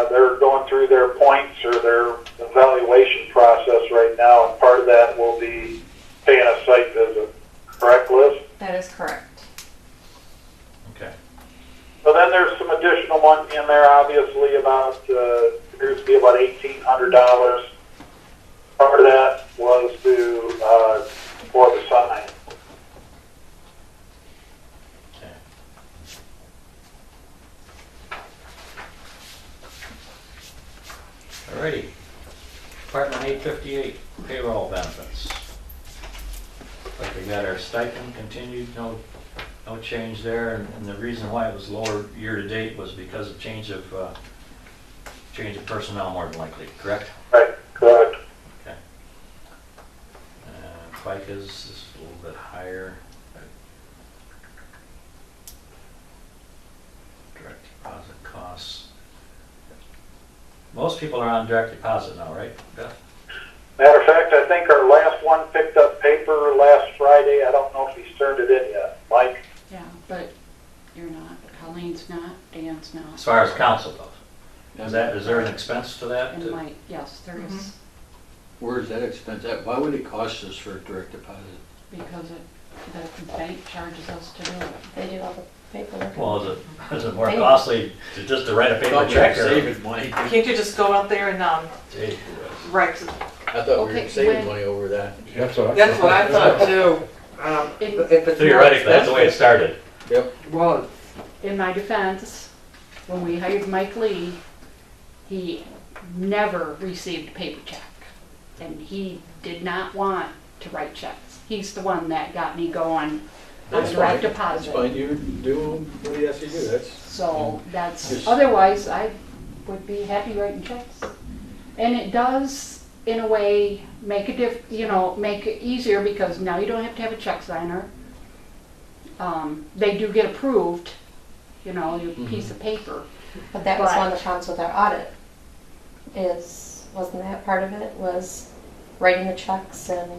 They're going through their points or their evaluation process right now, and part of that will be paying a site visit. Correct, Liz? That is correct. okay. So then there's some additional money in there, obviously, about, appears to be about $1,800. Part of that was for the sign. Alrighty. Department 858, payroll benefits. Like we got our stipend continued, no change there, and the reason why it was lower year-to-date was because of change of personnel more than likely, correct? Right, correct. Okay. FICA is a little bit higher. Direct deposit costs. Most people are on direct deposit now, right, Beth? Matter of fact, I think our last one picked up paper last Friday. I don't know if he's turned it in yet. Mike? Yeah, but you're not. Colleen's not. Dan's As not. far as council goes. Is there an expense to that? And Mike, yes, there is. Where's that expense at? Why would it cost us for direct deposit? Because the bank charges us to do it. They do all the paperwork. Well, is it more costly to write a paper check or? Saving money. Can't you just go out there and, Gee, write, I thought we Okay, were saving when- money over that. That's what I That's what I thought too. If it's Theoretically, that's the way it started. Well, In my defense, when we hired Mike Lee, he never received a paper check. And he did not want to write checks. He's the one that got me going on That's direct fine. deposit. That's fine, you do what he has to do, that's. So that's, Just- otherwise I would be happy writing checks. And it does, in a way, make make it easier because now you don't have to have a check signer. They do get approved, your piece of paper. But that was But- one of the problems with our audit, wasn't that part of it, was writing the checks and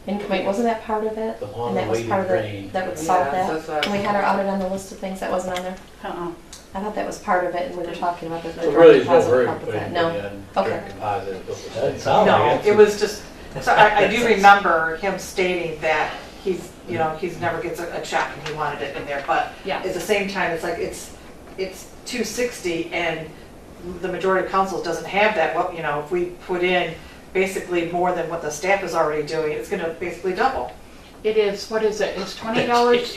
income, wasn't that part of it? The And that was part of that would solve Yeah, that's that? what- And we had our audit on the list of things that wasn't on there? Uh-uh. I thought that was part of it, and we were talking about the So direct really, there's no deposit hurry help to with put that. anybody No, on Okay. direct deposit. is what we're That saying. sounds no, like it was just, so I do remember him stating that he's never gets a check and he wanted it in there, but Yeah. at the same time, it's like, it's $260 and the majority of councils doesn't have that, what, you know, if we put in basically more than what the staff is already doing, it's gonna basically double. It is, what is it, it's $20, I mean, it's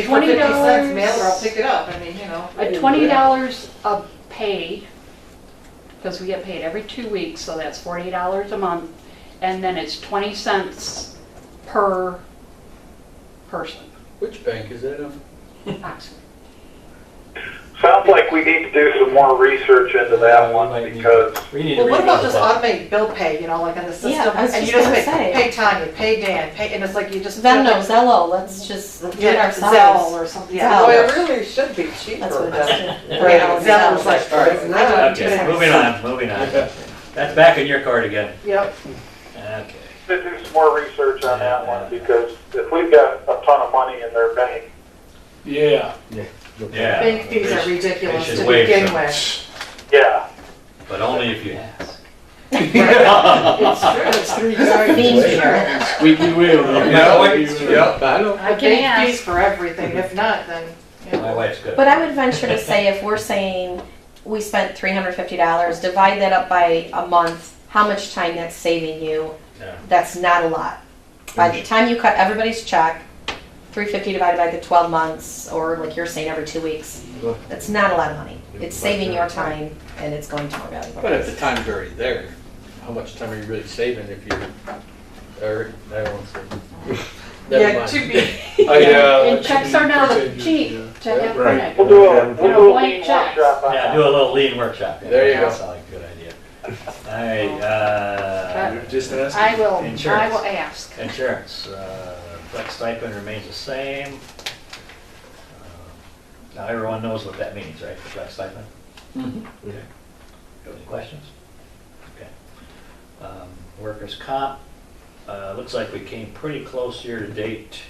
for 50 cents mail, or I'll $20, pick it up, I mean, you know. $20 a pay, because we get paid every 2 weeks, so that's $40 a month, and then it's 20 cents per person. Which bank is that of? Oxford. Sounds like we need to do some more research into that one because We need to Well, what about revisit just that. automated bill pay, you know, like on the system? Yeah, I was and just you just gonna pay, say. pay Tanya, pay Dan, pay, and it's like you just. Venmo, Zello, let's just do it Yeah, Zelle ourselves. or something, Zelle. Well, yeah. it really should be cheaper That's what than. it is. Yeah, Zelle is like, All right. Okay, moving on. That's back in your court again. Yep. Okay. to do some more research on that one because if we've got a ton of money in their bank, Yeah. Yeah. Bank fees are They ridiculous should to waive begin some. with. yeah. But only if you ask. It's true, it's true. Theme here. Squeaky wheel. Yep. I know. I can Bank fees ask. for everything, if not, then, you My know. wife's good. But I would venture to say if we're saying we spent $350, divide that up by a month, how much time that's saving you, Yeah. that's not a lot. By the time you cut everybody's check, $350 divided by the 12 months, or like you're saying every 2 weeks, that's not a lot of money. It's saving your time and it's going to more valuable. But if the time's already there, how much time are you really saving if you're, or, I won't say. Never Yeah, mind. to be, And checks are now cheap to have Right. printed. We'll do a Blank lean checks. workshop on Yeah, that. do a little lean workshop. There you go. That sounds like a good idea. All right, Just ask. I will Insurance. ask. insurance. Flex stipend remains the same. Now everyone knows what that means, right, the flex stipend? Mhm. Okay. Any questions? Okay. Workers' comp, looks like we came pretty close year to date,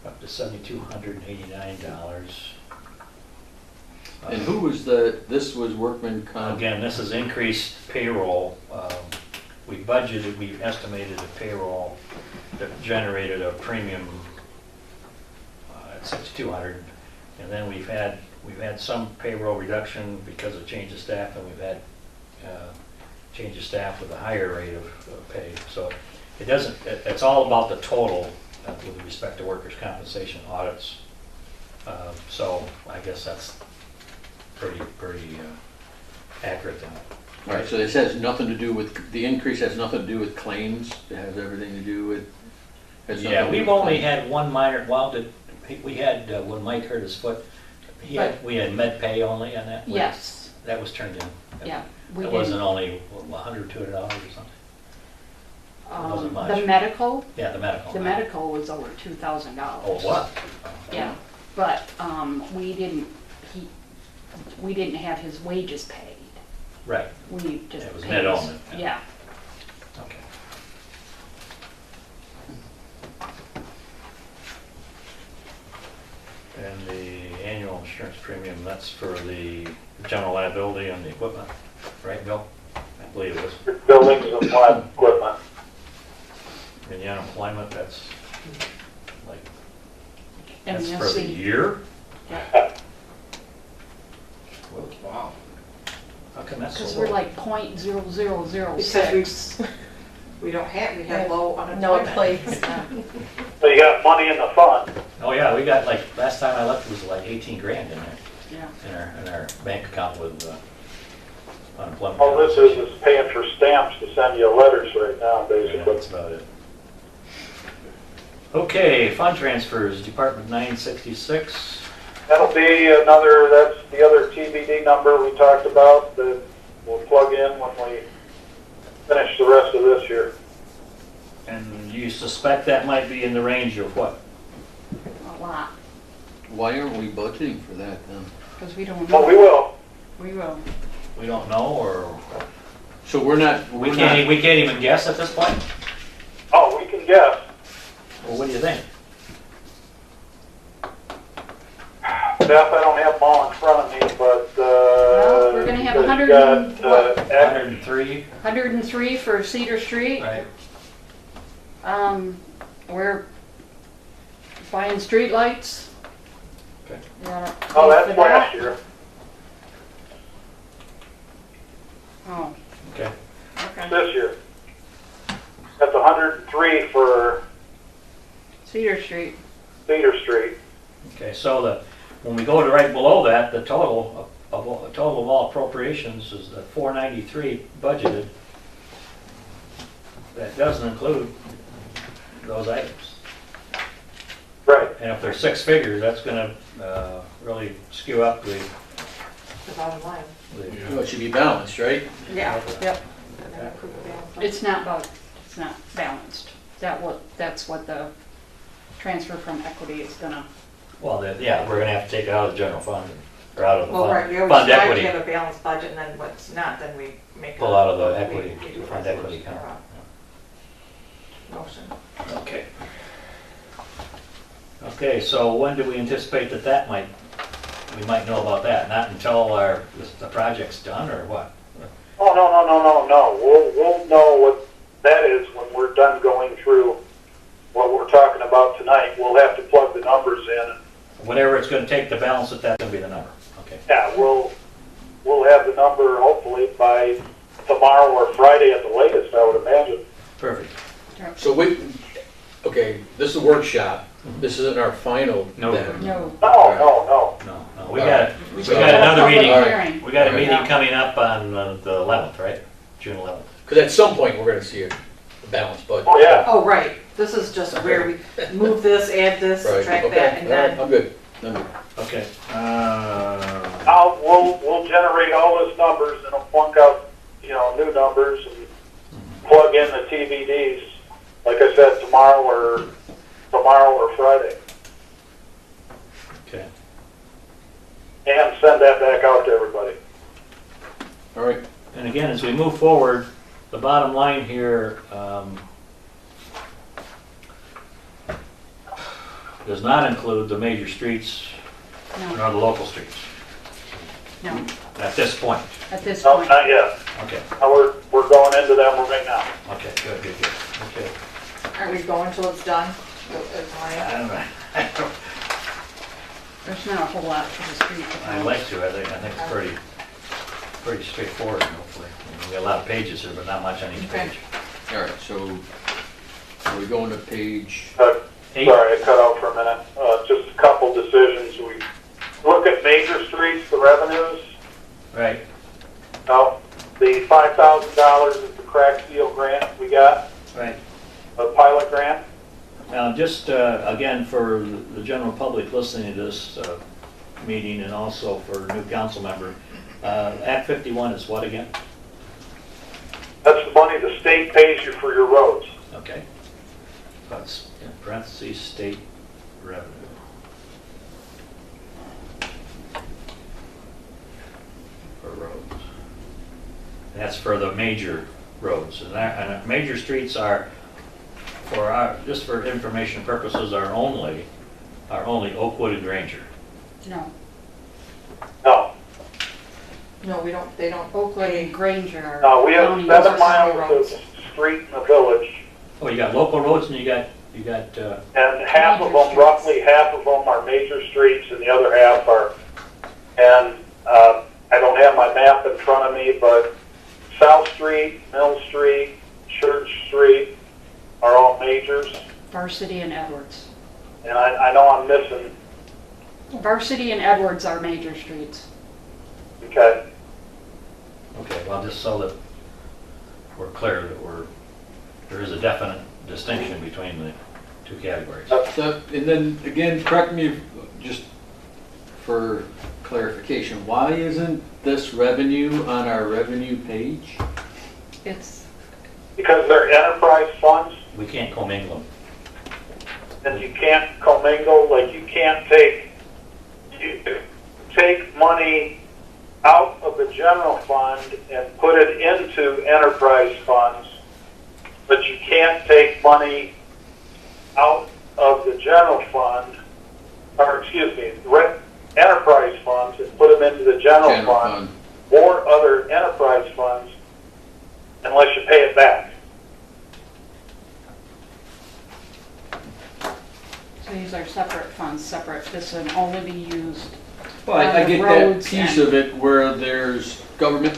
up to $7,289. And who was this was workman comp? Again, this is increased payroll. We budgeted, we estimated a payroll that generated a premium at 6,200. And then we've had some payroll reduction because of change of staff, and we've had change of staff with a higher rate of pay. So it doesn't, it's all about the total with respect to workers' compensation audits. So I guess that's pretty accurate then. All right, so this has nothing to do with, the increase has nothing to do with claims, it has everything to do with. has nothing Yeah, to do we've with only claims. had one minor, we had, when Mike hurt his foot, we had med pay only on that? Yes, That was turned in. yeah. We It did. wasn't only $100, $200 or something? wasn't much. The medical, Yeah, the medical. the medical was over $2,000. Oh, what? Yeah, but we didn't have his wages paid. Right, We just It was paid net his- only, yeah. Yeah. okay. And the annual insurance premium, that's for the general liability on the equipment, right, Bill? I believe it was. Buildings and lab equipment. And the unemployment, that's like, And that's you'll for the see, year? yeah, Wow. How come that's so because low? we're like .0006. because we have low No unemployment. employees. So you got money in the fund. Oh, yeah, we got like, last time I looked, it was like 18 grand in there, Yeah. in our bank account with unemployment. All this is paying for stamps to send you letters right now, Yeah, basically. that's about it. Okay, fund transfers, Department 966. That'll be another, that's the other TBD number we talked about that we'll plug in when we finish the rest of this year. And you suspect that might be in the range of what? A lot, Why aren't we budgeting for that then? because we don't know. Oh, we will. We will. We don't know, or So we're not, we can't even guess at this point? Oh, we can guess. Well, what do you think? Beth, I don't have them all in front of me, but, Well, we're gonna have we've 100 got, and what? 103, 103 for Cedar Street. right? We're buying streetlights. Okay. Yeah. oh, that's last year. Oh, Okay. okay. this year. That's 103 for Cedar Street. Cedar Street. Okay, so when we go to right below that, the total of all appropriations is the 493 budgeted. That doesn't include those items. Right. And if they're six figures, that's gonna really skew up The bottom line. Well, it should be balanced, right? Yeah. Yep. And then approve the balance. It's not balanced. That's what the transfer from equity is gonna, Well, yeah, we're gonna have to take it out of the general fund, or out of the Well, right, we always fund try to equity. have a balanced budget, and then what's not, then we make. Pull out of the we- equity, we do a fund equity resolution account. or a Motion. Okay. Okay, so when do we anticipate that we might know about that? Not until the project's done, or what? Oh, no. We'll know what that is when we're done going through what we're talking about tonight. We'll have to plug the numbers in. Whatever it's gonna take to balance it, that's gonna be the number. Okay. Yeah, we'll have the number hopefully by tomorrow or Friday at the latest, I would imagine. Perfect. So okay, this is a workshop. This isn't our final. No. then. no. No. No, we got another Public meeting. hearing. We got a meeting Yeah. coming up on the 11th, right? June 11th. Because at some point, we're gonna see a balanced budget. Oh, yeah. Oh, right, this is just where we move this, add this, Right, subtract okay, that, and all right, then, I'm good. I'm good. Okay. We'll generate all those numbers and we'll plunk out, new numbers and plug in the TBDs, like I said, tomorrow or Friday. Okay. And send that back out to everybody. All right. And again, as we move forward, the bottom line here does not include the major streets No, nor the local streets no, at this point. at this No, point. not yet. Okay. We're going into them right now. Okay, good. Okay. are we going till it's done? Is I my- don't know. There's not a whole lot to the street. I'd like to. I think it's pretty straightforward, hopefully. We got a lot of pages here, but not much on each Okay. page. All right, so are we going to page? Eight? Sorry, I cut out for a minute. Just a couple decisions. We look at major streets, the revenues. Right. No, the $5,000 is the crack seal grant we got, Right. a pilot grant. Now, just again, for the general public listening to this meeting and also for new council member, Act 51 is what again? That's the money the state pays you for your roads. Okay. That's in parentheses, state revenue. For roads. That's for the major roads. And major streets are, just for information purposes, are only Oakwood and Granger. No, No, No, we don't, they don't. Oakwood pay- and Granger are no, we have county 7 roads. miles roads. of street in the village, Oh, you got local roads and you got and half of Major them, streets. roughly half of them are major streets, and the other half are, and I don't have my map in front of me, but South Street, Mill Street, Church Street are all majors, Varsity and Edwards. and I know I'm missing, Varsity and Edwards are major streets. okay, okay, well, just so that we're clear that there is a definite distinction between the two categories. So, and then again, correct me just for clarification, why isn't this revenue on our revenue page? It's, because they're enterprise funds, We can't commingle them. and you can't commingle, like you can't take money out of the general fund and put it into enterprise funds, but you can't take money out of the general fund, or excuse me, enterprise funds and put them into the general fund or other enterprise funds unless you pay it back. so these are separate funds, separate. This would only be used Well, I on the get that roads piece and- of it where there's government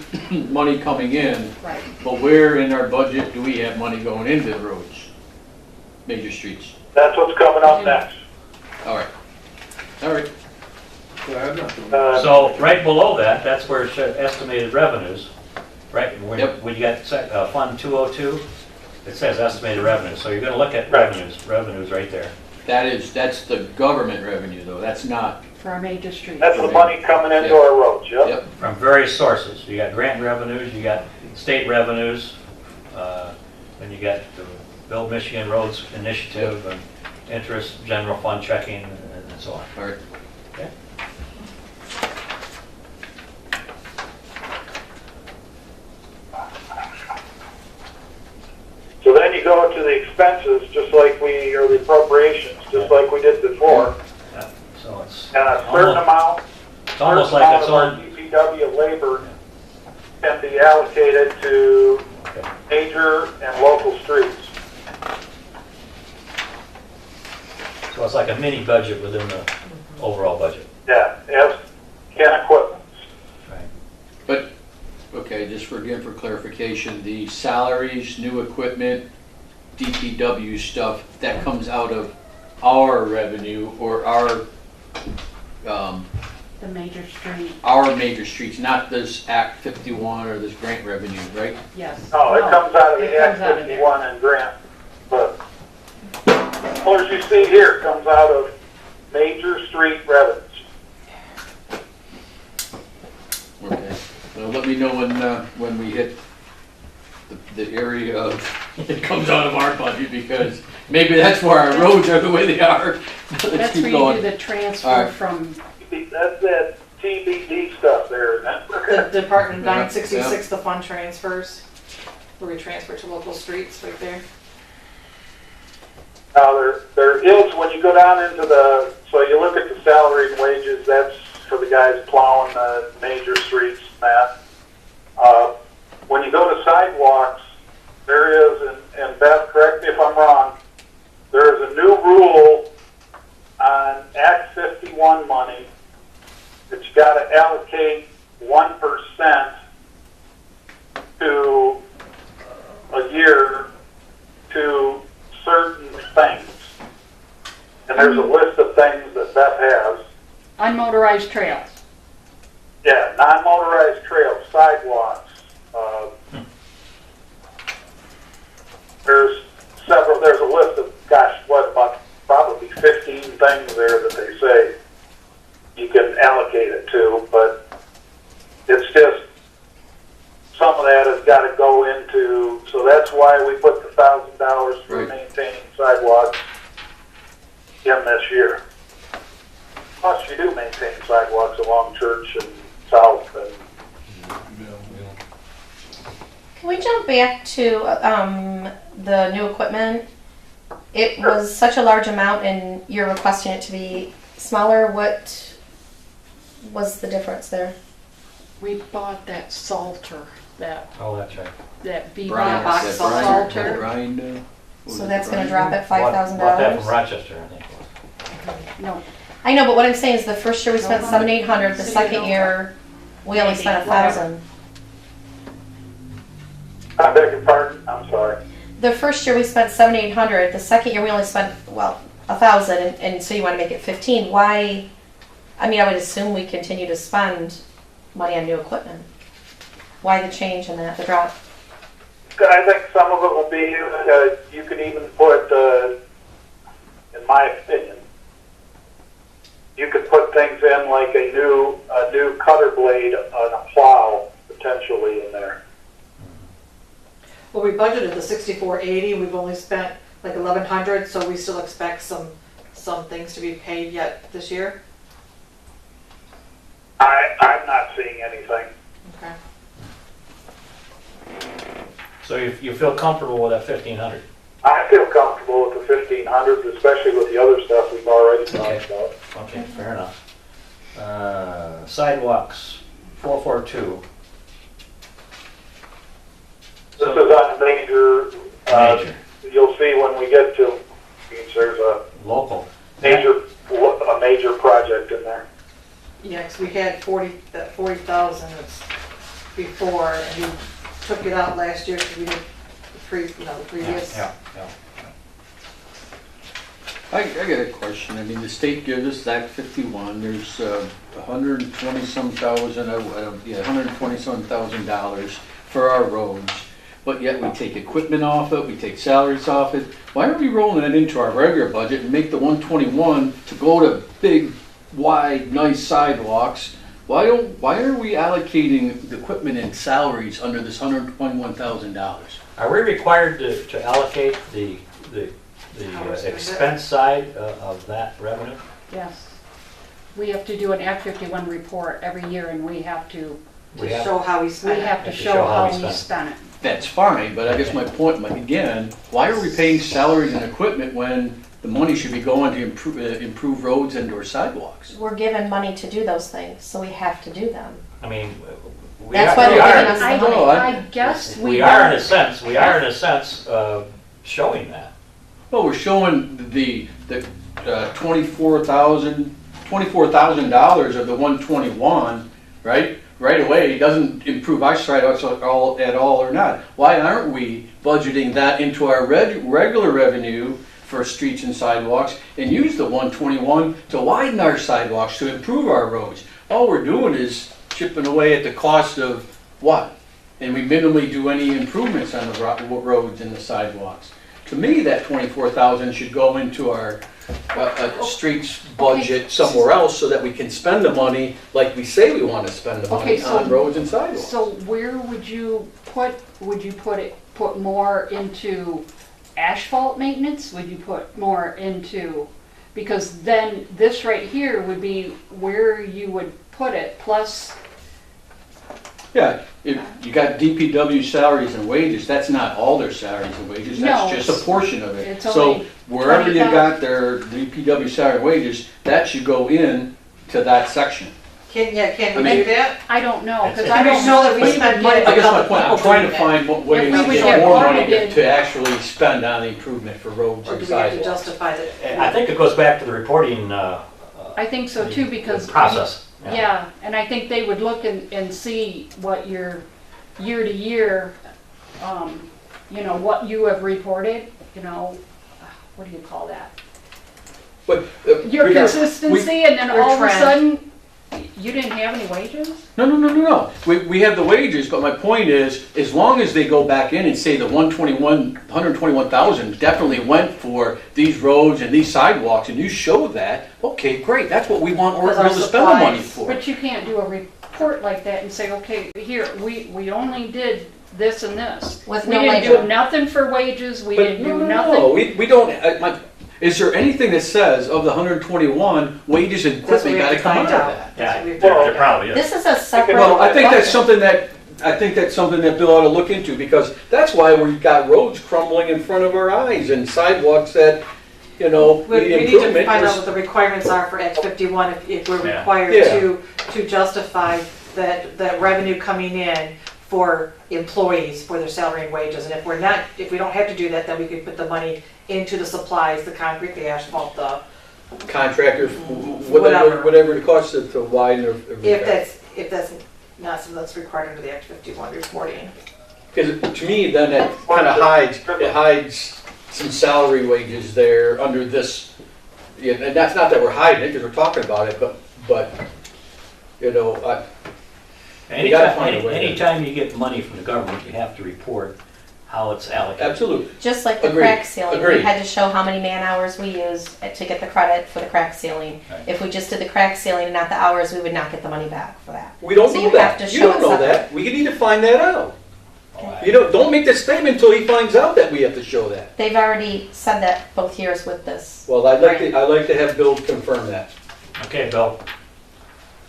money coming in, Right. but where in our budget do we have money going into the roads? Major streets. That's what's coming up next. All right. All right. Go ahead, nothing. So right below that, that's where it says estimated revenues, right? Yep. When you got Fund 202, it says estimated revenues. So you're gonna look at Right. revenues right there. That's the government revenue though, that's not, For our major streets. That's the money coming into Yep. our roads, yep. yep, From various sources. You got grant revenues, you got state revenues, then you got the Build Michigan Roads Initiative and interest, general fund checking, and so on. all right. Okay? So then you go to the expenses, just like or the appropriations, just like we did before. Yeah. So it's And a certain amount, it's almost like its our own, DPW labor can be allocated to major and local streets. so it's like a mini budget within the overall budget. Yeah, as can equipment. Right. But, okay, just again for clarification, the salaries, new equipment, DPW stuff, that comes out of our revenue or The major street, our major streets, not this Act 51 or this grant revenue, right? yes. No, it comes out of It the comes Act out of there. 51 and grant, but well, as you see here, it comes out of major street revenues. Okay. Well, let me know when we hit the area of, it comes out of our budget, because maybe that's where our roads are the way they are. Let's That's keep where you going. do the transfer All right. from, That's that TBD stuff there, isn't it? The Department Yeah, 966, the fund transfers, where we transfer to local streets right there. Now, there is, when you go down into so you look at the salary and wages, that's for the guys plowing the major streets and that. When you go to sidewalks, there is, and Beth, correct me if I'm wrong, there is a new rule on Act 51 money that you gotta allocate 1% to a year to certain things. And there's a list of things that Beth has. unmotorized trails. Yeah, non-motorized trails, sidewalks. There's a list of, about probably 15 things there that they say you can allocate it to, but it's just, some of that has got to go into, so that's why we put the $1,000 for Right. maintaining sidewalks in this year. Plus, you do maintain sidewalks along Church and South and Can we jump back to the new equipment? It was such a large amount and you're requesting it to be smaller. What was the difference there? We bought that salter, that Oh, that's right. V Brian, box is that Brian, salter. Brian, what was So it, that's going to Brian? drop at Bought that from $5,000. Rochester, I think it was. No, I know, but what I'm saying is the first year we spent No. 700-800. The So you second don't- year we only Maybe, spent whatever. 1,000. I beg your pardon, I'm sorry. The first year we spent 700-800. The second year we only spent 1,000, and so you want to make it 15. Why? I mean, I would assume we continue to spend money on new equipment. Why the change in that? The drop. I think some of it will be, you could even put, in my opinion, you could put things in like a new cutter blade on a plow potentially in there. Well, we budgeted the 6480, we've only spent like 1,100, so we still expect some things to be paid yet this year. I'm not seeing anything. Okay. So you feel comfortable with that 1,500? I feel comfortable with the 1,500, especially with the other stuff we've already talked about. Okay, fair enough. Sidewalks, 442. This is on major, Major. you'll see when we get to, there's a Local. major project in there. Yeah, 'cause we had 40,000 that's before, and we took it out last year because we did the previous. Yeah. I got a question. I mean, the state gives us Act 51. There's 120 some thousand, $120 some $1,000 for our roads. But yet we take equipment off it, we take salaries off it. Why are we rolling it into our regular budget and make the 121 to go to big, wide, nice sidewalks? Why are we allocating the equipment and salaries under this $121,000? Are we required to allocate the expense side of that revenue? Yes. We have to do an Act 51 report every year, and we have to Show how we we spent it. have to show how we spent it. That's fine, but I guess my point, again, why are we paying salaries and equipment when the money should be going to improve roads and or sidewalks? We're given money to do those things, so we have to do them. I mean, we That's are, why we they're are, giving us the money. I guess we are in a sense, showing that. Well, we're showing the $24,000 of the 121, right? Right away, it doesn't improve our sidewalks at all or not. Why aren't we budgeting that into our regular revenue for streets and sidewalks and use the 121 to widen our sidewalks, to improve our roads? All we're doing is chipping away at the cost of what? And we minimally do any improvements on the roads and the sidewalks. To me, that 24,000 should go into our streets budget somewhere else so that we can spend the money like we say we want to spend the money on roads and sidewalks. So where would you put more into asphalt maintenance? Would you put more into, because then this right here would be where you would put it, plus. Yeah, if you got DPW salaries and wages, that's not all their salaries and wages, No, that's just a portion of it. it's So only wherever you 20,000. got their DPW salary and wages, that should go in to that section. Can we I mean- do that? I don't know, because Can I we don't show know that if we we spend would money? get. I guess my Other point, I'm people trying to doing find ways If we to would get get more money audited- to actually spend on the improvement for roads Or and do we have to sidewalks. justify that? I think it goes back to the reporting I think so too, because. process. Yeah, and I think they would look and see what your year to year, what you have reported, what do you call that? But, Your consistency, and then Your all of a trend. sudden, you didn't have any wages? No. We have the wages, but my point is, as long as they go back in and say the 121,000 definitely went for these roads and these sidewalks, and you show that, okay, great, that's what we want Because our Ortonville to spend the money supplies- for. But you can't do a report like that and say, okay, here, we only did this and this. With We no didn't labor. do nothing for wages, we But didn't do no, nothing. we don't, is there anything that says of the 121, wages and That's what we equipment have gotta to come out find of out. that? That's what we Yeah, have to there find out. probably is. This is a separate. Well, I think that's budget. something that Bill ought to look into, because that's why we've got roads crumbling in front of our eyes and sidewalks that, We the need to improvement find out was. what the requirements are for Act 51, if we're Yeah. required Yeah. to justify that revenue coming in for employees, for their salary and wages. And if we don't have to do that, then we could put the money into the supplies, the concrete, the asphalt, Contractor, Whatever. whatever it costs to widen or. if that's not something that's required under the Act 51 reporting. Because to me, then that kind of hides some salary wages there under this. Yeah, and that's not that we're hiding it, because we're talking about it, but we gotta find a way. Anytime you get money from the government, you have to report how it's allocated. absolutely. Just like the Agreed. crack sealing, we Agreed. had to show how many man hours we used to get the credit for the crack sealing. Right. If we just did the crack sealing and not the hours, we would not get the money back for that. We don't So know you that. have to You show don't know something. that. We need to find that out. Oh, You don't make that statement until he finds out that we have to show that. They've already said that both years with this. Well, I'd like to have Bill confirm that. Okay, Bill.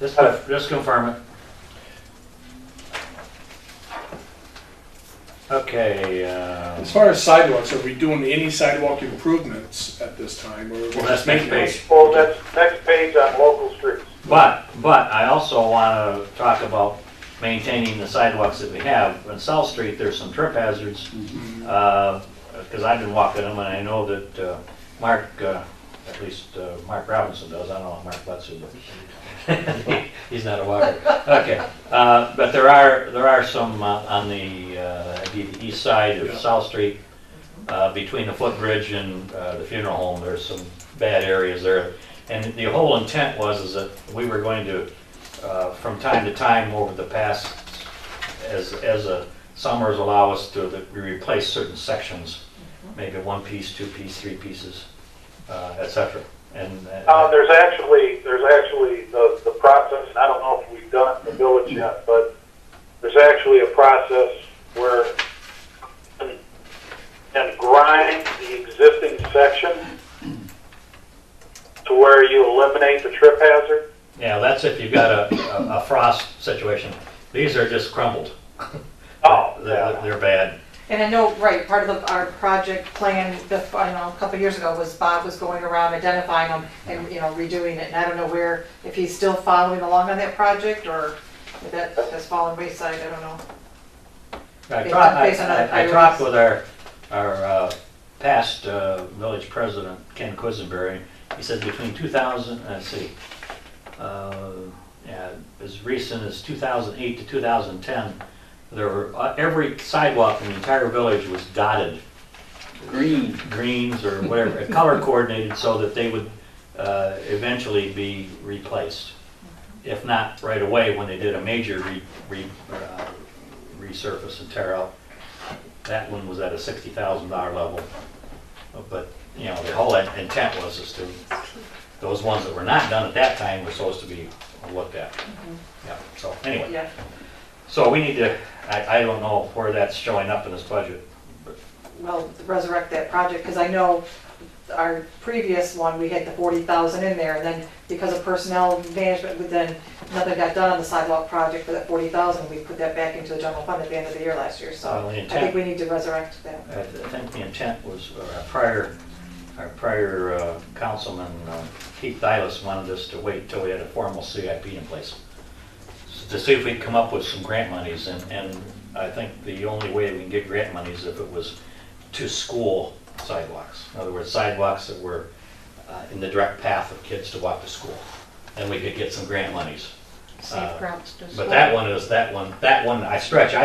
Just confirm it. Okay, As far as sidewalks, are we doing any sidewalk improvements at this time, or well, that's next page. Well, that's next page on local streets. But I also want to talk about maintaining the sidewalks that we have. On South Street, there's some trip hazards, because I've been walking them, and I know that Mark At least Mark Robinson does. I don't know Mark Butson, but he's not a walker. Okay, but there are some on the east side of South Street, between the footbridge and the funeral home. There's some bad areas there, and the whole intent was that we were going to, from time to time over the past, as the summers allow us to, we replace certain sections, maybe 1 piece, 2 piece, 3 pieces, etc. And there's actually the process, and I don't know if we've done it in the village yet, but there's actually a process where you can grind the existing section to where you eliminate the trip hazard. yeah, that's if you've got a frost situation. These are just crumbled. Oh, They're bad. And I know, right, part of our project plan, I know, a couple of years ago, was Bob was going around identifying them and, redoing it. And I don't know if he's still following along on that project, or if that has fallen wayside, I don't know. I talked with our past village president, Ken Quisenberry. He said between 2000, as recent as 2008 to 2010, there were every sidewalk in the entire village was dotted greens or whatever, color coordinated so that they would eventually be replaced, if not right away when they did a major resurface and tear out. That one was at a $60,000 level, but the whole intent was is to those ones that were not done at that time were supposed to be looked at. Yeah. So anyway. Yeah. So we need to, I don't know where that's showing up in this budget. But Well, resurrect that project, because I know our previous one, we had the 40,000 in there, and then because of personnel management, then nothing got done on the sidewalk project for that 40,000. We put that back into the general fund at the end of the year last year, so Well, the I intent- think we need to resurrect that. I think the intent was, our prior councilman, Keith Dylas, wanted us to wait until we had a formal CIP in place to see if we could come up with some grant monies, and I think the only way we can get grant monies is if it was to school sidewalks. In other words, sidewalks that were in the direct path of kids to walk to school. Then we could get some grant monies. Safe routes to school. But that one I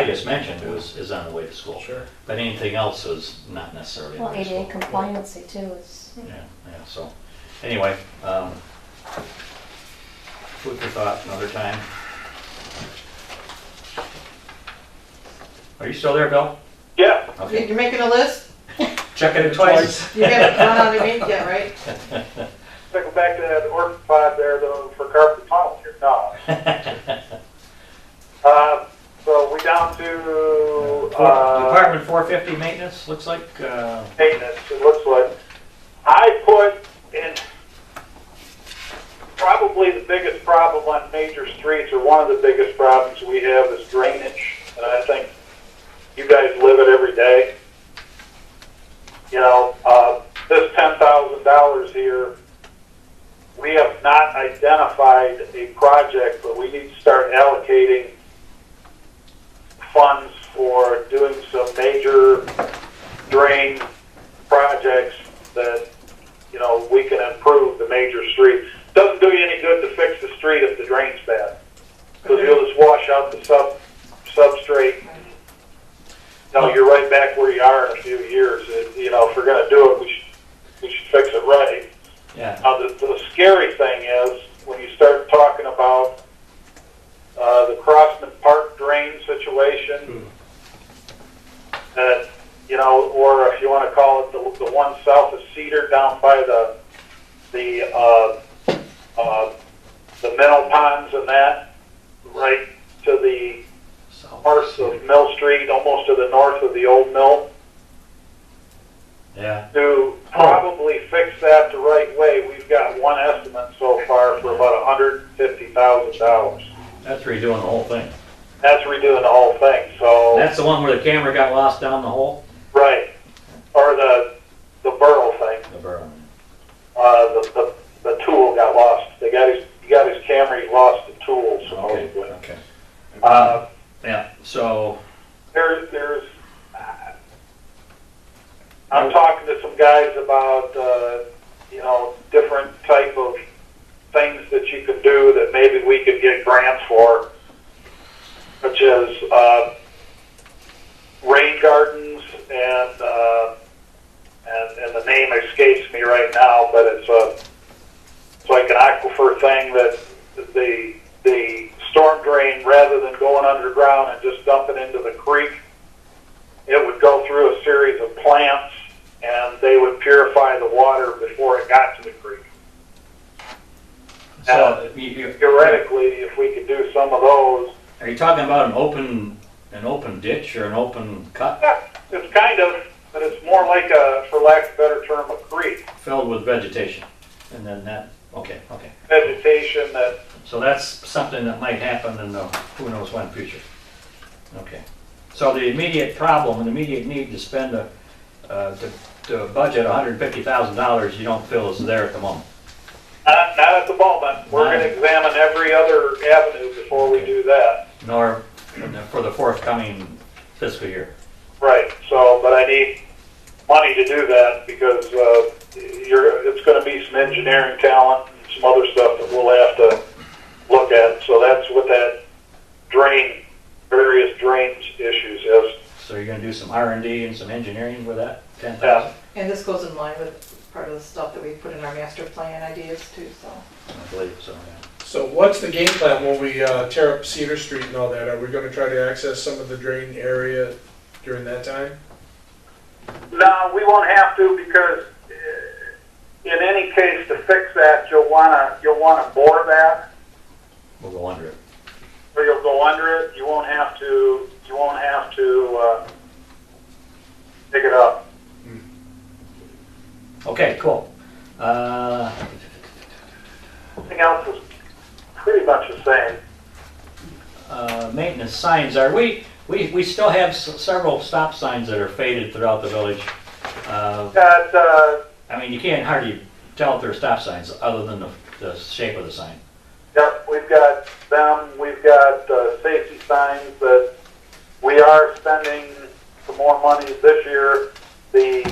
just mentioned is on the way to school. Sure. But anything else is not necessarily on Well, the way to ADA school. compliancy too is. Yeah, so, anyway, food for thought another time. Are you still there, Bill? Yeah. Okay, You're making a list? checking it twice. You haven't run out of ink yet, right? Go back to that orphan pod there though, for carpet tunnel here. No. So we down to Department 450 maintenance, looks like, maintenance. It looks like I put in probably the biggest problem on major streets, or one of the biggest problems we have, is drainage, and I think you guys live it every day. This $10,000 here, we have not identified a project, but we need to start allocating funds for doing some major drain projects that, we can improve the major street. Doesn't do you any good to fix the street if the drain's bad, because you'll just wash out the substrate. You're right back where you are in a few years. If we're going to do it, we should fix it right. yeah. Now, the scary thing is when you start talking about the Crossman Park drain situation, that, or if you want to call it the one south of Cedar down by the minnow ponds and that, right to the north of Mill Street, almost to the north of the old mill. Yeah. To probably fix that the right way, we've got one estimate so far for about $150,000. That's redoing the whole thing. That's redoing the whole thing, so. That's the one where the camera got lost down the hole? Right. Or the burrow thing. The burrow. The tool got lost. He got his camera, he lost the tool, supposedly. Okay. Yeah, so, There's I'm talking to some guys about, different type of things that you could do that maybe we could get grants for, such as rain gardens and the name escapes me right now, but it's like an aquifer thing that the storm drain, rather than going underground and just dumping into the creek, it would go through a series of plants and they would purify the water before it got to the creek. So, Theoretically, if we could do some of those. are you talking about an open ditch or an open cut Yeah, it's kind of, but it's more like a, for lack of a better term, a creek. filled with vegetation? And then that, okay. Vegetation that, So that's something that might happen in the who knows when future. Okay. So the immediate problem, an immediate need to spend to budget $150,000, you don't feel is there at the moment? not at the moment. We're going to examine every other avenue before we do that. Nor for the forthcoming fiscal year. Right, so, but I need money to do that because it's going to be some engineering talent and some other stuff that we'll have to look at. So that's what that various drains issues is. So you're going to do some R&D and some engineering with that 10,000? Yeah. And this goes in line with part of the stuff that we put in our master plan ideas too, so. I believe so, yeah. So what's the game plan when we tear up Cedar Street and all that? Are we gonna try to access some of the drain area during that time? No, we won't have to because in any case to fix that, you'll wanna bore that. We'll go under it. Or you'll go under it. You won't have to dig it up. Okay, cool. Everything else is pretty much the same. Maintenance signs, we still have several stop signs that are faded throughout the village. Got, I mean, you can't hardly tell if they're stop signs other than the shape of the sign. yep, we've got them. We've got safety signs that we are spending some more money this year. The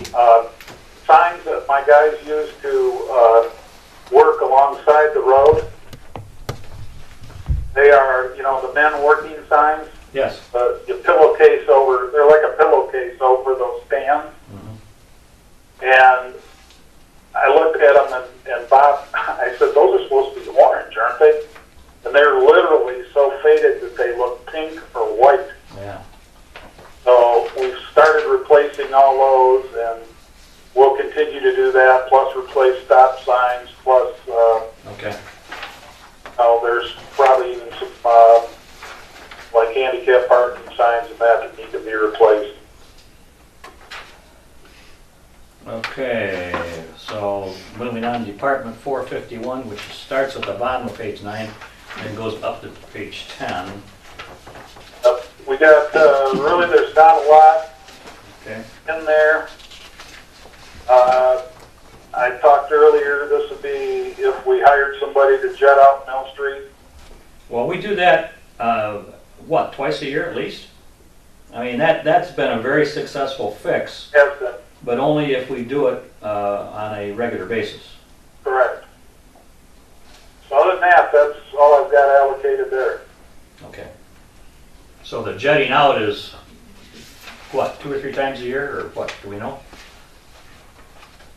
signs that my guys use to work alongside the road, they are, the men working signs. Yes. Your pillowcase over, they're like a pillowcase over those stands. Mhm. And I looked at them and Bob, I said, those are supposed to be orange, aren't they? And they're literally so faded that they look pink or white. Yeah. So we've started replacing all those and we'll continue to do that, plus replace stop signs, plus, Okay. there's probably even some, like handicap parking signs and that need to be replaced. Okay, so moving on to Department 451, which starts at the bottom of page 9 and goes up to page 10. We got, really there's not a lot Okay. in there. I talked earlier, this would be if we hired somebody to jet out Mill Street. Well, we do that, twice a year at least? I mean, that's been a very successful fix, Has been, but only if we do it on a regular basis. correct. So other than that, that's all I've got allocated there. Okay. So the jetting out is, what, 2 or 3 times a year, or what, do we know?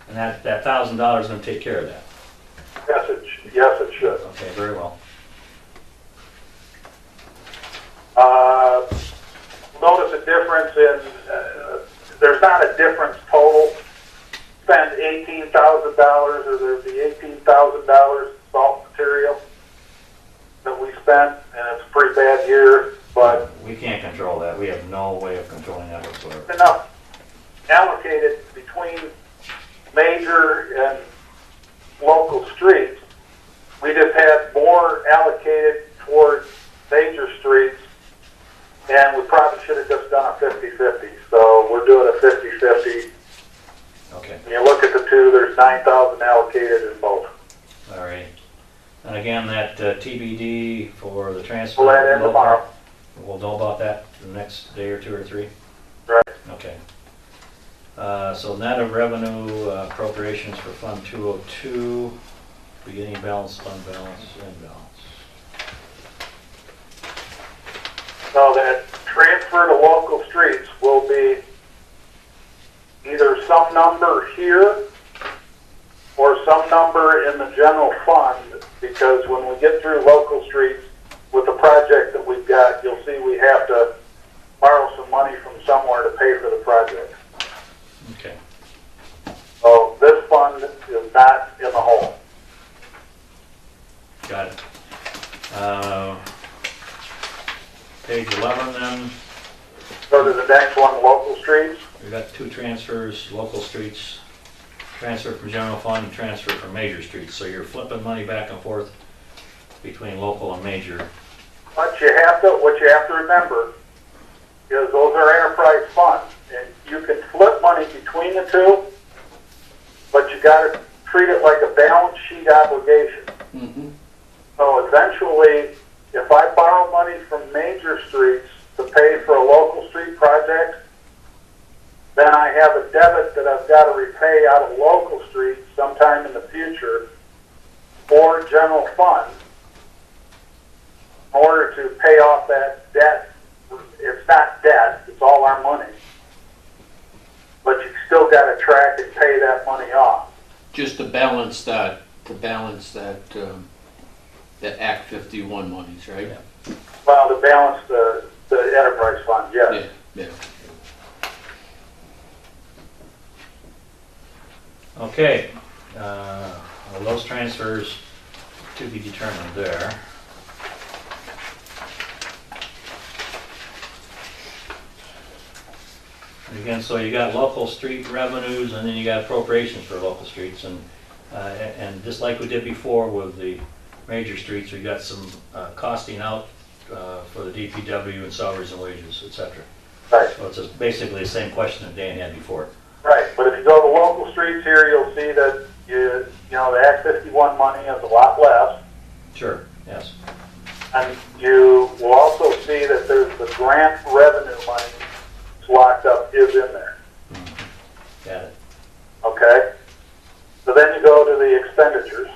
And that $1,000 is going to take care of that? Yes, it should. Okay, very well. Notice a difference in, there's not a difference total. Spend $18,000 or there'd be $18,000 salt material that we spent, and it's a pretty bad year, but We can't control that. We have no way of controlling that whatsoever. enough allocated between major and local streets. We just had more allocated towards major streets, and we probably should have just done a 50-50. So we're doing a 50-50. Okay, When you look at the two, there's 9,000 allocated in both. all right. And again, that TBD for the transfer. We'll add in tomorrow. We'll know about that the next day or 2 or 3? Right. Okay. So net of revenue appropriations for Fund 202, beginning balance, fund balance, end balance. So that transfer to local streets will be either some number here or some number in the general fund, because when we get through local streets with the project that we've got, you'll see we have to borrow some money from somewhere to pay for the project. Okay. So this fund is not in the hole. Got it. Page 11 then, Go to the next one, local streets. we've got two transfers, local streets, transfer from general fund, and transfer from major streets. So you're flipping money back and forth between local and major. What you have to remember is those are enterprise funds, and you can flip money between the two, but you got to treat it like a balance sheet obligation. Mm-hmm. So eventually, if I borrow money from major streets to pay for a local street project, then I have a debit that I've got to repay out of local streets sometime in the future or general fund in order to pay off that debt. It's not debt, it's all our money. But you still got to track and pay that money off. Just to balance that, the Act 51 monies, right? Yeah. Well, to balance the enterprise fund, yes. Yeah, yeah. Okay, well, those transfers to be determined there. And again, so you got local street revenues, and then you got appropriations for local streets, and just like we did before with the major streets, we got some costing out for the DPW and salaries and wages, etc. Right. So it's basically the same question that Dan had before. Right, but if you go to local streets here, you'll see that you know the Act 51 money is a lot less, Sure, yes. and you will also see that there's the grant revenue money that's locked up is in there. Got it. Okay, so then you go to the expenditures.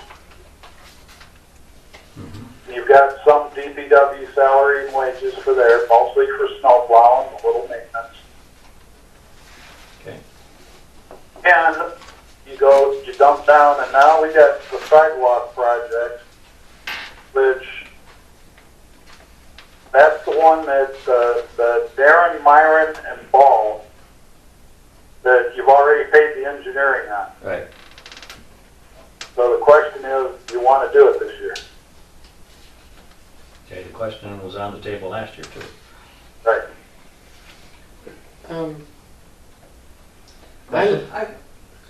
You've got some DPW salary and wages for there, mostly for snow plowing, a little maintenance. Okay. And you dump down, and now we got the sidewalk project, which that's the one that the Darren, Myron, and Ball that you've already paid the engineering on. Right. So the question is, do you want to do it this year? Okay, the question was on the table last year too. Right.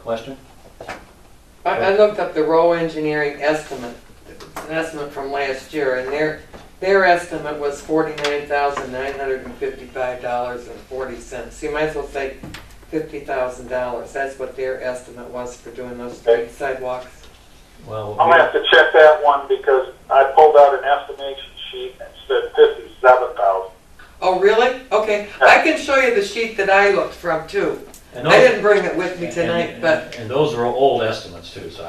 Question? I looked up the row engineering estimate, an estimate from last year, and their estimate was $49,955.40. You might as well say $50,000. That's what their estimate was for doing those street sidewalks. Well, I'm gonna have to check that one because I pulled out an estimation sheet and it said 57,000. Oh, really? Okay. I can show you the sheet that I looked from too. and I didn't bring it with me tonight, but and those are old estimates too, so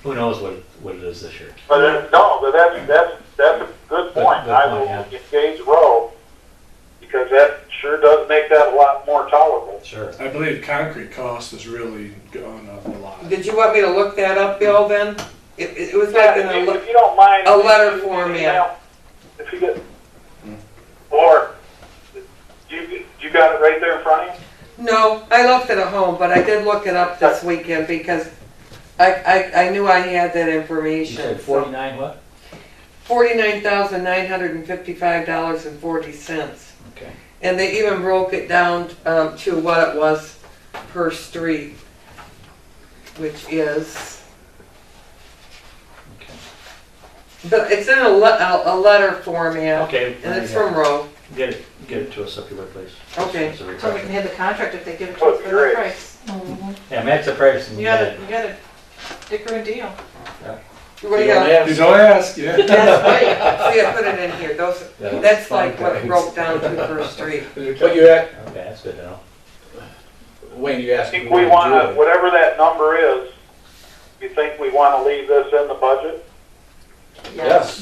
who knows what it is this year. But that's a good point. I will engage Rowe because that sure does make that a lot more tolerable. Sure. I believe concrete cost has really gone up a lot. did you want me to look that up, Bill, then? It was like in a, If you don't mind, a letter format. If you get, or you got it right there in front of you. No, I left it at home, but I did look it up this weekend because I knew I had that You information. said 49 what? $49,955.40. Okay. And they even broke it down to what it was per street, which is, Okay. but it's in a letter format, Okay. and it's from Rowe. Get it to us if you would, please. Okay. It's a So we refresher. can have the contract if they give it to Oh, us for great. the price. Yeah, match the price and You gotta dicker and deal. What do you got? You don't ask, yeah. That's right. See, I put it in here. Those, Yeah, that's fine, like what it thanks. broke down to per street. But you asked, Okay, that's good to know. Wayne, you I asked. think we want to, whatever that number is, You think we want to leave this in the budget? Yes.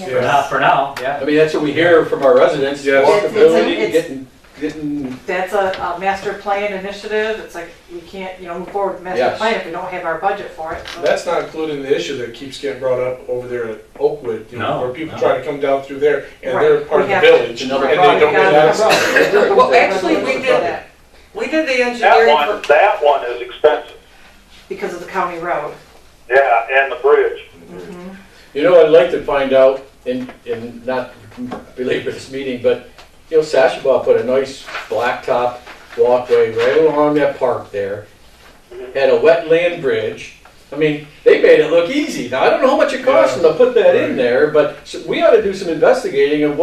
For now, yeah. I mean, that's what we hear from our residents, Yes. walkability, It's- getting, That's a master plan initiative. It's like, we can't, move forward with master Yes. plan if we don't have our budget for it. So. That's not including the issue that keeps getting brought up over there at Oakwood, No, where people no. try to come down through there, and Right. they're part of We the have- village, and Another they road. don't get That's access. right. Well, actually, we For did, that, we did the That engineering one, for, that one is expensive. because of the county road. Yeah, and the bridge. you know, I'd like to find out, and not belabor this meeting, but, Sashabaw put a nice blacktop walkway right along that park there, had a wetland bridge. I mean, they made it look easy. Now, I don't know how much it cost them to put that in there, but we ought to do some investigating of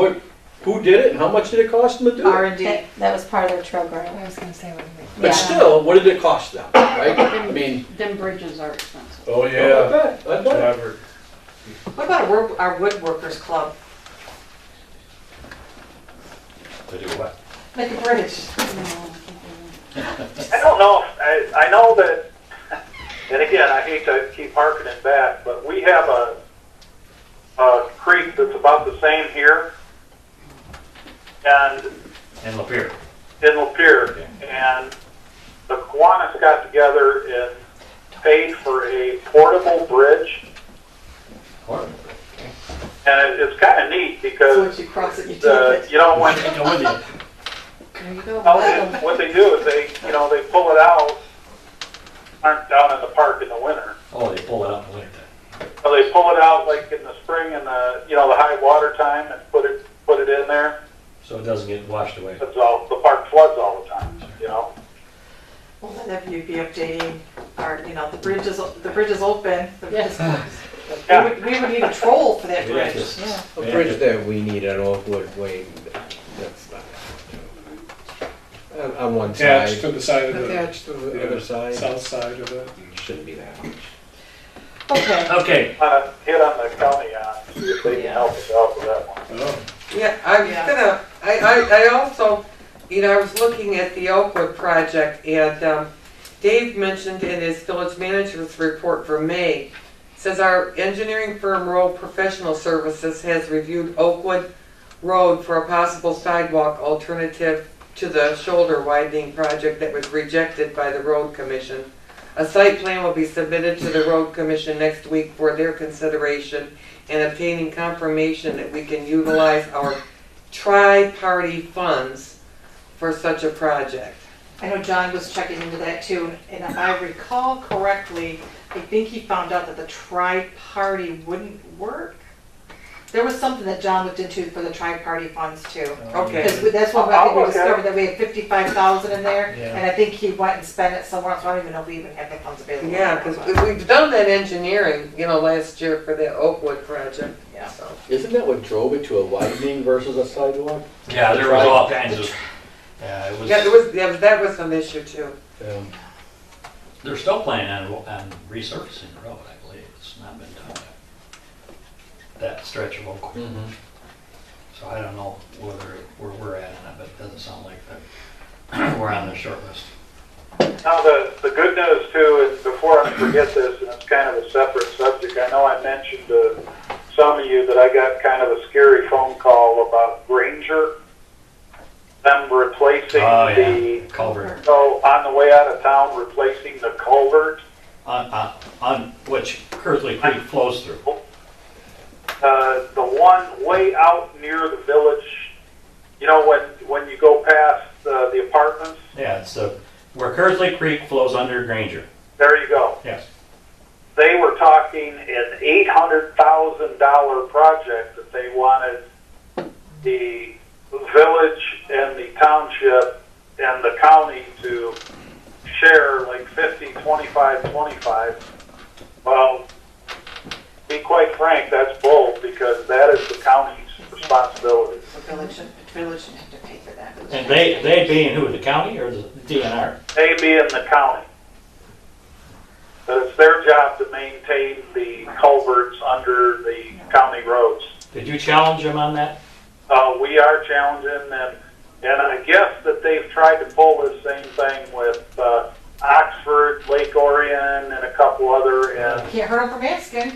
who did it and how much did it cost them to do it. R&D. That was part of their trail grant. I was gonna say, what do But still, what did it cost them, right? I mean, Them bridges are expensive. Oh, I yeah. bet. Whatever. What about our woodworkers club? To do what? Make a bridge. I don't know, I know that, and again, I hate to keep harkening back, but we have a creek that's about the same here, and In Lapeer. in Lapeer, and the Kiwanis got together and paid for a portable bridge, and it's kind of neat So because, once you cross it, you take it. you know, when, Go with you. There you go. what they do is they pull it out, aren't down in the park in the winter. Oh, they pull it out in the winter. So they pull it out like in the spring and the high water time and put it in there. So it doesn't get washed away. It's all, the park floods all the time, Well, then if you'd be updating our, the bridge is open. The bridge is closed. Yeah. We would need a troll for that Yeah, bridge. just- Yeah. A bridge that we need on Oakwood Way, that's not. On one Attached side, to the side of the attached to the other side, south side of it. shouldn't be that much. Okay. Okay, kind of hit on the county on, see if they can help us out with that one. Oh, yeah, I was Yeah. gonna, I also, I was looking at the Oakwood project, and Dave mentioned in his village manager's report for May, says our engineering firm Road Professional Services has reviewed Oakwood Road for a possible sidewalk alternative to the shoulder widening project that was rejected by the road commission. A site plan will be submitted to the road commission next week for their consideration and obtaining confirmation that we can utilize our tri-party funds for such a project. I know John was checking into that too, and if I recall correctly, I think he found out that the tri-party wouldn't work. There was something that John looked into for the tri-party funds too. Okay. Because that's what I think we Oh, okay. discovered, that we had 55,000 in there, Yeah. and I think he went and spent it somewhere else, so I don't even know if we even have the funds available. Yeah, because we've done that engineering, last year for the Oakwood project. Yeah. So. Isn't that what drove it to a widening versus a sidewalk? yeah, there was all kinds of, yeah, it was. Yeah, that was an issue too. They're still planning on resurfacing the road, I believe. It's not been done yet. That stretch of Oakwood. Mhm. So I don't know where we're at on it, but it doesn't sound like that we're on the short list. Now, the good news too, is before I forget this, and it's kind of a separate subject, I know I mentioned to some of you that I got kind of a scary phone call about Granger, them replacing Oh, yeah, the, culvert. so on the way out of town, replacing the culvert. On which Kearsley Creek flows through. The one way out near the village, when you go past the apartments, Yeah, it's where Kearsley Creek flows under Granger. there you go. Yes. They were talking an $800,000 project that they wanted the village and the township and the county to share like 50, 25, 25. Well, to be quite frank, that's bull because that is the county's responsibility. The village should have to pay for that. And they being who, the county or the DNR? They be in the county. But it's their job to maintain the culverts under the county roads. Did you challenge them on that? We are challenging them, and I guess that they've tried to pull this same thing with Oxford, Lake Orion, and a couple other, and, Can't hurt them from asking.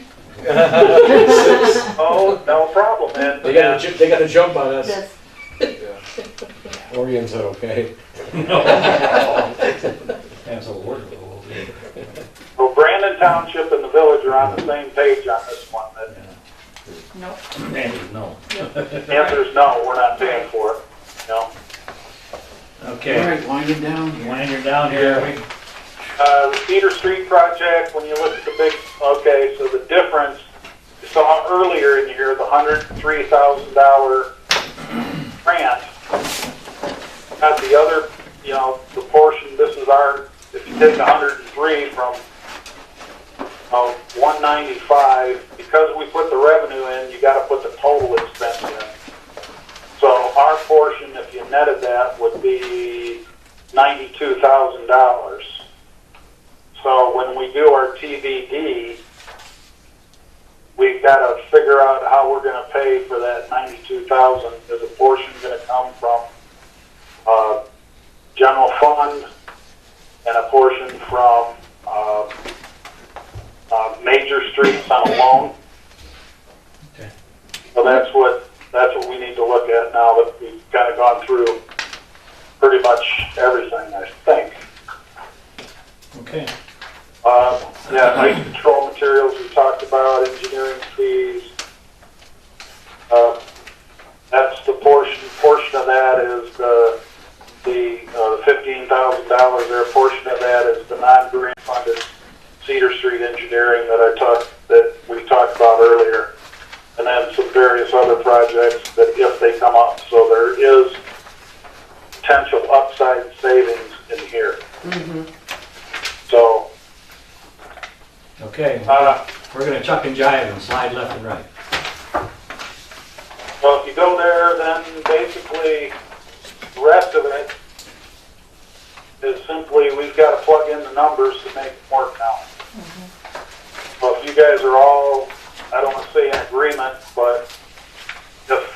oh, no problem. And, They got to jump on us. Yes. Orion said okay. That's a word. so Brandon Township and the village are on the same page on this one. That Nope. And no. the answer is no, we're not paying for it. No. All Okay, right, winding down here. winding down here. The Cedar Street project, when you look at the big, okay, so the difference, you saw earlier in the year, the $103,000 grant. Got the other, the portion, this is our, if you take 103 from 195, because we put the revenue in, you gotta put the total expense in. So our portion, if you netted that, would be $92,000. So when we do our TBD, we've got to figure out how we're going to pay for that $92,000. Is a portion going to come from general fund and a portion from major streets on a loan? Okay. So that's what we need to look at now that we've kind of gone through pretty much everything, I think. Okay. Yeah, ice control materials we talked about, engineering fees. That's the portion of that is the $15,000 there. A portion of that is the non-grant funded Cedar Street engineering that we talked about earlier. And then some various other projects that if they come up. So there is potential upside savings in here. So, Okay, we're gonna chuck and jive and slide left and right. well, if you go there, then basically the rest of it is simply we've got to plug in the numbers to make it work now. So if you guys are all, I don't want to say in agreement, but if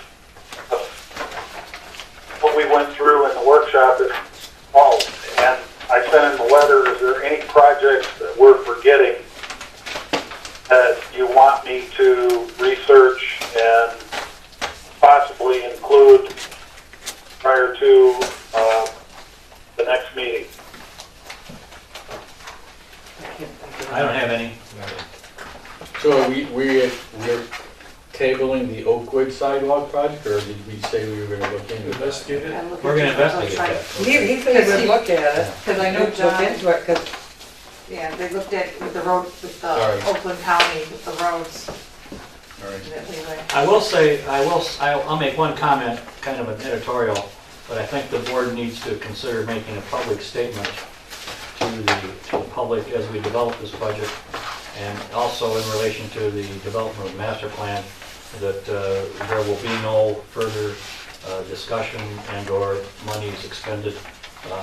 what we went through in the workshop is, and I sent in the letter, is there any projects that we're forgetting that you want me to research and possibly include prior to the next meeting? I don't have any. So we're tabling the Oakwood sidewalk project, or did we say we were gonna look into that? Investigate it. We're gonna investigate that. He said he would look at it. Because I know Look John, into it, 'cause yeah, they looked at with the road, with the Sorry. Oakland County, with the roads. All right. I will say, I'll make one comment, kind of an editorial, but I think the board needs to consider making a public statement to the public as we develop this budget, and also in relation to the development of the master plan, that there will be no further discussion and/or monies expended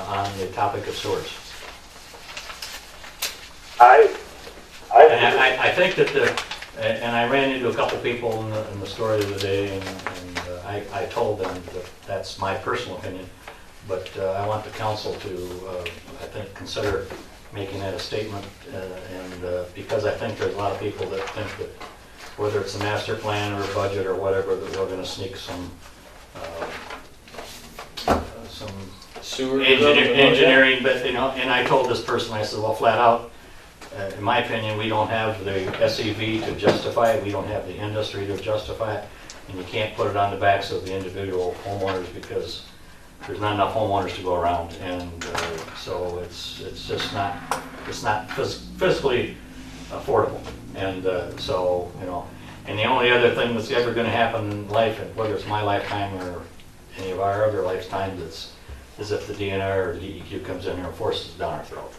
on the topic of sewers. And I think that and I ran into a couple people in the store the other day, and I told them that that's my personal opinion, but I want the council to, I think, consider making that a statement, and because I think there's a lot of people that think that whether it's a master plan or a budget or whatever, that we're gonna sneak some Sewer engineering, but, and I told this person, I said, well, flat out, in my opinion, we don't have the SEV to justify it, we don't have the industry to justify it, and you can't put it on the backs of the individual homeowners because there's not enough homeowners to go around, and so it's just not, physically affordable, and so, and the only other thing that's ever gonna happen in life, whether it's my lifetime or any of our other lifetimes, is if the DNR or the DEQ comes in here and forces it down our throat.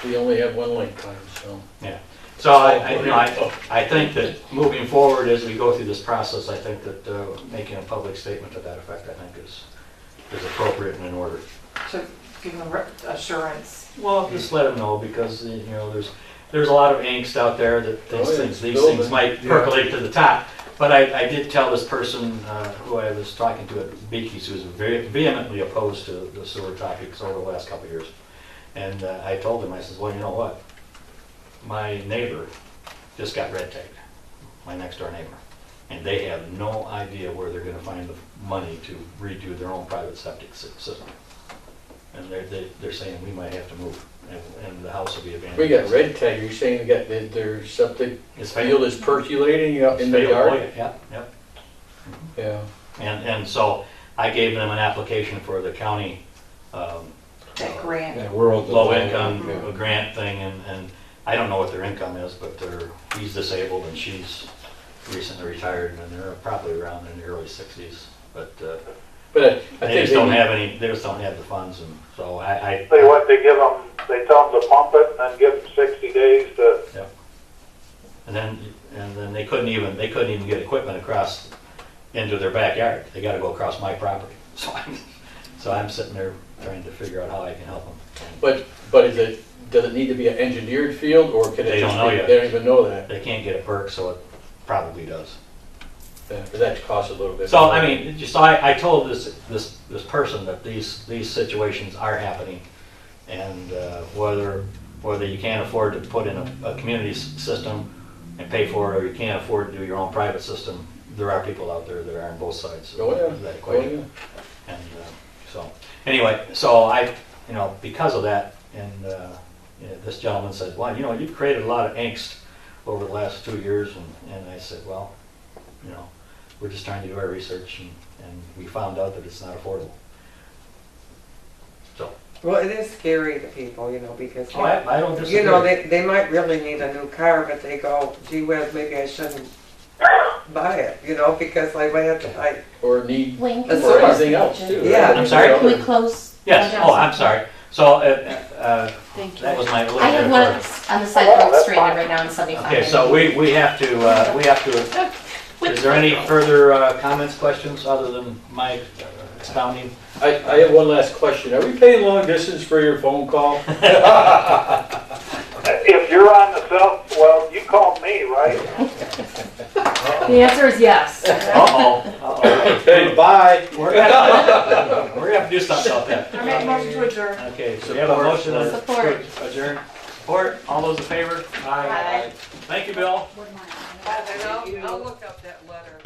We only have one lifetime, so. Yeah. So I think that moving forward as we go through this process, I think that making a public statement to that effect, I think is appropriate and in order. To give them assurance. Well, just let them know, because there's a lot of angst out there that these things might percolate to the top. But I did tell this person who I was talking to at Beakey's, who was very vehemently opposed to the sewer topics over the last couple of years. And I told him, I says, well, you know what? My neighbor just got red tagged, my next door neighbor. And they have no idea where they're gonna find the money to redo their own private septic system. And they're saying we might have to move, and the house will be abandoned. We got red tag, you're saying that their septic It's field is percolating out in the failed. Oh, yard? yeah, yep. Yeah. And so I gave them an application for the county That grant. That world. low income grant thing, and I don't know what their income is, but he's disabled and she's recently retired, and they're probably around in the early 60s. But But I they think just don't have any. They just don't have the funds, and so I Tell you what, they tell them to pump it and then give them 60 days to, and then they couldn't even get equipment across into their backyard. They got to go across my property. So I'm sitting there trying to figure out how I can help them. But does it need to be an engineered field, or can it They just don't know be, yet. they don't even know that? They can't get a perk, so it probably does. Yeah, 'cause that costs a little bit. So I mean, I told this person that these situations are happening, and whether you can't afford to put in a community system and pay for it, or you can't afford to do your own private system, there are people out there that are on both sides Oh, yeah. of that Oh, equation. yeah. And so anyway, so I, because of that, and this gentleman said, well, you've created a lot of angst over the last 2 years, and I said, well, we're just trying to do our research, and we found out that it's not affordable. So, Well, it is scary to people, because, I don't disagree. they might really need a new car, but they go, gee whiz, maybe I shouldn't buy it, because I went, Or need Wayne, That's for all right. anything else too. Yeah. I'm sorry? Can we close? Yes, down oh, I'm some- sorry. So, Thank you. that was my little I have bit one of- on the side of Oak Street right now in 75. Okay, so we have to, is there any further comments, questions, other than my expounding? I have one last question. Are we paying long distance for your phone call? if you're on the well, you called me, right? The answer is yes. Uh-oh. Okay, bye. We're gonna have to do something about that. I make a motion to adjourn. Okay, so we have a motion to Support. adjourn. Support, all those in favor? Aye. Thank you, Bill. What am I on? I'll look up that letter.